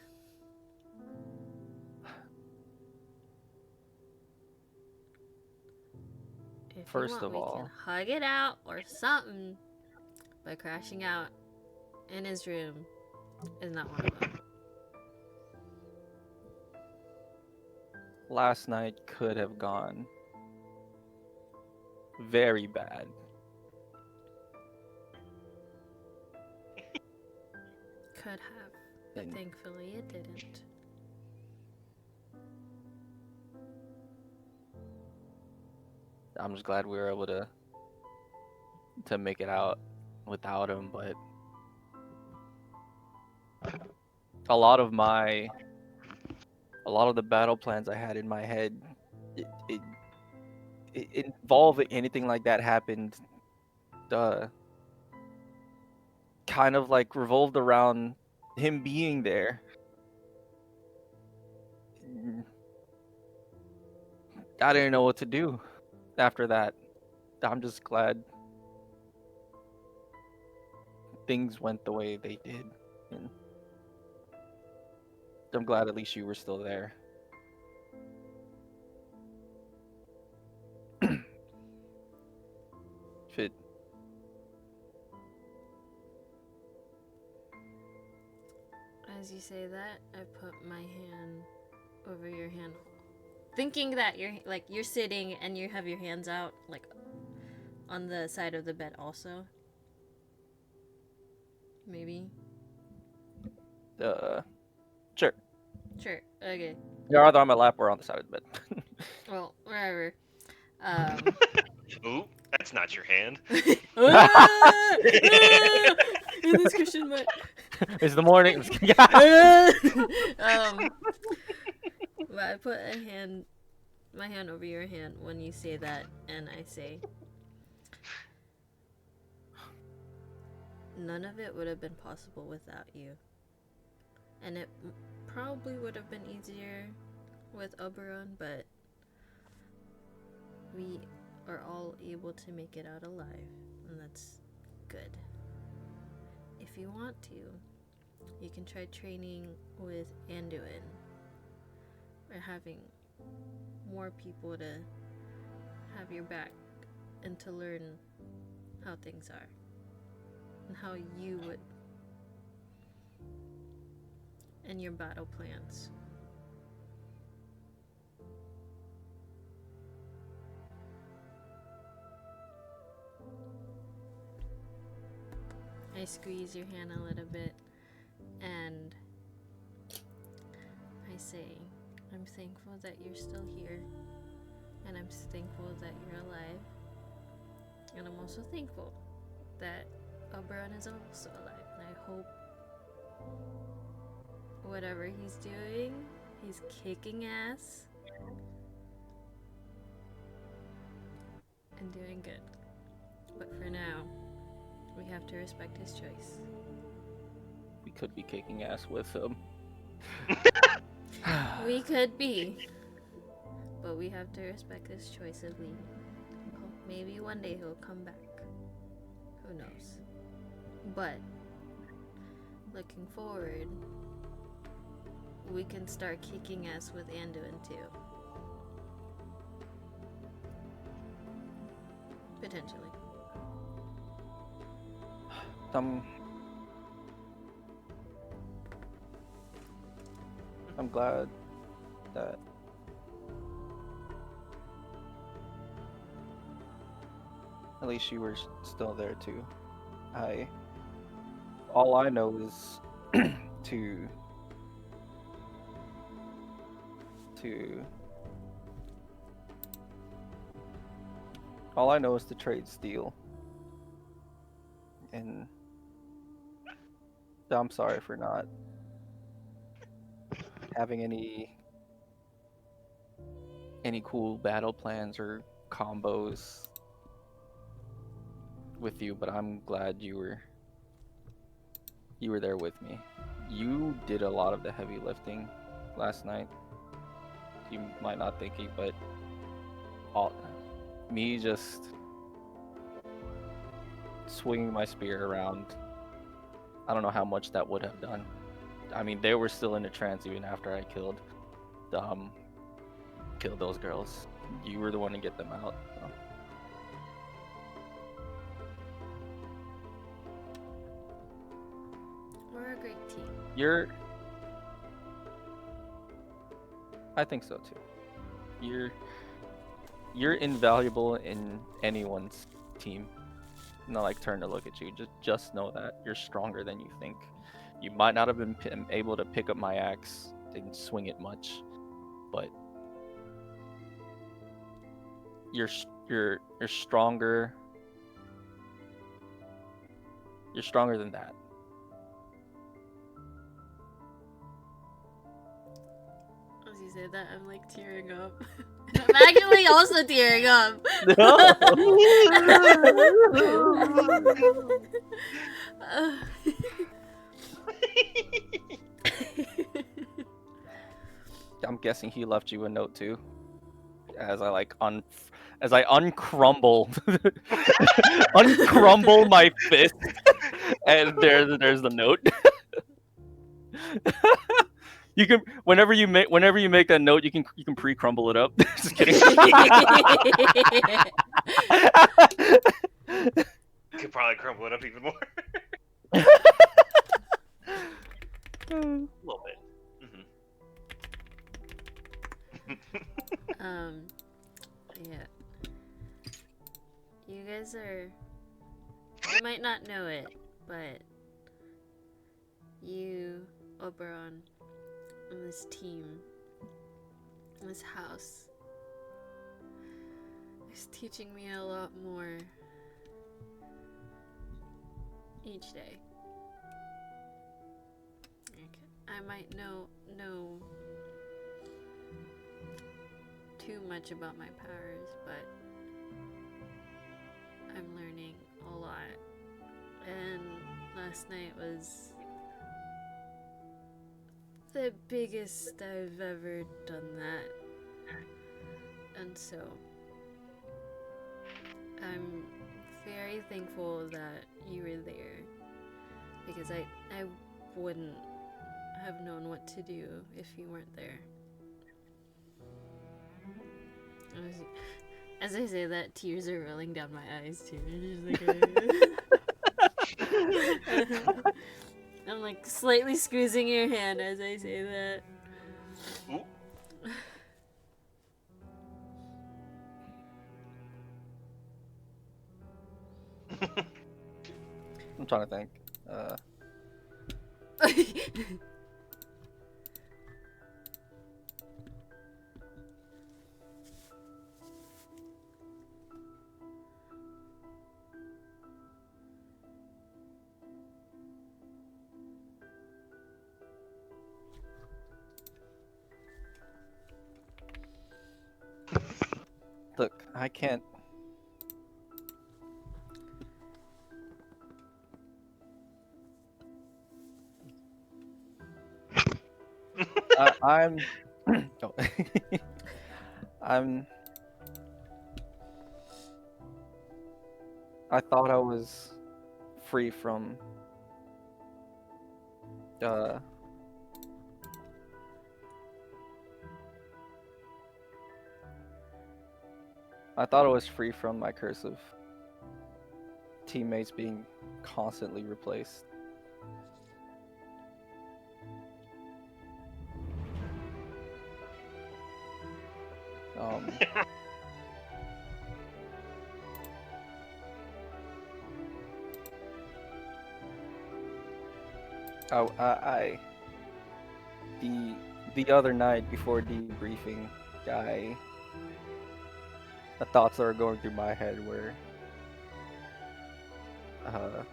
If First you want, of we all- can hug it out or something. But crashing out in his room is not one of them. Last night could have gone very bad. Could have, but And- thankfully it didn't. I'm just glad we were able to make it out without him, but a lot of the battle plans I had in my head, it involved anything like that happened, kind of like revolved around him being there. I didn't know what to do after that. I'm just glad things went the way they did. And I'm glad at least you were still there. If it, As you say that, I put my hand over your hand, thinking that you're sitting and you have your hands out like on the side of the bed also. Maybe. sure. Sure. Okay. You're either on my lap or on the side of the bed. Well, wherever. Ooh, that's not your hand. Indiscretion, but It's the morning. but I put my hand over your hand when you say that, and I say, none of it would have been possible without you, and it probably would have been easier with Oberon, but we are all able to make it out alive, and that's good. If you want to, you can try training with Anduin, or having more people to have your back and to learn how things are and how you would, and your battle plans. squeeze your hand a little bit and I say, I'm thankful that you're still here, and I'm thankful that you're alive, and I'm also thankful that Oberon is also alive, and I hope whatever he's doing, he's kicking ass and doing good. But for now, we have to respect his choice. We could be kicking ass with him. We could be, but we have to respect his choice of leaving. Maybe one day he'll come back. Who knows? But looking forward, we can start kicking ass with Anduin too. Potentially. I'm glad that at least you were still there too. All I know is to all I know is to trade steel. And I'm sorry for not having any cool battle plans or combos with you, but I'm glad you were there with me. You did a lot of the heavy lifting last night. You might not think it, but me just swinging my spear around, I don't know how much that would have done. I mean, they were still in a trance even after I killed those girls. You were the one to get them out. So. We're a great team. I think so too. You're invaluable in anyone's team. Not like turn to look at you. Just know that you're stronger than you think. You might not have been able to pick up my axe and swing it much, but you're stronger. You're stronger than that. As you say that, I'm like tearing up. I'm actually also tearing up. I'm guessing he left you a note too. As I uncrumble uncrumble my fist, and there's the note. You can whenever you make that note, you can pre-crumble it up. Just kidding. Could probably crumble it up even more. A little bit. Yeah. You guys are. You might not know it, but you, Oberon, and this team, this house, is teaching me a lot more each day. I might know too much about my powers, but I'm learning a lot. And last night was the biggest I've ever done that. And so I'm very thankful that you were there, because I wouldn't have known what to do if you weren't there. As I say that, tears are rolling down my eyes too. I'm like slightly squeezing your hand as I say that. I'm trying to think. Look, I can't. I'm. Oh. I'm. I thought I was free from. Uh. I thought I was free from my curse of teammates being constantly replaced. Um, I the other night before debriefing, the thoughts that were going through my head were, uh,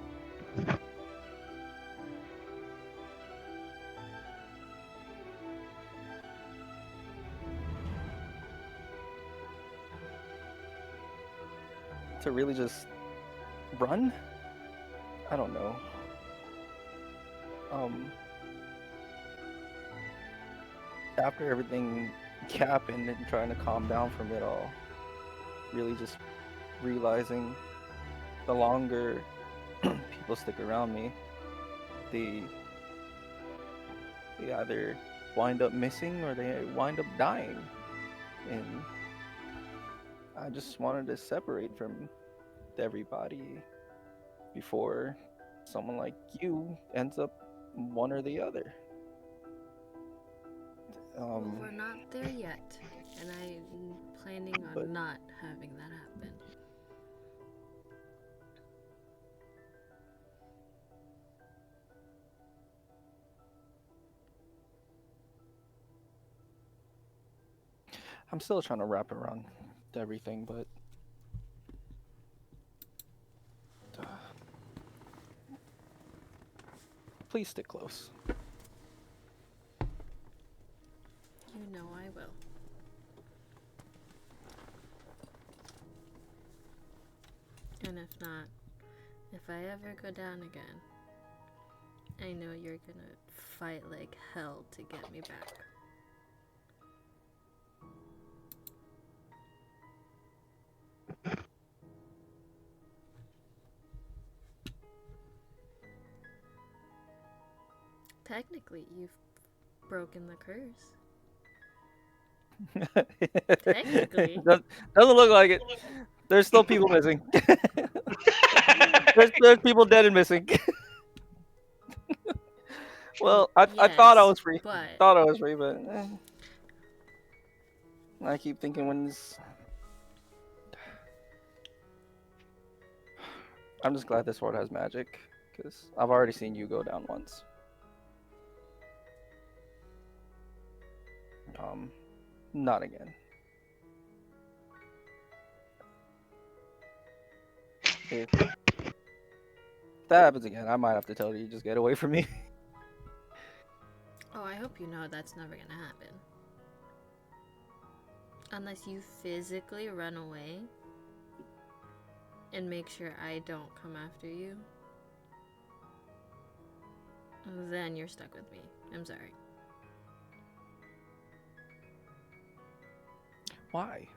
to really just run. I don't know. After everything happened and trying to calm down from it all, really just realizing the longer people stick around me, they either wind up missing or they wind up dying. And I just wanted to separate from everybody before someone like you ends up one or the other. Well, we're not there yet, and I'm planning on But- not having that happen. I'm still trying to wrap around everything, but please stick close. You know I will. And if not, if I ever go down again, I know you're gonna fight like hell to get me back. Technically, you've broken the curse. Technically. Doesn't look like it. There's still people missing. there's people dead and missing. Well, I thought I was free. But Thought I was free, but I keep thinking when this. I'm just glad this sword has magic, because I've already seen you go down once. Not again. If that happens again, I might have to tell you, just get away from me. oh, I hope you know that's never gonna happen. Unless you physically run away and make sure I don't come after you, then you're stuck with me. I'm sorry. Why?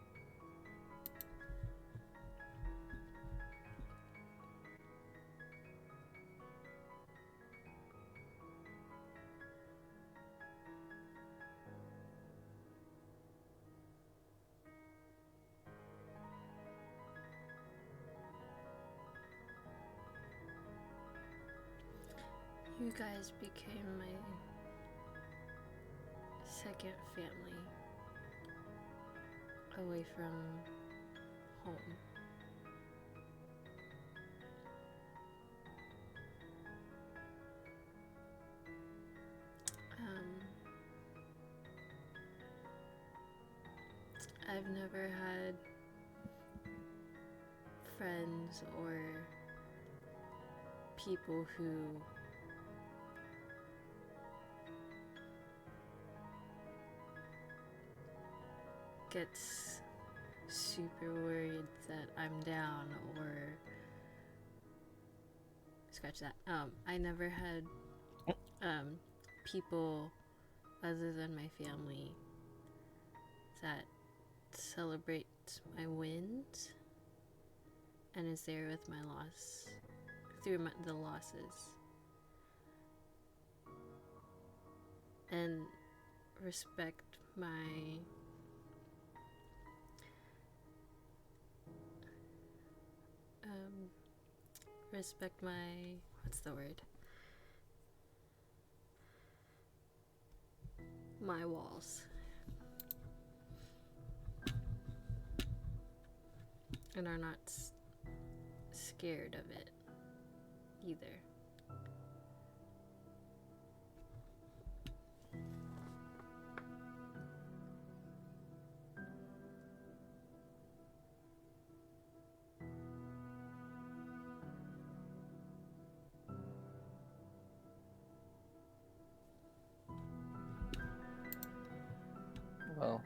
You guys became my second family away from home. I've never had friends or people who gets super worried that I'm down or scratch that. I never had people other than my family that celebrate my wins and is there with my loss through the losses and respect my what's the word, my walls, and are not scared of it either. Well,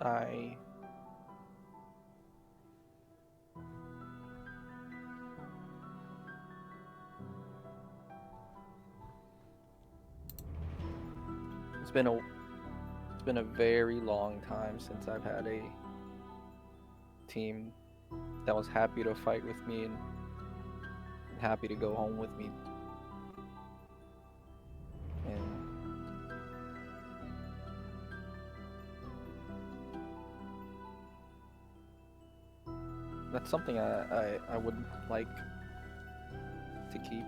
I it's been a very long time since I've had a team that was happy to fight with me and happy to go home with me. And that's something I would like to keep.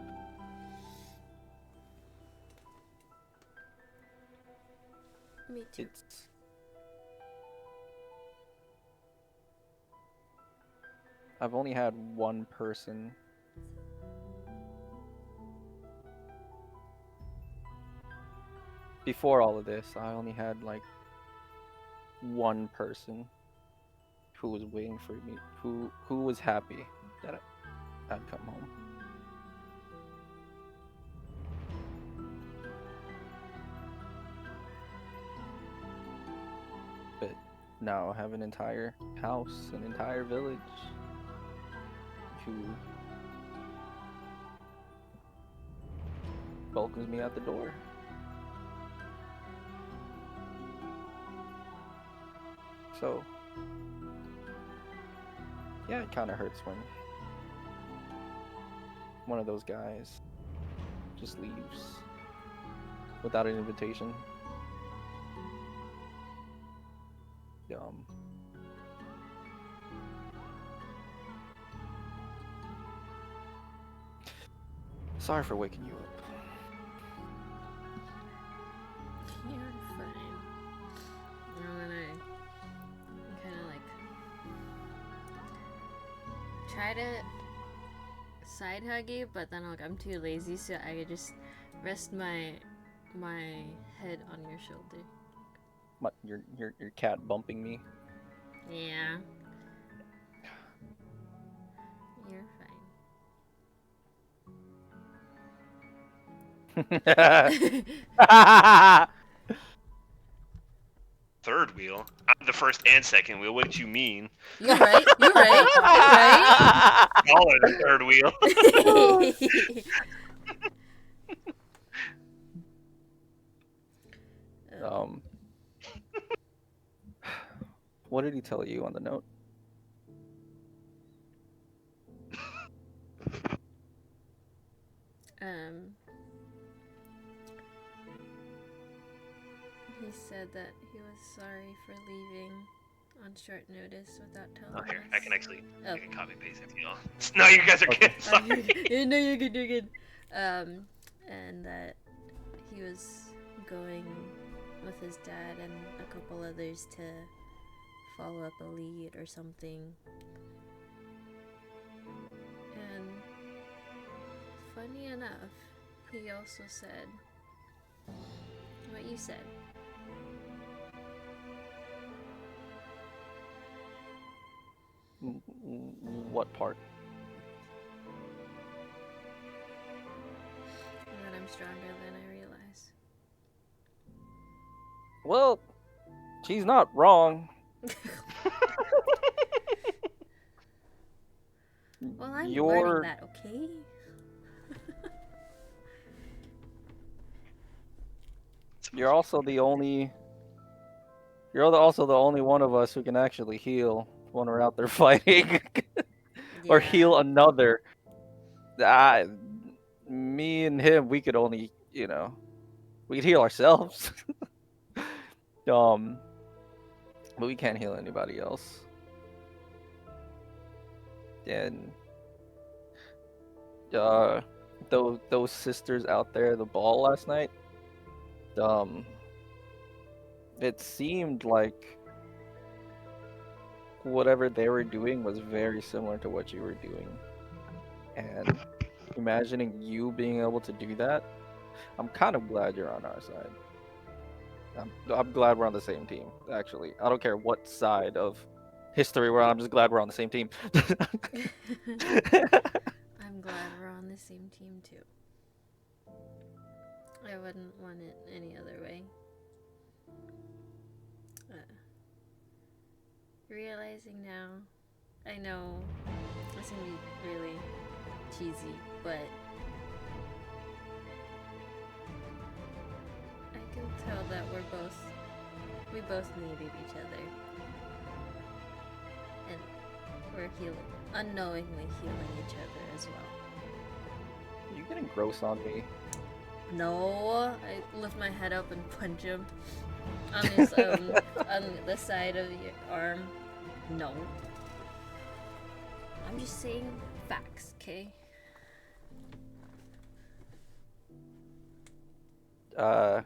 Me too. I've only had one person before all of this. I only had like one person who was waiting for me, who was happy that I'd come home. But now I have an entire house, an entire village who welcomes me at the door. So, yeah, it kind of hurts when one of those guys just leaves without an invitation. Sorry for waking you up. You're fine. And then I kind of like try to side hug you, but then like I'm too lazy, so I could just rest my head on your shoulder. What, your cat bumping me? Yeah. You're fine. Third wheel? I'm the first and second wheel. What did you mean? You're right. You're right. You're Y'all are the third wheel. right. What did he tell you on the note? He said that he was sorry for leaving on short notice without telling Oh, here, us. I can actually Oh. I can copy paste it to y'all. No, you guys are Okay. good. Sorry. No, you're good, you're good. And that he was going with his dad and a couple others to follow up a lead or something. And funny enough, he also said what you said. What part? That I'm stronger than I realize. Well, she's not wrong. Well, I'm You're learning that, okay? you're also the only also the only one of us who can actually heal when we're out there fighting or heal another. I, me and him, we could only, we could heal ourselves. But we can't heal anybody else. And those sisters out there at the ball last night, it seemed like whatever they were doing was very similar to what you were doing. And imagining you being able to do that, I'm kind of glad you're on our side. I'm glad we're on the same team, actually. I don't care what side of history we're on, I'm just glad we're on the same team. I'm glad we're on the same team too. I wouldn't want it any other way. Realizing now, I know this can be really cheesy, but I can tell that we both needed each other. And we're unknowingly healing each other as well. You getting gross on me? No, I lift my head up and punch him on his on the side of your arm. No. I'm just saying facts, okay? I'm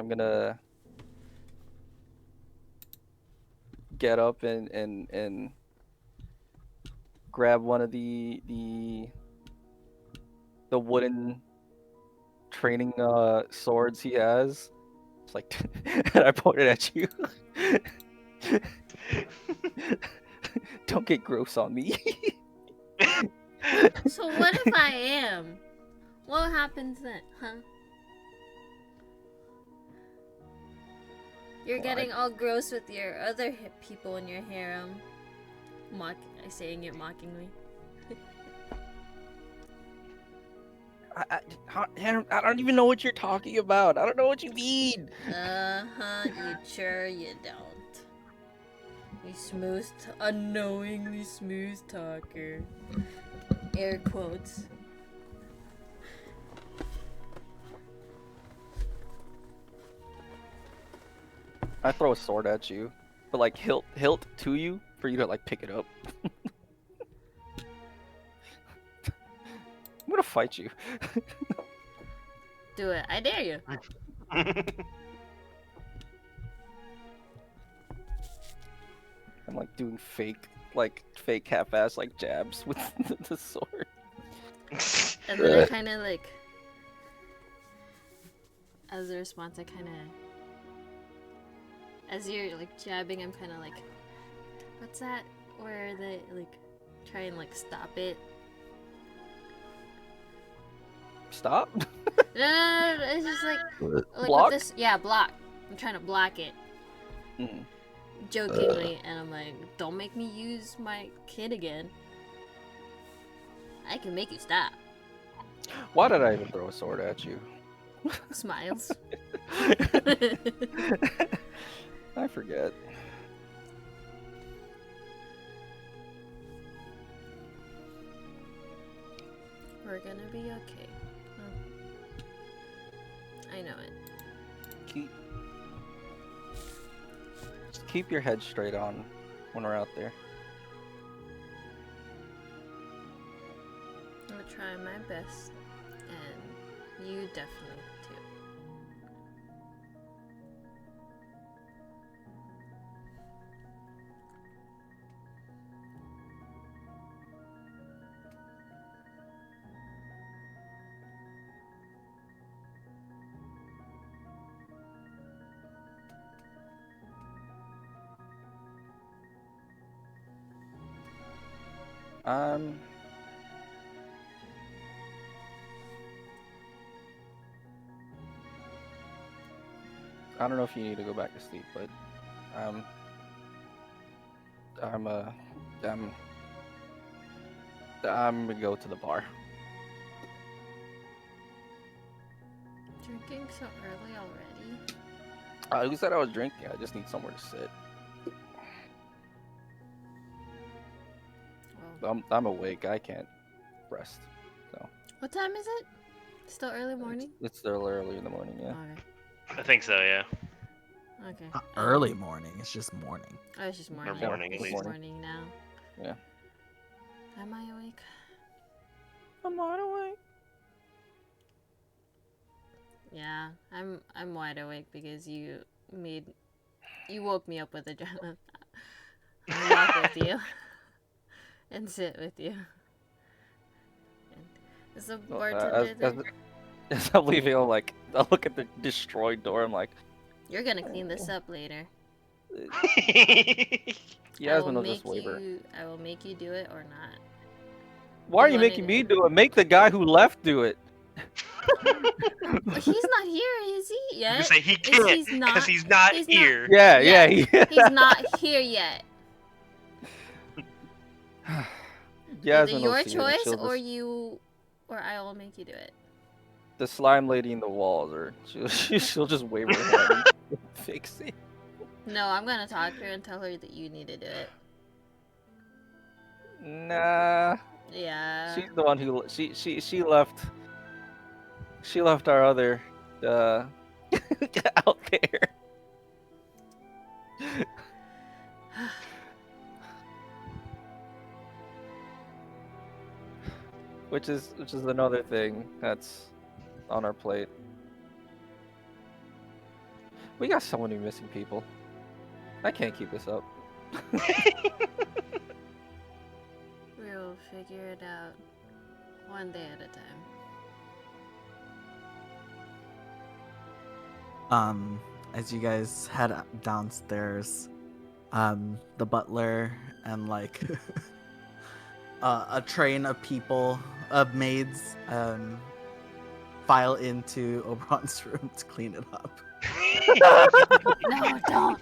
gonna get up and grab one of the wooden training swords he has. It's like, and I pointed at you. Don't get gross on me. So what if I am? What happens then, huh? You're Well, getting all gross with your other people in your harem. Saying it mockingly. I don't even know what you're talking about. I don't know what you mean. You don't. You unknowingly smooth talker. Air quotes. I throw a sword at you, but like hilt to you for you to like pick it up. I'm gonna fight you. Do it. I dare you. I'm like doing fake half-ass like jabs with the sword. And then I kind of like, as a response, as you're like jabbing, I'm kind of like, what's that? Where they like try and like stop it? Stop. No, it's just like Block? with this. Yeah, block. I'm trying to block it. Mm. Jokingly, and I'm like, don't make me use my kid again. I can make you stop. Why did I even throw a sword at you? Smiles. I forget. We're gonna be okay. I know it. Just keep your head straight on when we're out there. I'm gonna try my best, and you definitely too. Um, I don't know if you need to go back to sleep, but um, I'm uh, I'm I'm gonna go to the bar. Drinking so early already? Who said I was drinking? I just need somewhere to sit. Well, I'm awake. I can't rest. So what time is it? Still early morning? it's still early in the morning. Yeah. Okay. I think so, yeah. Okay. Not early morning. It's just morning. Oh, it's just morning. morning, at It's least. morning now. Yeah. Am I awake? I'm not awake. Yeah, I'm wide awake because you woke me up with adrenaline. I walk with you and sit with you. And is the bartender there? As I'm leaving, I'll look at the destroyed door. I'm like, You're gonna clean this up later. Yasmin will just waiver. I will make you do it or not. Why are You you want making me me do it? Make the guy who left do it. He's not here, is he? You Yet? say he Is can't he's not- because he's not he's not- here. Yeah, Yeah. yeah. He's not here yet. Either Yasmin will your see it, and choice she'll or just- or I will make you do it. the slime lady in the walls, or she'll just wave her hand and fix it. No, I'm gonna talk to her and tell her that you need to do it. Nah, Yeah. she's the one who she left. She left our other out there. Which is another thing that's on our plate. We got so many missing people. I can't keep this up. We'll figure it out one day at a time. As you guys head downstairs, the butler and like a train of people, of maids, file into Oberon's room to clean it up No, don't.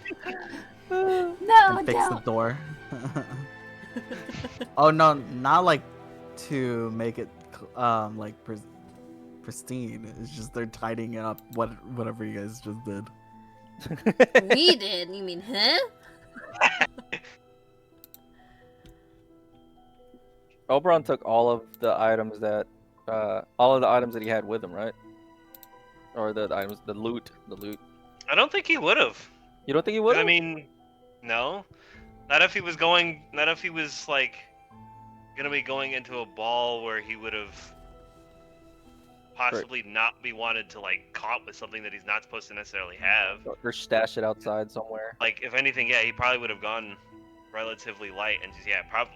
No, and fix the don't. door. Oh no, not like to make it like pristine. It's just they're tidying it up. Whatever you guys just did. We did. You mean, huh? Oberon took all of the items that he had with him, right? Or the items, the loot. I don't think he would have. You don't think he would? I mean, no. Not if he was going. Not if he was like gonna be going into a ball where he would have possibly not be wanted to like caught with something that he's not supposed to necessarily have. Or stash it outside somewhere. Like if anything, yeah, he probably would have gone relatively light and just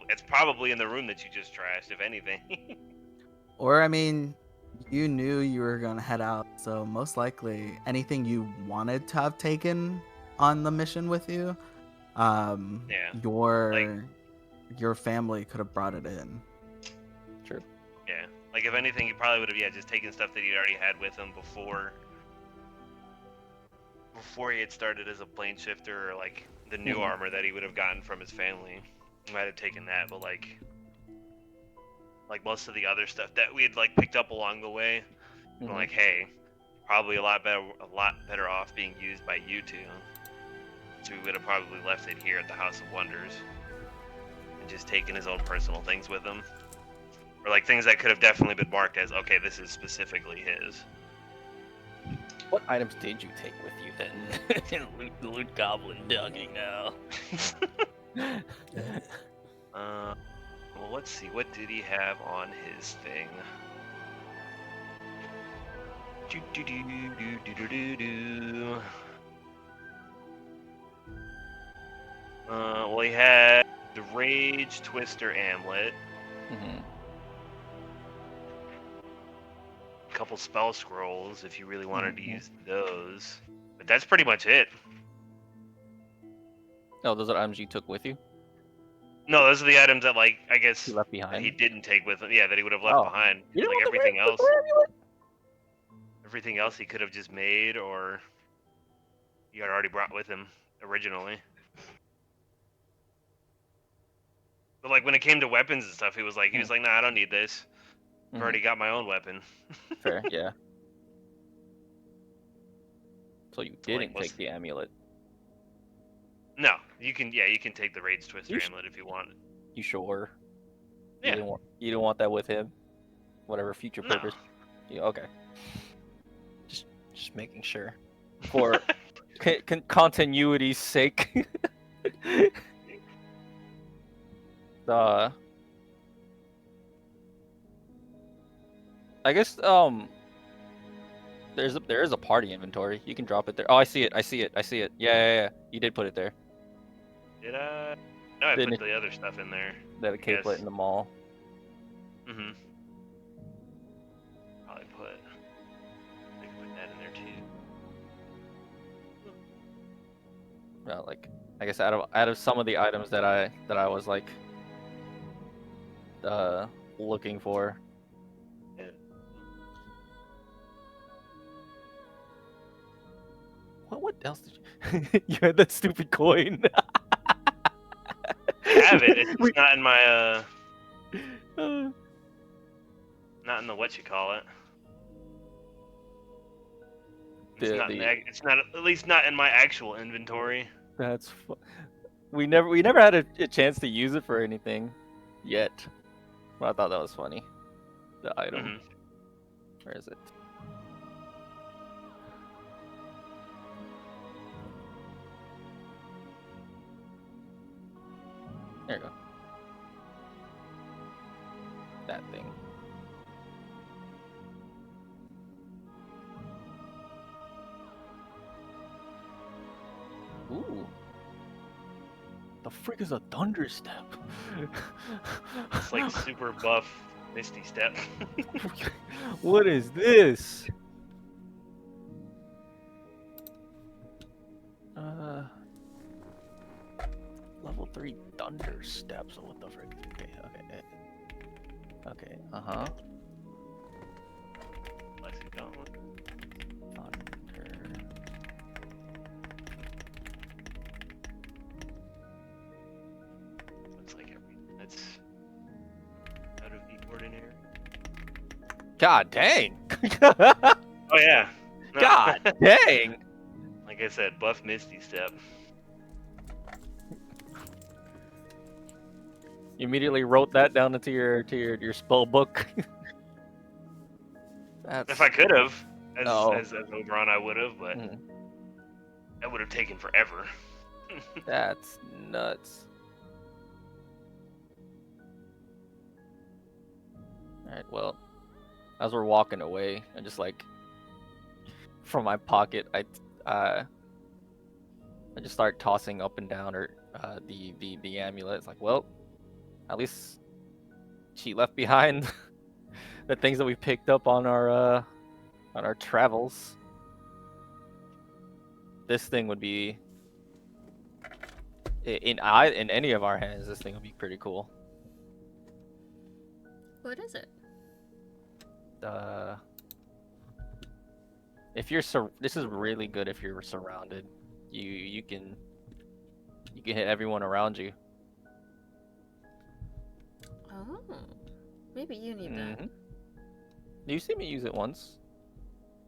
it's probably in the room that you just trashed, if anything. Or I mean, you knew you were gonna head out, so most likely anything you wanted to have taken on the mission with you, your family could have brought it in. True. Yeah. Like if anything, he probably would have just taken stuff that he already had with him before he had started as a plane shifter, or like the new armor that he would have gotten from his family. He might have taken that, but like most of the other stuff that we had like picked up along the way, I'm like, hey, probably a lot better off being used by you two. So we would have probably left it here at the House of Wonders and just taken his own personal things with him. Or like things that could have definitely been marked as, okay, this is specifically his. What items did you take with you then? loot goblin dugging now. Well, let's see. What did he have on his thing? Do do do do do do do do. Well, he had the Rage Twister Amulet, Mhm. a couple spell scrolls if you really wanted to Mhm. use those, but that's pretty much it. Oh, those are items you took with you? No, those are the items that, like, I guess You left that behind? he didn't take with him. Yeah, that he would have left Oh. behind. You didn't Like want the everything Rage else, Twister amulet? everything else he could have just made, or he had already brought with him originally. But like when it came to weapons and stuff, he was like, nah, I don't need this. I've Mhm. already got my own weapon. Fair, yeah. So you Like, didn't what's- take the amulet. No, you can. Yeah, you can take the Rage Twister You sh- Amulet if you want. You sure? Yeah. You didn't want that with him? Whatever future No. purpose. Yeah, okay. Just making sure. For continuity's sake. I guess there is a party inventory. You can drop it there. Oh, I see it. Yeah. You did put it there. Did I? No, I Didn't put the other stuff in there. That a capelet Yes. in the mall. Mm-hmm. Probably put that in there too. Well, like I guess out of some of the items that I was like looking for. Yeah. What else did you? You had that stupid coin. I have it. It's just not in my not in the what you call it. It's not in it's not, at least not in my actual inventory. That's we never had a chance to use it for anything yet. But I thought that was funny. The item. Mhm. Where is it? There you go. That thing. Ooh. The frick is a thunder step? It's like super buff Misty Step. What is this? Level 3 thunder steps. What the frick? Okay. Uh-huh. Lexi Gauntlet. Thunder. Looks like everything that's out of the ordinary. God dang! Oh yeah. No. God dang! Like I said, buff Misty Step. You immediately wrote that down into your spell book. That's... If I could have, as Oh. Oberon, I would have, but Mhm. that would have taken forever. That's nuts. Alright, well, as we're walking away, I just like from my pocket, I just start tossing up and down the amulet. It's like, well, at least she left behind the things that we picked up on our travels. This thing would be in any of our hands. This thing would be pretty cool. What is it? If you're this is really good if you're surrounded. You can hit everyone around you. Oh, maybe you need that. Mhm. You see me use it once,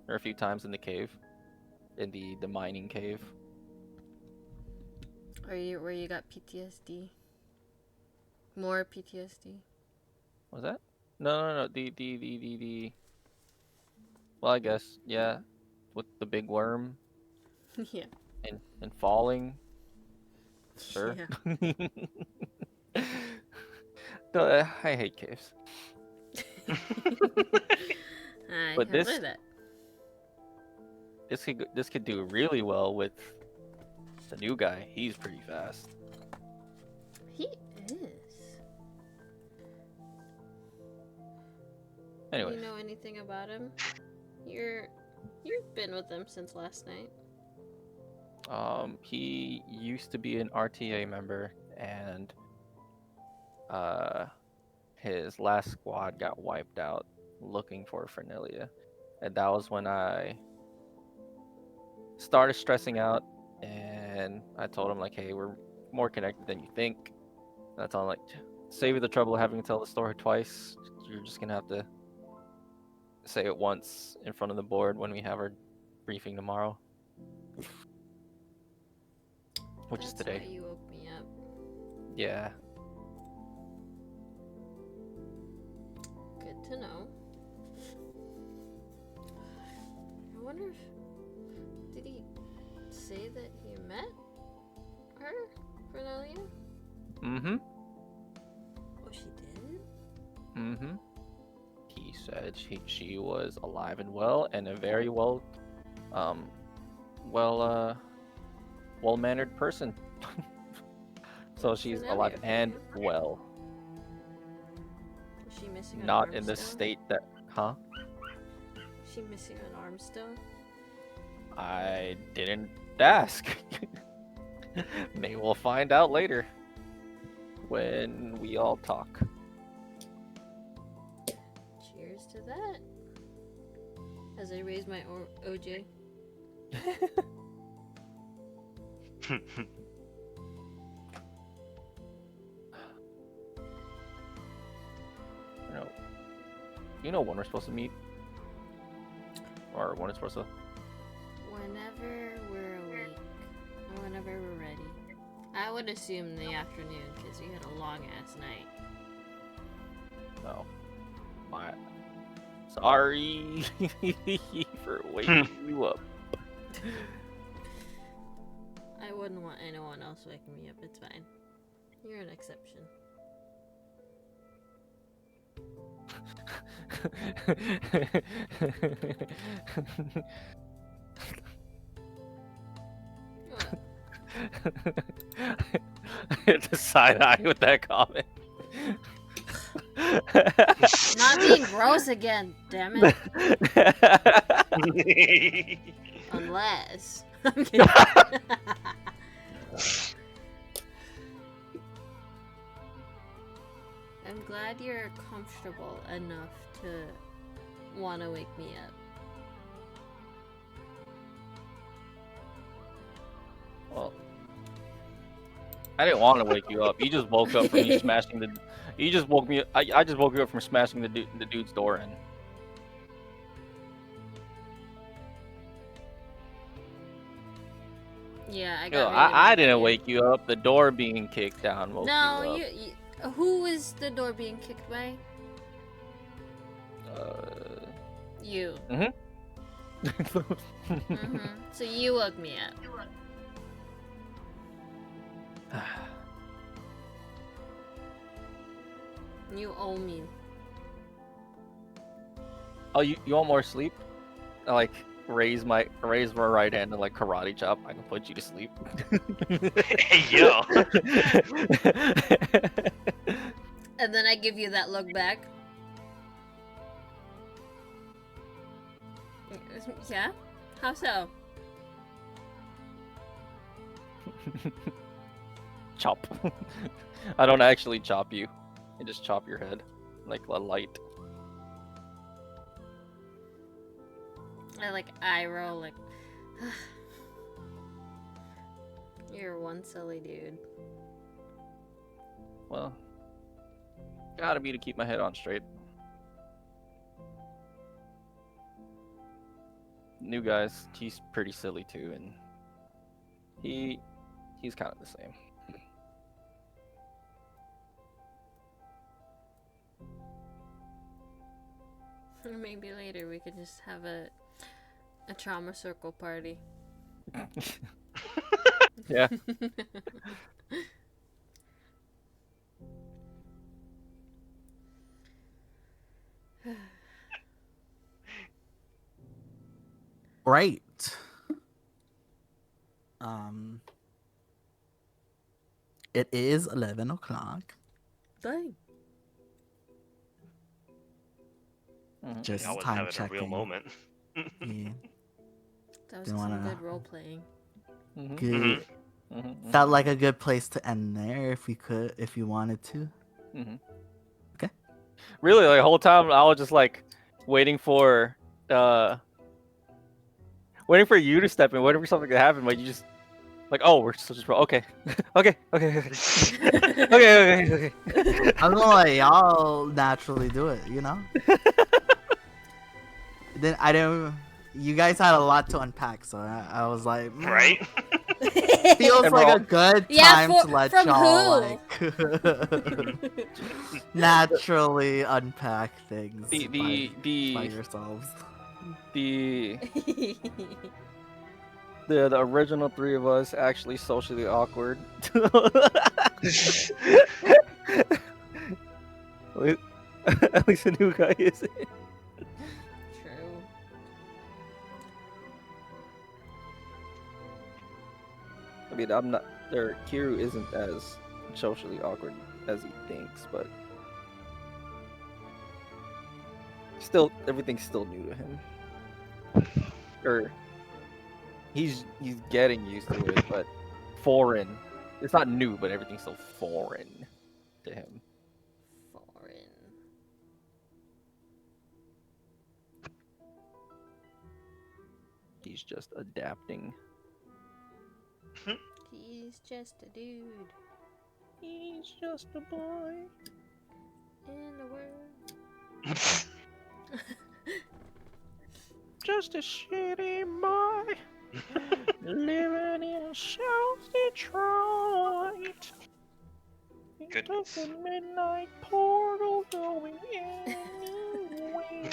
or a few times in the cave, in the mining cave. Are you where you got PTSD? More PTSD. Was that? No. The. Well, I guess yeah. with the big worm Yeah. and falling. Sure. Yeah. No, I hate caves. I But can this- believe that. This could do really well with the new guy. He's pretty fast. He is. Anyway, Do you know anything about him? You've been with him since last night. he used to be an RTA member, and his last squad got wiped out looking for Fernelia, and that was when I started stressing out, and I told him like, hey, we're more connected than you think. And I told him like, save you the trouble of having to tell the story twice. You're just gonna have to say it once in front of the board when we have our briefing tomorrow, which is That's today. why you woke me up. Yeah. Good to know. I wonder if... Did he say that he met her, Cornelia? Mm-hmm. Oh, she did? Mm-hmm. He said she was alive and well, and a very well-mannered person. So she's alive Cornelia. and well. Is she missing an Not arm in the still? state that, huh? Is she missing an arm still? I didn't ask. Maybe we'll find out later when we all talk. Cheers to that. As I raise my OJ. You know when we're supposed to meet? Or when it's supposed to... Whenever we're awake. Or whenever we're ready. I would assume the afternoon, because we had a long-ass night. No. My... Sorry for waking you up. I wouldn't want anyone else waking me up, it's fine. You're an exception. The side eye with that comment. Not being gross again, damn it. Unless. I'm kidding. I'm glad you're comfortable enough to want to wake me up. Well, I didn't want to wake you up. You just woke up from me smashing the. You just woke me. I just woke you up from smashing the dude's door in. Yeah, I Yo, got. I didn't wake you up. The door being kicked down woke No, you up. you. Who is the door being kicked by? You. Mhm. So you woke me up. You owe me. Oh, you want more sleep? I like raise my right hand and like karate chop. I can put you to sleep. Hey, yo. And then I give you that look back. Yeah? How so? Chop. I don't actually chop you. I just chop your head like a light. I like eye roll like you're one silly dude. Well, gotta be to keep my head on straight. New guys, he's pretty silly too, and he's kind of the same. Or maybe later we could just have a A trauma circle party. Yeah. Right. Um, it is 11 o'clock. Dang. Mhm. Just Y'all was time having a checking. real moment. Yeah, That was Didn't some wanna- good role playing. Mhm. good. Mhm. Felt like a good place to end there if we could, if you wanted to. Mhm. Okay. Really, like, the whole time I was just like waiting for you to step in, waiting for something to happen, but you just like, oh, we're still just okay. Okay. Okay. I'm gonna let y'all naturally do it, you know? Then I didn't. You guys had a lot to unpack, so I was like, Right? feels And like we're a good Yeah, time to let from y'all who? like naturally unpack things the by the yourselves. the the original three of us actually socially awkward. At least the new guy isn't. True. I mean, I'm not. Kiru isn't as socially awkward as he thinks, but still, everything's still new to him. Or he's getting used to it, but foreign. It's not new, but everything's still foreign to him. Foreign. He's just adapting. He's just a dude He's just a boy. in the world. Just a shitty boy living in South Detroit. Goodness. Just a midnight portal going anywhere.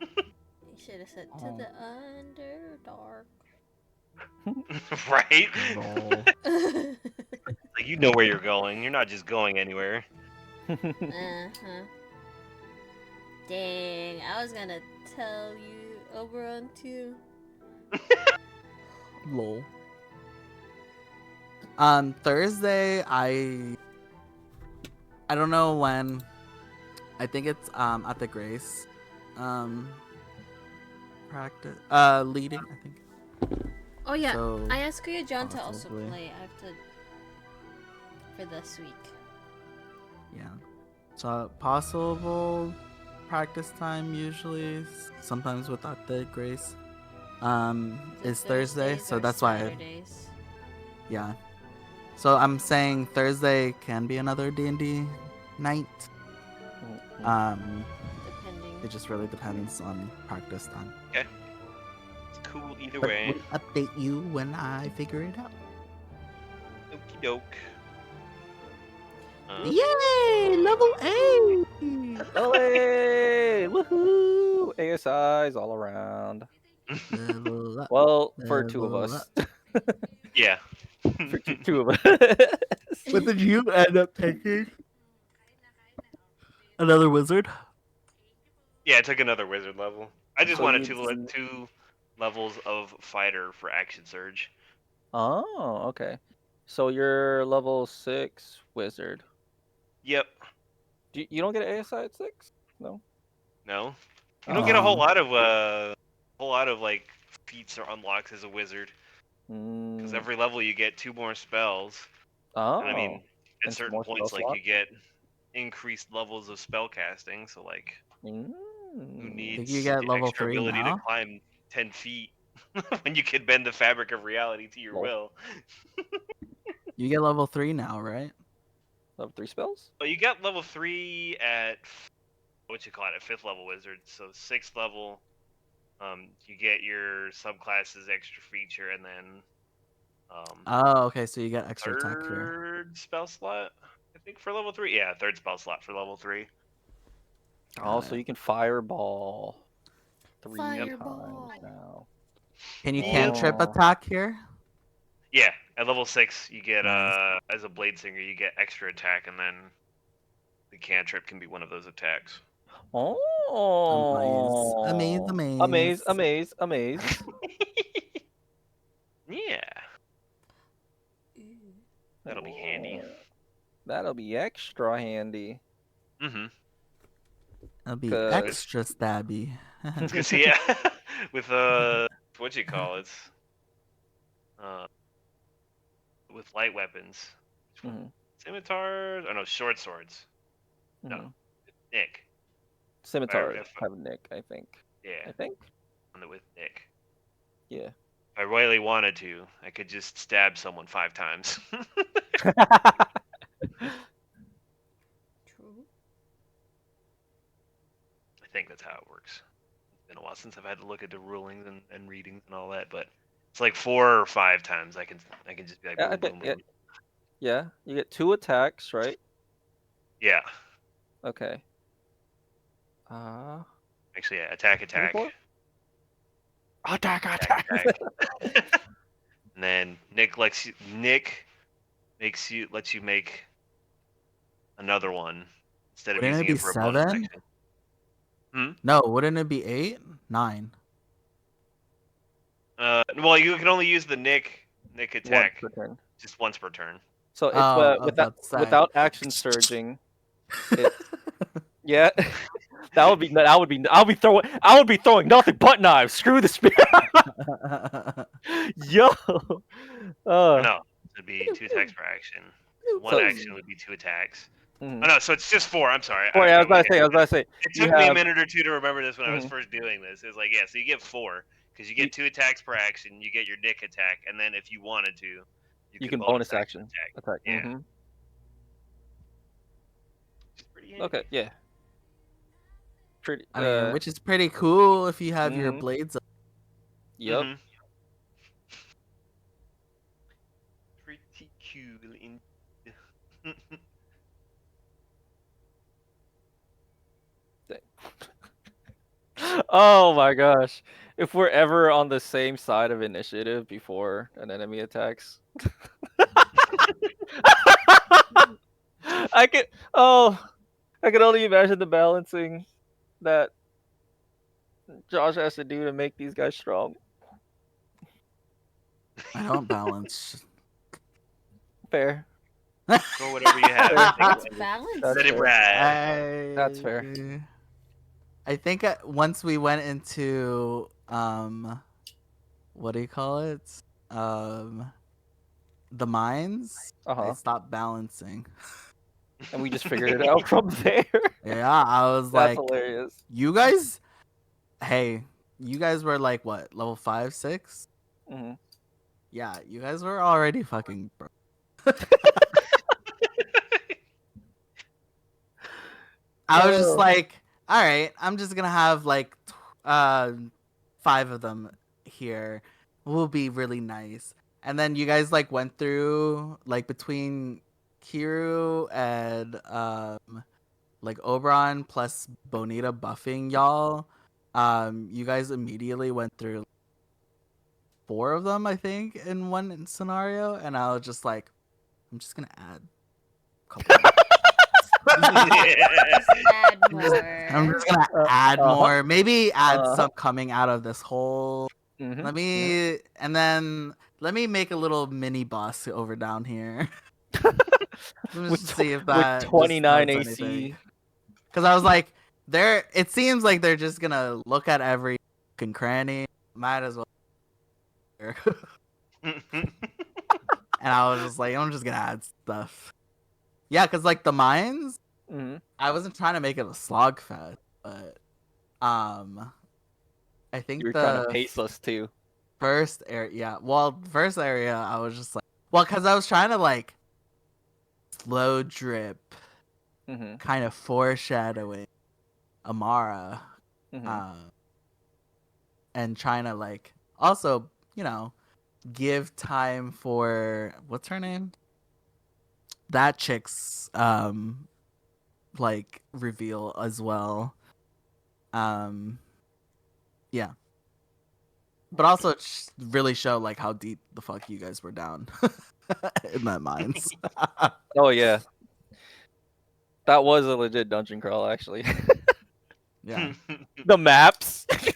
You should have said to the Underdark. Right? Roll. Like, you know where you're going. You're not just going anywhere. Uh-huh. Dang, I was gonna tell you Oberon too. Lol. Thursday, I don't know when. I think it's at the Grace practice leading, I think. Oh yeah, So, I asked Kuya John to also possibly. play. I have to for this week. Yeah. So possible practice time usually, sometimes without the Grace. Is Thursday, Thursdays so or that's why. Saturdays. Yeah. So I'm saying Thursday can be another D&D night. Depending. It just really depends on practice time. It's cool either But way. we'll update you when I figure it out. Okie doke. Yay! Level 8! Olé! Woohoo! ASIs all around. Level up. Well, for two of Level us. Yeah. For two of us. What did you end up taking? Another wizard? Yeah, I took another wizard level. I just So wanted you- two levels of fighter for action surge. Oh, okay. So you're level 6 wizard. Yep. You don't get an ASI at 6? No. No. You don't get a Oh. whole lot of like feats or unlocks as a wizard. Because every level you get 2 more spells. Oh. And I mean, at And some certain more spell points, like slot? you get increased levels of spell casting. So like, who Mm. needs you get the level extra 3 ability now? to climb 10 feet when you could bend the fabric of reality to your Lol. will? You get level 3 now, right? Level 3 spells? Well, you got level 3 at what you call it, a 5th level wizard. So 6th level, you get your subclasses extra feature, and then Oh, okay, so you get extra attack here. third spell slot, I think, for level 3. Yeah, third spell slot for level 3. Oh, Got so it. you can fireball. 3 Fireball. times now. Can you Yep. cantrip Oh. attack here? Yeah, at level 6, you get Nice. as a blade singer, you get extra attack, and then the cantrip can be one of those attacks. Oh. Amaze. Amaze. Yeah, that'll be handy. That'll be extra handy. Mm-hmm. That'll be 'Cause- extra stabby. Because yeah, with what you call it, with light weapons, Mhm, scimitars. Oh no, short swords. No, mhm. Nick. Scimitars if- have Nick, I think. Yeah, I think. on the with Nick. Yeah. If I really wanted to, I could just stab someone 5 times. True. I think that's how it works. It's been a while since I've had to look at the rulings and readings and all that, but it's like 4 or 5 times I can just be like Yeah, I boom, think- boom, boom. Yeah, you get 2 attacks, right? Yeah. Okay. Actually, yeah, attack. 24? Attack. Attack. And then Nick lets you make another one instead of Wouldn't using it be it for a bonus 7? action. Hmm? No, wouldn't it be 8? 9. Well, you can only use the Nick Once attack per turn. just once per turn. So it's Oh, I was about to say. without action surging. Yeah. I would be throwing nothing but knives. Screw the spear. Yo. No, it'd be 2 attacks per action. One So- action would be 2 attacks. Mhm. Oh no, so it's just 4. I'm sorry. Oh, yeah, I was about to say. It you took me a have- minute or two to remember this when I was Mhm. first doing this. It was like, yeah, so you get 4 because you get 2 attacks per action. You get your Nick attack, and then if you wanted to, You can bonus action attack. attack. Yeah. Mhm. Which is pretty handy. Okay, yeah. Pretty. I mean, which is pretty cool if you have your Mhm. blades up. Yep. Mhm. Pretty cool indeed. Oh my gosh. If we're ever on the same side of initiative before an enemy attacks. I could only imagine the balancing that Josh has to do to make these guys strong. I don't balance. Fair. Go whatever you have. That's balance. That's Let it fair. ride. That's fair. I think once we went into what do you call it? The mines. I Uh-huh. stopped balancing. And we just figured it out from there. Yeah, I was That's like, hilarious. you guys. Hey, you guys were like what, level 5, 6? Hmm. Yeah, you guys were already fucking broke. I was just Oh. like, all right, I'm just gonna have like 5 of them here. Will be really nice. And then you guys like went through like between Kiru and like Oberon plus Bonita buffing y'all. You guys immediately went through 4 of them, I think, in one scenario, and I was just like, I'm just gonna add a couple. Just add more. I'm just gonna add uh-huh. more. Maybe add Uh-huh. some coming out of this hole. Mhm. Let me make a little mini boss over down here. Let me With just tw- see if with that 29 AC. Because I was like, it seems like they're just gonna look at every fucking cranny. Might as well. And I was just like, I'm just gonna add stuff. Yeah, because like the mines, Mhm. I wasn't trying to make it a slog fest, but I think You were the trying to pace us too. first area, yeah. Well, first area, I was just like, well, because I was trying to like slow drip, Hmm. kind of foreshadowing Amara, Hmm. and trying to like also, give time for what's her name? That chick's like reveal as well. Yeah. But also really show like how deep the fuck you guys were down in that mines. Oh yeah, that was a legit dungeon crawl actually. Yeah. The maps, the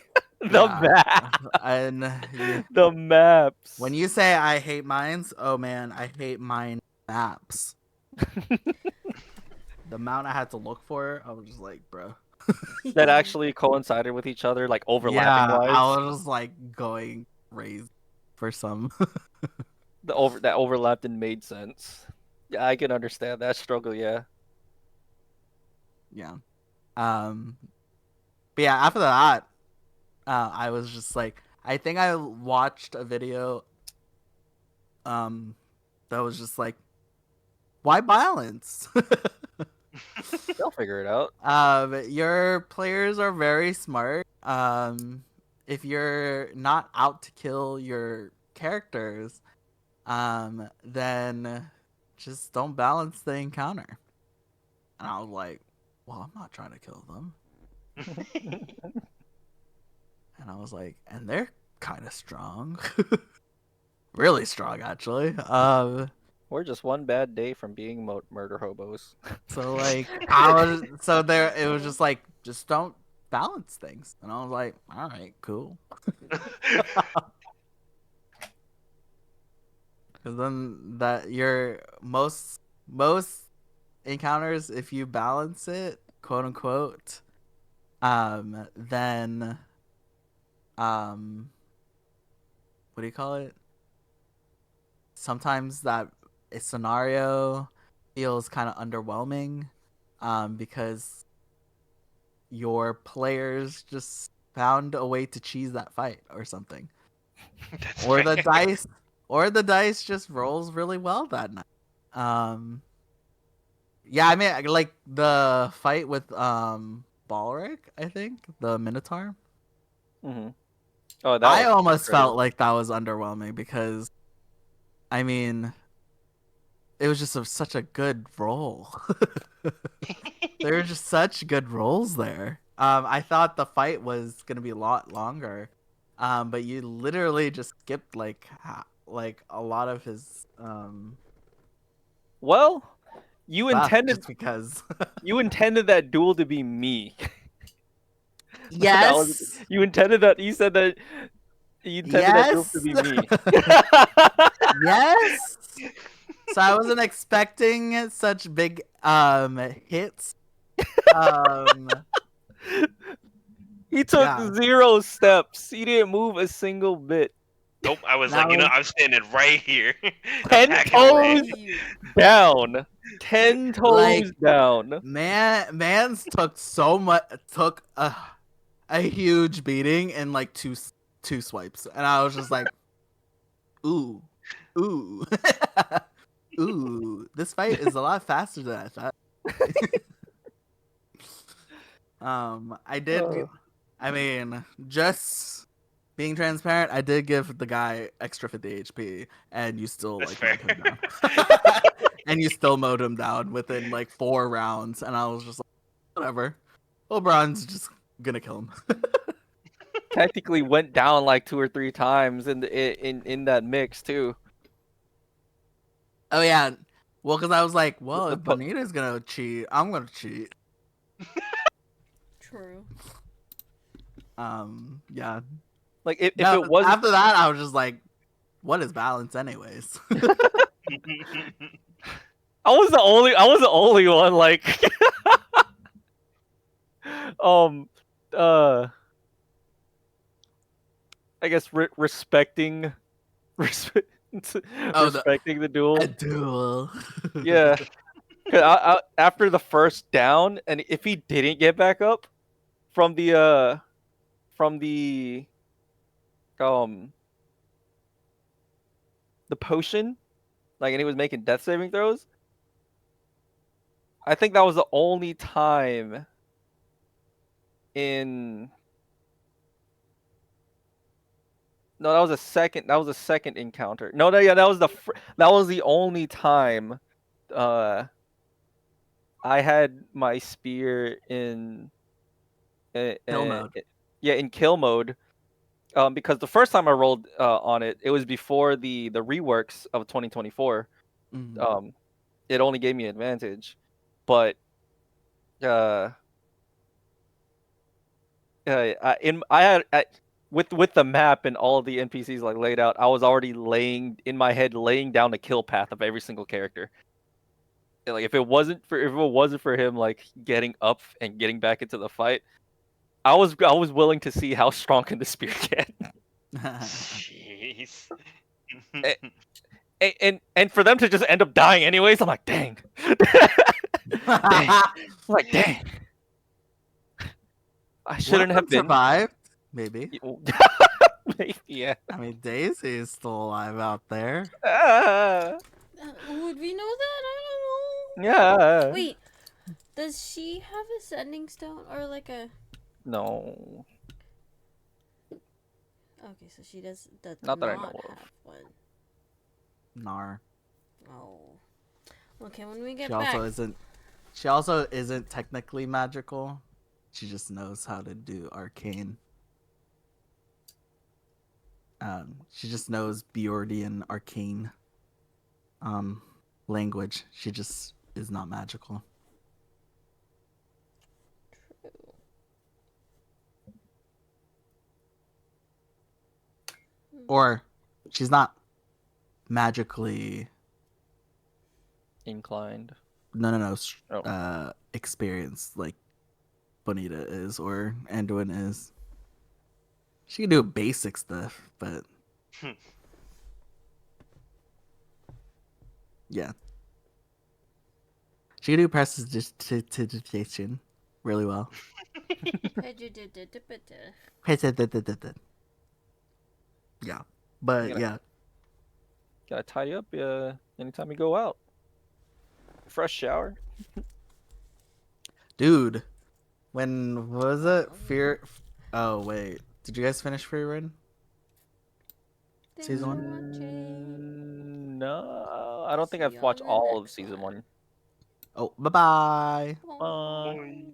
Yeah. map, And yeah, the maps. when you say I hate mines, oh man, I hate mine maps. The amount I had to look for, I was just like, bro. That actually coincided with each other, like overlapping Yeah, I wise. was just like going crazy for some. That overlapped and made sense. Yeah, I can understand that struggle. Yeah. Yeah. But yeah, after that, I was just like, I think I watched a video, that was just like, why balance? They'll figure it out. Your players are very smart. If you're not out to kill your characters, then just don't balance the encounter. And I was like, well, I'm not trying to kill them. And I was like, and they're kind of strong. Really strong, actually. We're just one bad day from being murder hobos. So like I was so there it was just like just don't balance things. And I was like, all right, cool. Cuz then that your most encounters, if you balance it, quote unquote, then what do you call it? Sometimes that a scenario feels kind of underwhelming, because your players just found a way to cheese that fight or something, That's or fair. the dice just rolls really well that night. Yeah, I mean, like the fight with Balric, I think the Minotaur. Mm-hmm. Oh, that I was almost great. felt like that was underwhelming because, I mean, it was just such a good roll. There were just such good rolls there. I thought the fight was gonna be a lot longer, but you literally just skipped like a lot of his Well, you stuff intended just because. that duel to be me. That was Yes, you intended that. You said that you intended that duel to yes, be me. yes. So I wasn't expecting such big hits. Um, He took yeah. 0 steps. He didn't move a single bit. Nope. I was That like, was I'm standing right here. I'm 10 packing away. toes down. 10 like toes down. man's took so much took a huge beating in like two swipes, and I was just like, ooh, ooh, ooh. This fight is a lot faster than I thought. I did. Uh, I mean, just being transparent, I did give the guy extra 50 HP, and you still That's like fair. mowed him down. And you still mowed him down within like 4 rounds, and I was just like, whatever. Oberon's just gonna kill him. technically went down like 2 or 3 times in that mix too. Oh yeah, well, because I was like, well, The if po- Bonita's gonna cheat, I'm gonna cheat. True. Yeah. Like if No, it wasn't, after that, I was just like, what is balance, anyways? I was the only one like um uh I guess respecting Oh, respecting the a duel. duel. Yeah. 'Cause after the first down, and if he didn't get back up from from um the potion, like, and he was making death saving throws, I think that was the only time in no, that was a second encounter. No, yeah, that was that was the only time uh I had my spear in Kill mode. yeah, in kill mode, because the first time I rolled on it, it was before the reworks of 2024. Mhm. It only gave me advantage, but uh, I had with the map and all of the NPCs like laid out, I was already laying in my head laying down the kill path of every single character. And, like if it wasn't for him like getting up and getting back into the fight, I was willing to see how strong can the spear get. Jeez. A- and for them to just end up dying anyways, I'm like, dang, dang, I'm like, dang. I One of shouldn't them have been. survived. Maybe. Maybe, yeah. I mean, Daisy is still alive out there. Would we know that? I don't know. Yeah. Wait, does she have a sending stone or like a? No, Okay, so she does not that I not know of. have one. Nar. Oh. Okay, when we get She back. also isn't. She also isn't technically magical. She just knows how to do arcane. She just knows Bjordian arcane language. She just is not magical. Or she's not magically Inclined. no Oh. experienced like Bonita is or Anduin is. She can do basic stuff, but yeah. She can do prestidigitation really well. Yeah. But Gotta- yeah. Gotta tidy up anytime you go out. Fresh shower. Dude, when was it? Fear. Oh, wait. Did you guys finish Free Run? Thanks Season for one? watching. No, I don't think See I've you on watched the all of next season one. 1. Oh, bye bye. Bye. Boy.